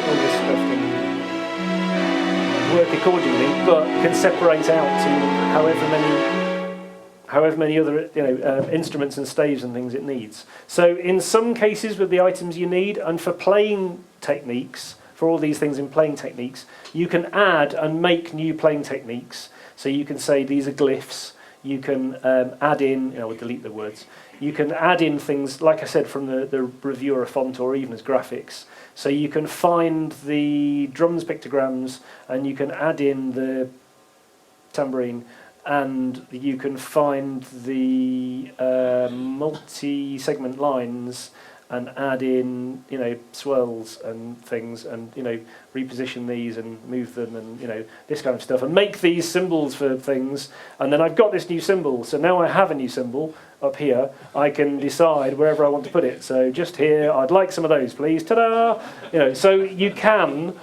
All this stuff can work accordingly, but can separate out to however many other instruments and staves and things it needs. So in some cases with the items you need, and for playing techniques, for all these things in playing techniques, you can add and make new playing techniques. So you can say these are glyphs. You can add in, we'll delete the words. You can add in things, like I said, from the reviewer font or even as graphics. So you can find the drums pictograms, and you can add in the tambourine, and you can find the multi-segment lines, and add in, swirls and things, and reposition these and move them, and this kind of stuff, and make these symbols for things. And then I've got this new symbol, so now I have a new symbol up here. I can decide wherever I want to put it. So just here, I'd like some of those, please. Ta-da! So you can,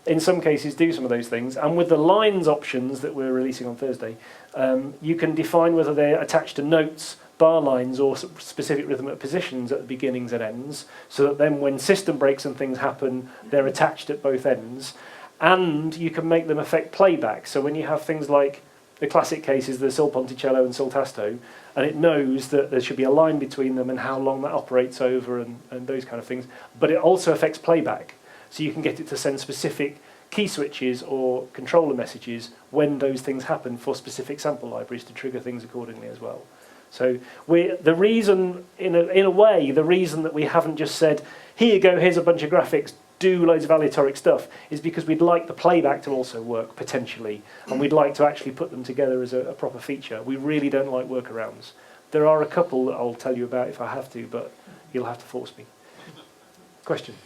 in some cases, do some of those things. And with the lines options that we're releasing on Thursday, you can define whether they're attached to notes, bar lines, or specific rhythmic positions at the beginnings and ends, so that then when system breaks and things happen, they're attached at both ends. And you can make them affect playback. So when you have things like the classic cases, the sol ponticello and sol tasto, and it knows that there should be a line between them and how long that operates over, and those kind of things. But it also affects playback. So you can get it to send specific key switches or controller messages when those things happen for specific sample libraries to trigger things accordingly as well. So the reason, in a way, the reason that we haven't just said, here you go, here's a bunch of graphics, do loads of aleatoric stuff, is because we'd like the playback to also work, potentially, and we'd like to actually put them together as a proper feature. We really don't like workarounds. There are a couple that I'll tell you about if I have to, but you'll have to force me. Question?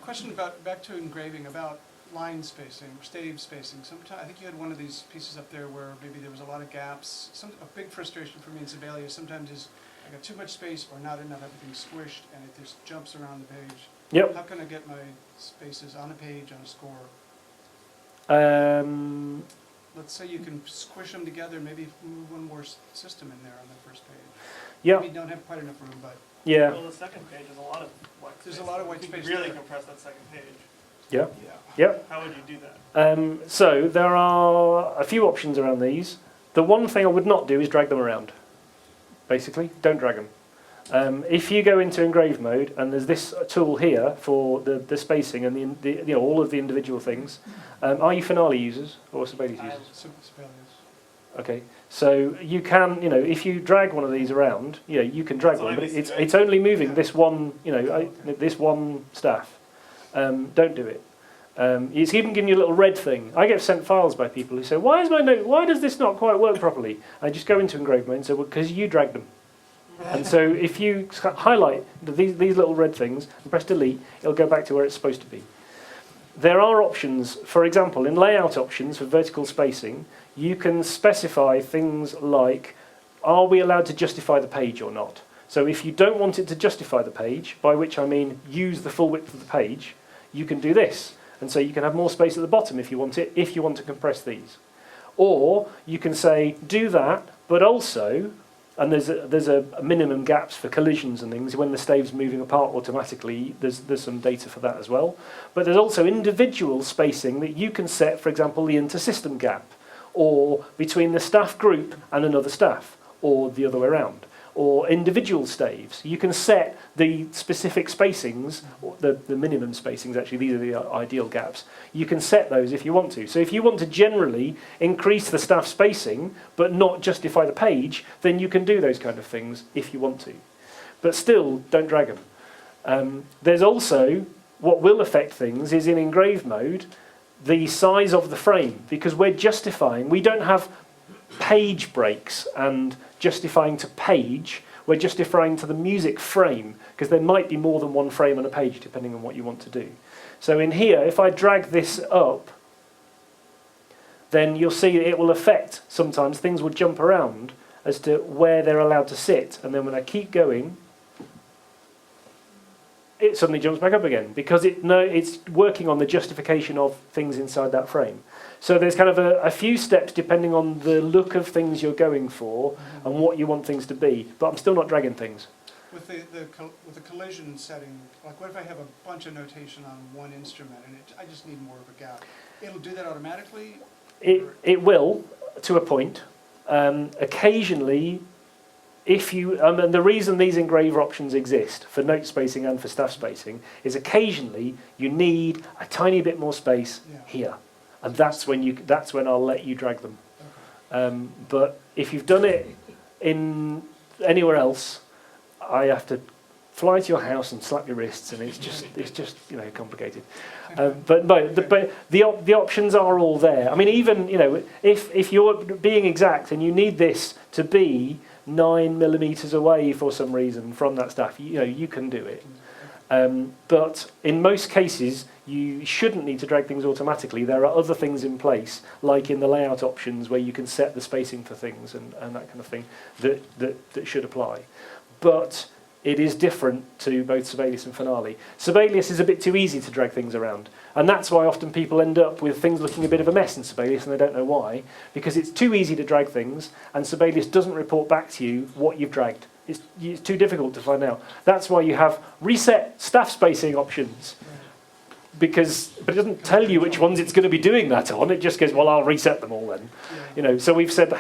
Question about, back to engraving, about line spacing, stave spacing. Sometimes, I think you had one of these pieces up there where maybe there was a lot of gaps. A big frustration for me in Sibelius sometimes is I got too much space or not enough, everything's squished, and it just jumps around the page. Yep. How can I get my spaces on a page, on a score? Let's say you can squish them together, maybe move one more system in there on the first page. Yeah. Maybe don't have quite enough room, but Yeah. Well, the second page is a lot of white space. There's a lot of white You space could really there. compress that second page. Yeah. yeah. Yep. How would you do that? So there are a few options around these. The one thing I would not do is drag them around. Basically, don't drag them. If you go into engrave mode, and there's this tool here for the spacing and the all of the individual things. Are you Finale users or Sibelius users? Sibelius. Okay, so you can, if you drag one of these around, you can drag one, but it's only moving this one, this one staff. Don't do it. It's even giving you a little red thing. I get sent files by people who say, "Why does this not quite work properly?" I just go into engrave mode and say, "Well, because you dragged them." And so if you highlight these little red things and press delete, it'll go back to where it's supposed to be. There are options, for example, in layout options for vertical spacing, you can specify things like, are we allowed to justify the page or not? So if you don't want it to justify the page, by which I mean use the full width of the page, you can do this. And so you can have more space at the bottom if you want it, if you want to compress these. Or you can say, do that, but also, and there's a minimum gaps for collisions and things. When the stave's moving apart automatically, there's some data for that as well. But there's also individual spacing that you can set, for example, the inter-system gap, or between the staff group and another staff, or the other way around. or individual staves. You can set the specific spacings, or the minimum spacings actually, these are the ideal gaps. You can set those if you want to. So if you want to generally increase the staff spacing, but not justify the page, then you can do those kind of things if you want to. But still, don't drag them. There's also, what will affect things is in engrave mode, the size of the frame, because we're justifying, we don't have page breaks and justifying to page, we're justifying to the music frame, because there might be more than one frame on a page depending on what you want to do. So in here, if I drag this up, then you'll see it will affect, sometimes things will jump around as to where they're allowed to sit, and then when I keep going, it suddenly jumps back up again, because it's working on the justification of things inside that frame. So there's kind of a few steps depending on the look of things you're going for and what you want things to be, but I'm still not dragging things. With the collision setting, like what if I have a bunch of notation on one instrument and I just need more of a gap? It'll do that automatically? It will, to a point. Occasionally, if you, and the reason these engraver options exist for note spacing and for staff spacing is occasionally you need a tiny bit more space here, and that's when I'll let you drag them. But if you've done it in anywhere else, I have to fly to your house and slap your wrists, and it's just complicated. But the options are all there. I mean, even if you're being exact and you need this to be 9 millimeters away for some reason from that staff, you can do it. But in most cases, you shouldn't need to drag things automatically. There are other things in place, like in the layout options, where you can set the spacing for things and that kind of thing that should apply. But it is different to both Sibelius and Finale. Sibelius is a bit too easy to drag things around, and that's why often people end up with things looking a bit of a mess in Sibelius, and they don't know why, because it's too easy to drag things, and Sibelius doesn't report back to you what you've dragged. It's too difficult to find out. That's why you have reset staff spacing options, but it doesn't tell you which ones it's going to be doing that on. It just goes, well, I'll reset them all then. So we've said,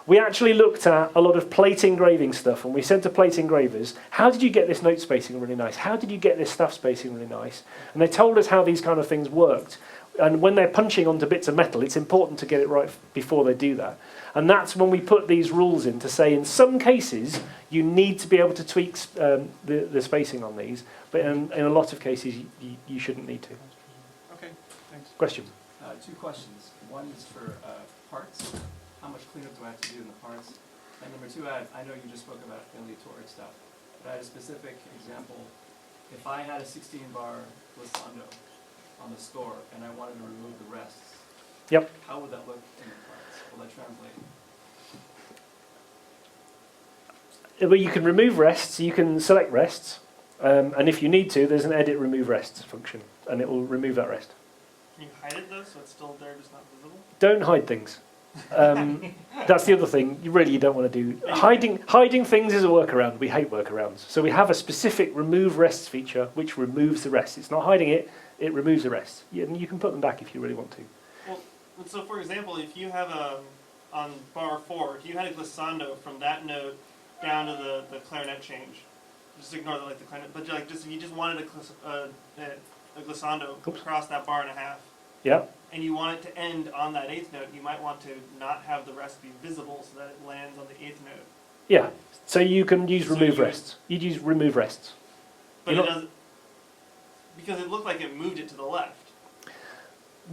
we actually looked at a lot of plate engraving stuff, and we said to plate engravers, how did you get this note spacing really nice? How did you get this staff spacing really nice? And they told us how these kind of things worked. And when they're punching onto bits of metal, it's important to get it right before they do that. And that's when we put these rules in to say, in some cases, you need to be able to tweak the spacing on these, but in a lot of cases, you shouldn't need to. Okay, thanks. Question? 2 questions. One is for parts. How much cleanup do I have to do in the parts? And number 2, I know you just spoke about aleatoric stuff, but I had a specific example. If I had a 16-bar glissando on the score and I wanted to remove the rests, yep. How would that look in the parts? Will that translate? Well, you can remove rests, you can select rests, and if you need to, there's an edit remove rests function, and it will remove that rest. Can you hide it though, so it's still there, just not visible? Don't hide things. That's the other thing you really don't want to do. Hiding things is a workaround. We hate workarounds. So we have a specific remove rests feature which removes the rest. It's not hiding it, it removes the rest. You can put them back if you really want to. Well, so for example, if you have on bar 4, if you had a glissando from that note down to the clarinet change, just ignore the clarinet, but if you just wanted a glissando across that bar and a half, yeah, and you want it to end on that 8th note, you might want to not have the rest be visible so that it lands on the 8th note. Yeah, so you can use remove rests. You'd use remove rests. But it doesn't, because it looked like it moved it to the left.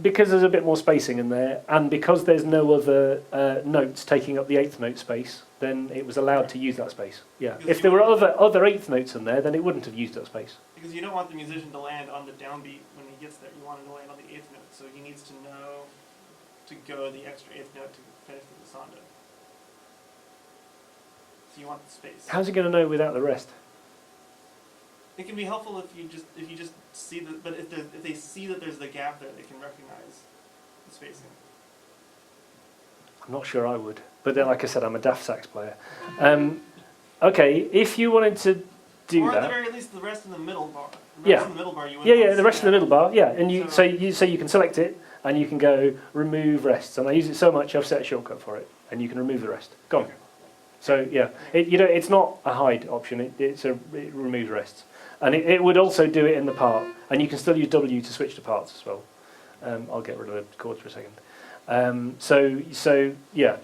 Because there's a bit more spacing in there, and because there's no other notes taking up the 8th note space, then it was allowed to use that space. Yeah. If there were other 8th notes in there, then it wouldn't have used that space. Because you don't want the musician to land on the downbeat when he gets there. You want him to land on the 8th note, so he needs to know to go the extra 8th note to finish the glissando. So you want the space. How's he going to know without the rest? It can be helpful if you just see but if they see that there's the gap there, they can recognize the spacing. I'm not sure I would, but then, like I said, I'm a daft sax player. Okay, if you wanted to do or that, at the very least, the rest in the middle bar. The rest in the middle bar, you wouldn't yeah, want to the rest see of the that. middle bar, yeah, and you so you can select it and you can go remove rests, and I use it so much I've set a shortcut for it, and you can remove the rest. Go on. So yeah, it's not a hide option. It removes rests, and it would also do it in the part. And you can still use W to switch to parts as well. I'll get rid of the chords for a second. So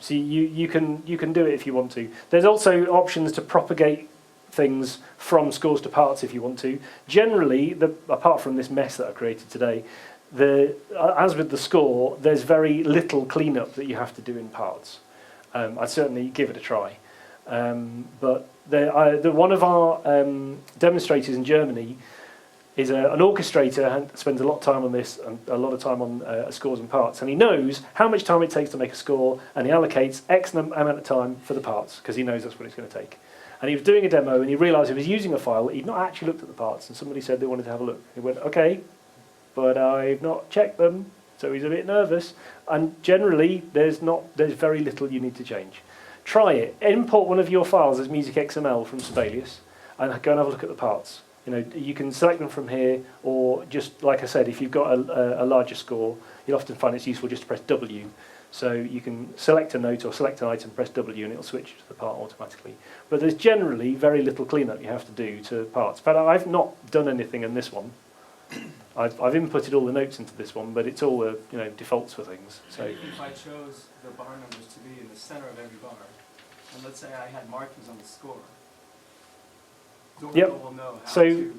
you can do it if you want to. There's also options to propagate things from scores to parts if you want to. Generally, apart from this mess that I've created today, as with the score, there's very little cleanup that you have to do in parts. I'd certainly give it a try. But one of our demonstrators in Germany is an orchestrator and spends a lot of time on this and a lot of time on scores and parts. And he knows how much time it takes to make a score, and he allocates X amount of time for the parts because he knows that's what it's going to take. And he was doing a demo and he realised he was using a file that he'd not actually looked at the parts, and somebody said they wanted to have a look. He went, okay, but I've not checked them, so he's a bit nervous. And generally, there's very little you need to change. Try it. Import one of your files as music XML from Sibelius and go and have a look at the parts. You can select them from here, or just, like I said, if you've got a larger score, you'll often find it's useful just to press W. So you can select a note or select an item, press W, and it'll switch to the part automatically. But there's generally very little cleanup you have to do to parts. But I've not done anything in this one. I've inputted all the notes into this one, but it's all the defaults for things. So if I chose the bar numbers to be in the center of every bar, and let's say I had markings on the score, Dorico will know how to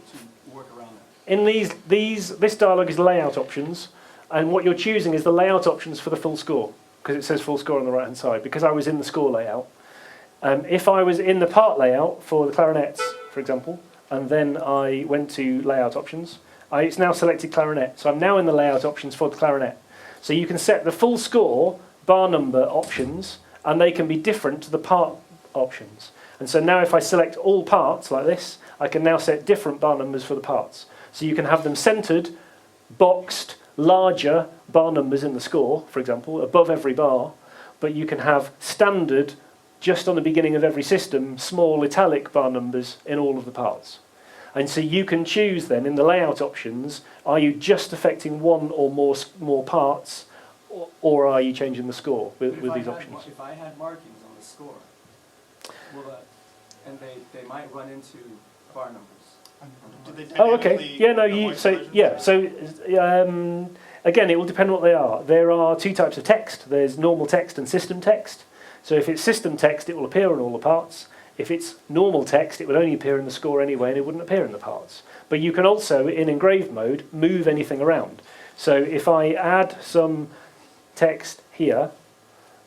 work around that. In this dialog is layout options, and what you're choosing is the layout options for the full score, because it says full score on the right hand side. Because I was in the score layout, if I was in the part layout for the clarinets, for example, and then I went to layout options, it's now selected clarinet. So I'm now in the layout options for the clarinet. So you can set the full score bar number options, and they can be different to the part options. And so now if I select all parts like this, I can now set different bar numbers for the parts. So you can have them centered, boxed, larger bar numbers in the score, for example, above every bar, but you can have standard, just on the beginning of every system, small italic bar numbers in all of the parts. And so you can choose then in the layout options, are you just affecting one or more parts, or are you changing the score with these options? If I had markings on the score, and they might run into bar numbers. Oh, okay. Yeah, no. Again, it will depend what they are. There are two types of text. There's normal text and system text. So if it's system text, it will appear on all the parts. If it's normal text, it would only appear in the score anyway, and it wouldn't appear in the parts. But you can also, in engrave mode, move anything around. So if I add some text here,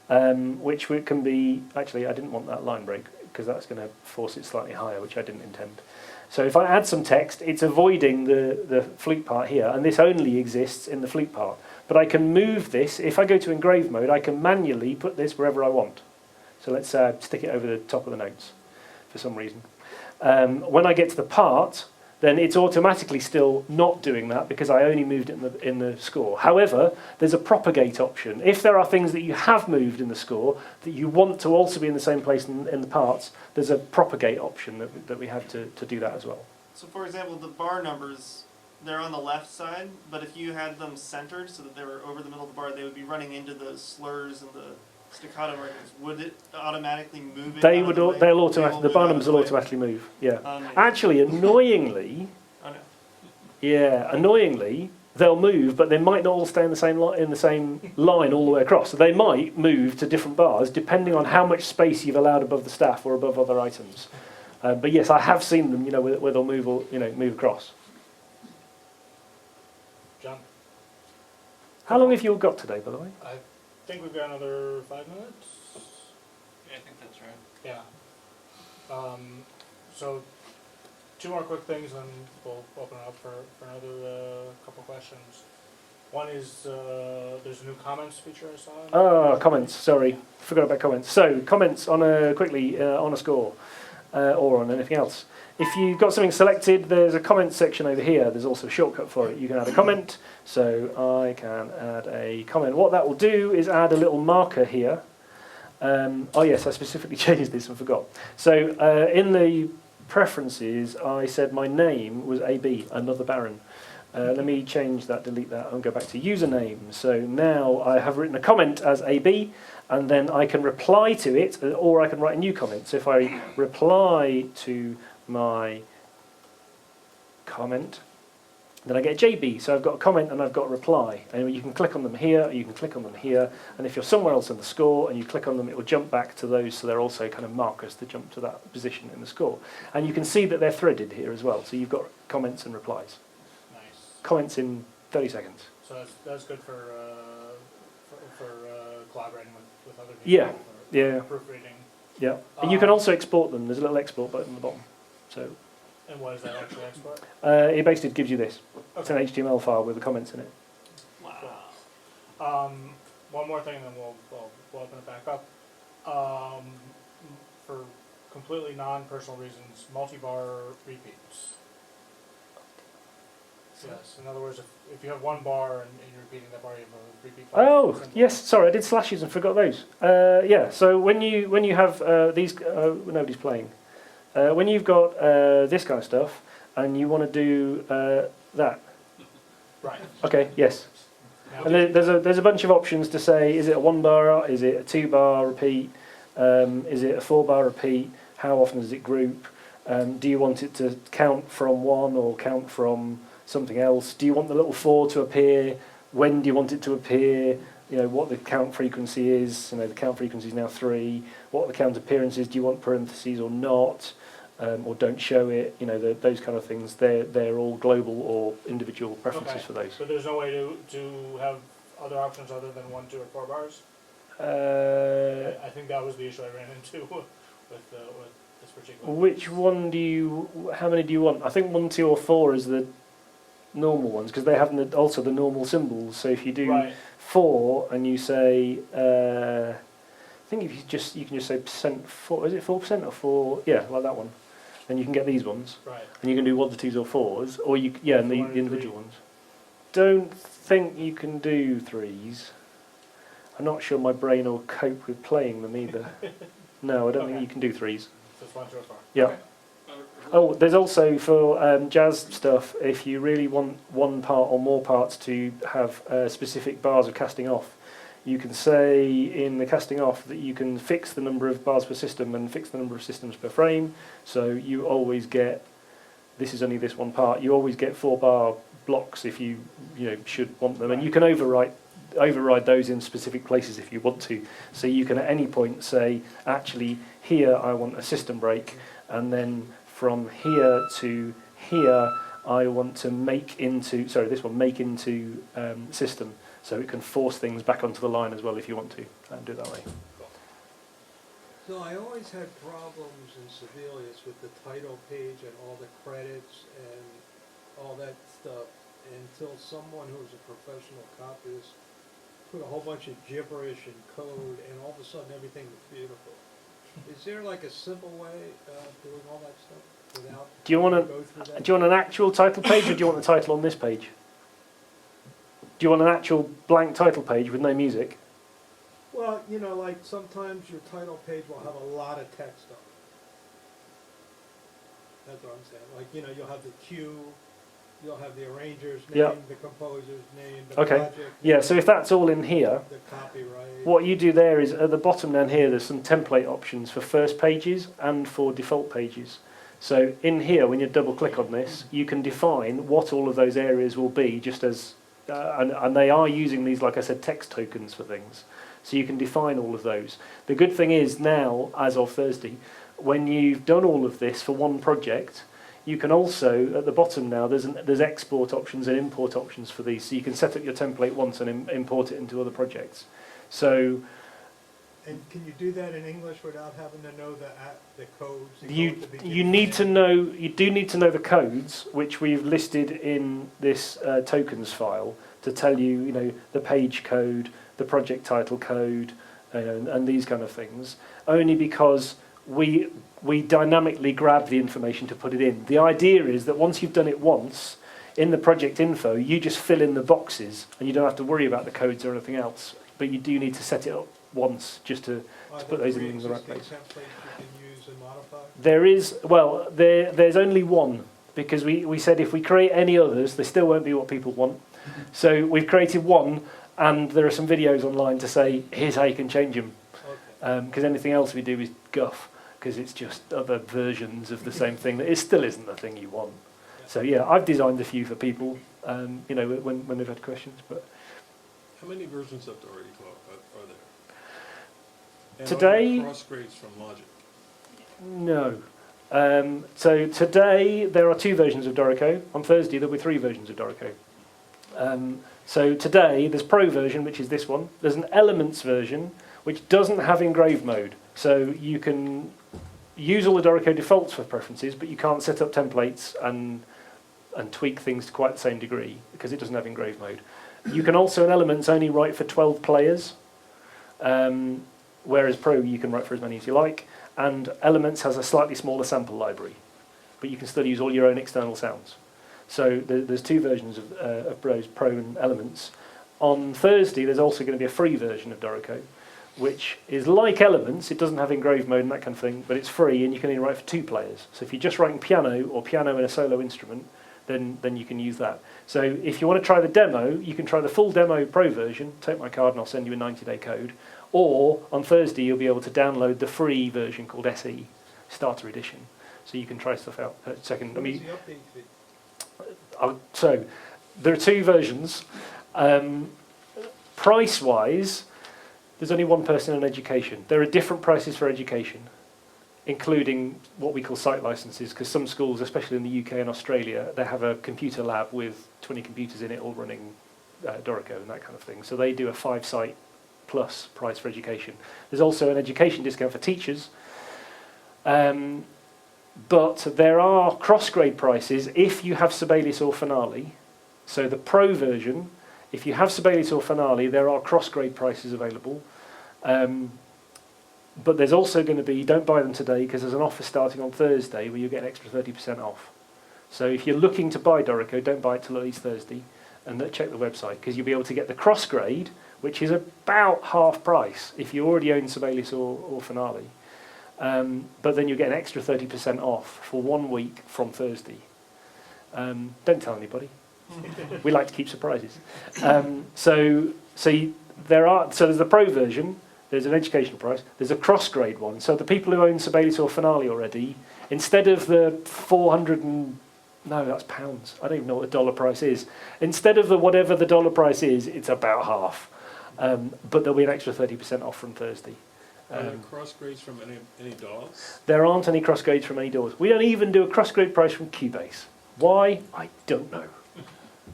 which can be... Actually, I didn't want that line break, because that's going to force it slightly higher, which I didn't intend. So if I add some text, it's avoiding the flute part here, and this only exists in the flute part. But I can move this. If I go to engrave mode, I can manually put this wherever I want. So let's stick it over the top of the notes for some reason. When I get to the part, then it's automatically still not doing that because I only moved it in the score. However, there's a propagate option. If there are things that you have moved in the score that you want to also be in the same place in the parts, there's a propagate option that we have to do that as well. So for example, the bar numbers, they're on the left side, but if you had them centered so that they were over the middle of the bar, they would be running into the slurs and the staccato markings. Would it automatically move it? The bar numbers will automatically move. Yeah. Actually, annoyingly, annoyingly, they'll move, but they might not all stay in the same line all the way across. So they might move to different bars depending on how much space you've allowed above the staff or above other items. But yes, I have seen them, where they'll move across. John? How long have you all got today, by the way? I think we've got another 5 minutes. Yeah, I think that's right. Yeah. So 2 more quick things, and we'll open it up for another couple questions. One is there's a new comments feature I saw. Oh, comments. Sorry, forgot about comments. So comments on a score or on anything else. If you've got something selected, there's a comment section over here. There's also a shortcut for it. You can add a comment. So I can add a comment. What that will do is add a little marker here. Oh yes, I specifically changed this and forgot. So in the preferences, I said my name was AB, another Baron. Let me change that, delete that, and go back to username. So now I have written a comment as AB, and then I can reply to it, or I can write a new comment. So if I reply to my comment, then I get JB. So I've got a comment and I've got a reply. And you can click on them here, or you can click on them here. And if you're somewhere else in the score and you click on them, it will jump back to those. So they're also kind of markers to jump to that position in the score. And you can see that they're threaded here as well. So you've got comments and replies. Nice. Comments in 30 seconds. So that's good for collaborating with other people. Yeah, or yeah. Proofreading. Yeah. And you can also export them. There's a little export button at the bottom. So And what is that actually export? it basically gives you this. It's Okay. an HTML file with the comments in it. Wow. One more thing, and then we'll open it back up. For completely non-personal reasons, multi-bar repeats. Yes. In other words, if you have one bar and you're repeating that bar, you have a repeat. Oh, symbol. yes, sorry, I did slashes and forgot those. Yeah, so when you have these, nobody's playing. When you've got this kind of stuff and you want to do that. Right. Okay, yes. Now, And there's a bunch of options to say, is it a 1 bar, is it a 2 bar repeat, is it a 4 bar repeat, how often does it group, do you want it to count from 1 or count from something else, do you want the little 4 to appear, when do you want it to appear, you know, what the count frequency is, you know, the count frequency is now 3, what the count appearance is, do you want parentheses or not, or don't show it, you know, those kind of things, they're all global or individual preferences okay. for those. So there's no way to have other options other than 1, 2, or 4 bars? I think that was the issue I ran into with this particular. Which one how many do you want? I think 1, 2 or 4 is the normal ones, because they have also the normal symbols. So if you do Right. 4 and you say, I think if you can just say %4, is it 4% or 4? Yeah, like that one. Then you can get these ones. Right. And you can do 1s, 2s or 4s, or and the 1 and individual 3. ones. Don't think you can do 3s. I'm not sure my brain will cope with playing them either. No, I don't think you can do 3s. So it's 1, 2, or 4. Yeah. Okay. Oh, there's also for jazz stuff, if you really want one part or more parts to have specific bars of casting off, you can say in the casting off that you can fix the number of bars per system and fix the number of systems per frame. So you always get, this is only this one part, you always get 4 bar blocks if you should want them, and you can override those in specific places if you want to. So you can at any point say, actually here I want a system break, and then from here to here I want to make into system, so it can force things back onto the line as well if you want to, and do it that way. So I always had problems in Sibelius with the title page and all the credits and all that stuff until someone who was a professional copyist put a whole bunch of gibberish and code, and all of a sudden everything was beautiful. Is there like a simple way of doing all that stuff without Do you want go through that? an actual title page, or do you want the title on this page? Do you want an actual blank title page with no music? Well, like sometimes your title page will have a lot of text on it. That's what I'm saying. Like, you'll have the cue, you'll have the arranger's name, Yeah. the composer's name, the Okay. project. Yeah, so if that's all in here, The copyright. what you do there is at the bottom down here, there's some template options for first pages and for default pages. So in here, when you double click on this, you can define what all of those areas will be, just as, and they are using these, like I said, text tokens for things. So you can define all of those. The good thing is now, as of Thursday, when you've done all of this for one project, you can also, at the bottom now, there's export options and import options for these. So you can set up your template once and import it into other projects. So And can you do that in English without having to know the codes? that go you at the beginning? you do need to know the codes, which we've listed in this tokens file to tell you, the page code, the project title code, and these kind of things. Only because we dynamically grab the information to put it in. The idea is that once you've done it once, in the project info, you just fill in the boxes, and you don't have to worry about the codes or anything else. But you do need to set it up once just to put those in the right place. Templates you can use and modify? There's only one because we said if we create any others, they still won't be what people want. So we've created one, and there are some videos online to say, here's how you can change them. Because anything else we do is guff, because it's just other versions of the same thing that it still isn't the thing you want. So yeah, I've designed a few for people, you know, when they've had questions. But how many versions of Dorico are there? And today, are there cross grades from Logic? No. So today there are 2 versions of Dorico. On Thursday there'll be 3 versions of Dorico. So today there's Pro version, which is this one. There's an Elements version, which doesn't have engrave mode. So you can use all the Dorico defaults for preferences, but you can't set up templates and tweak things to quite the same degree because it doesn't have engrave mode. You can also, in Elements, only write for 12 players, whereas Pro you can write for as many as you like. And Elements has a slightly smaller sample library, but you can still use all your own external sounds. So there's 2 versions of Pro and Elements. On Thursday, there's also going to be a free version of Dorico, which is like Elements. It doesn't have engrave mode and that kind of thing, but it's free, and you can only write for 2 players. So if you're just writing piano or piano in a solo instrument, then you can use that. So if you want to try the demo, you can try the full demo Pro version. Take my card and I'll send you a 90-day code. Or on Thursday, you'll be able to download the free version called SE, Starter Edition. So you can try stuff out. Second, I mean, so there are 2 versions. Price-wise, there's only one person in education. There are different prices for education, including what we call site licenses, because some schools, especially in the UK and Australia, they have a computer lab with 20 computers in it all running Dorico and that kind of thing. So they do a 5-site plus price for education. There's also an education discount for teachers. But there are cross-grade prices if you have Sibelius or Finale. So the Pro version, if you have Sibelius or Finale, there are cross-grade prices available. But there's also going to be, don't buy them today because there's an offer starting on Thursday where you get an extra 30% off. So if you're looking to buy Dorico, don't buy it till at least Thursday, and check the website because you'll be able to get the cross-grade, which is about half price if you already own Sibelius or Finale. But then you get an extra 30% off for 1 week from Thursday. Don't tell anybody. We like to keep surprises. So there's the Pro version. There's an educational price. There's a cross-grade one. So the people who own Sibelius or Finale already, instead of the 400 and no, that's pounds. I don't even know what the dollar price is. Instead of whatever the dollar price is, it's about half. But there'll be an extra 30% off from Thursday. Are there cross grades from any DAWs? There aren't any cross grades from any DAWs. We don't even do a cross grade price from Cubase. Why? I don't know.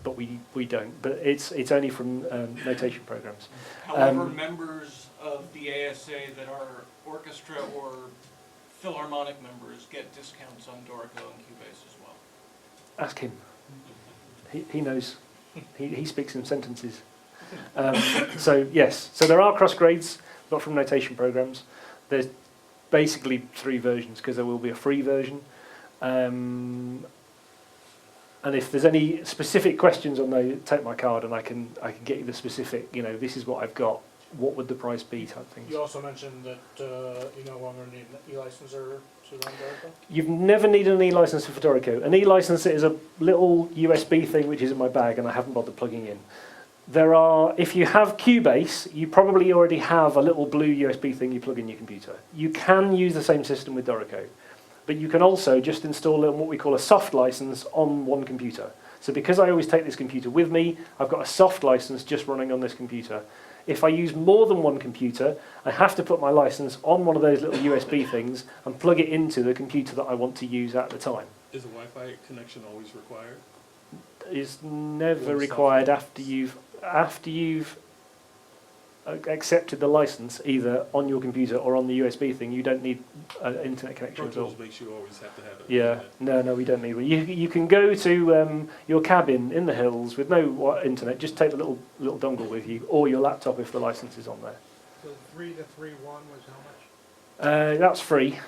But we don't. But it's only from notation programs. However, members of the ASA that are orchestra or philharmonic members get discounts on Dorico and Cubase as well. Ask him. He knows. He speaks in sentences. So yes, so there are cross grades, not from notation programs. There's basically 3 versions because there will be a free version. And if there's any specific questions on those, take my card and I can get you the specific. You know, this is what I've got. What would the price be? Type things. You also mentioned that you no longer need an e-licenser to run Dorico. You've never needed an e-licenser for Dorico. An e-licenser is a little USB thing which is in my bag and I haven't bothered plugging in. There are, if you have Cubase, you probably already have a little blue USB thing you plug in your computer. You can use the same system with Dorico, but you can also just install what we call a soft license on one computer. So because I always take this computer with me, I've got a soft license just running on this computer. If I use more than one computer, I have to put my license on one of those little USB things and plug it into the computer that I want to use at the time. Is a Wi-Fi connection always required? It's never required after you've accepted the license, either on your computer or on the USB thing. You don't need an internet connection at all. Makes you always have to have it. Yeah, no, we don't need one. You can go to your cabin in the hills with no internet. Just take the little dongle with you, or your laptop if the license is on there. So 3 to 3.1 was how much? That's free.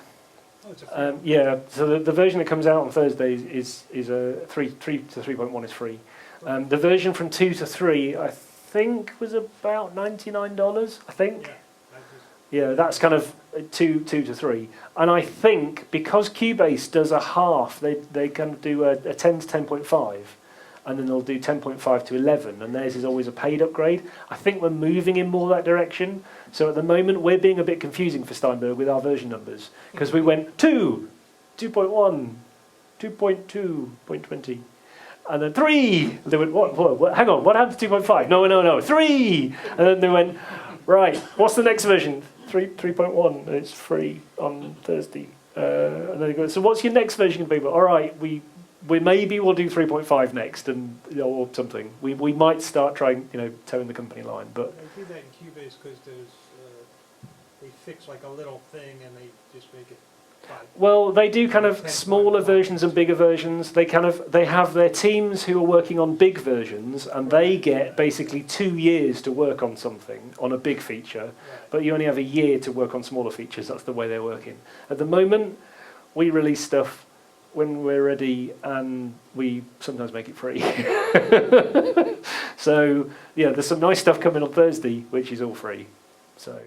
Oh, it's a free one. Yeah, so the version that comes out on Thursday is a 3 to 3.1 is free. The version from 2 to 3, I think, was about $99. I think. Yeah, that's kind of 2 to 3. And I think because Cubase does a half, they can do a 10 to 10.5, and then they'll do 10.5 to 11, and theirs is always a paid upgrade. I think we're moving in more that direction. So at the moment, we're being a bit confusing for Steinberg with our version numbers, because we went 2, 2.1, 2.2.20. And then 3. They went, what? Hang on, what happened to 2.5? No, 3. And then they went, right, what's the next version? 3.1. It's free on Thursday. And then they go, so what's your next version going to be? All right, we maybe we'll do 3.5 next, and or something. We might start trying, towing the company line, but I do that in Cubase because they fix like a little thing and they just make it. Well, they do kind of smaller versions and bigger versions. They have their teams who are working on big versions, and they get basically 2 years to work on something, on a big feature, but you only have a year to work on smaller features. That's the way they're working. At the moment, we release stuff when we're ready, and we sometimes make it free. So, yeah, there's some nice stuff coming on Thursday, which is all free. So.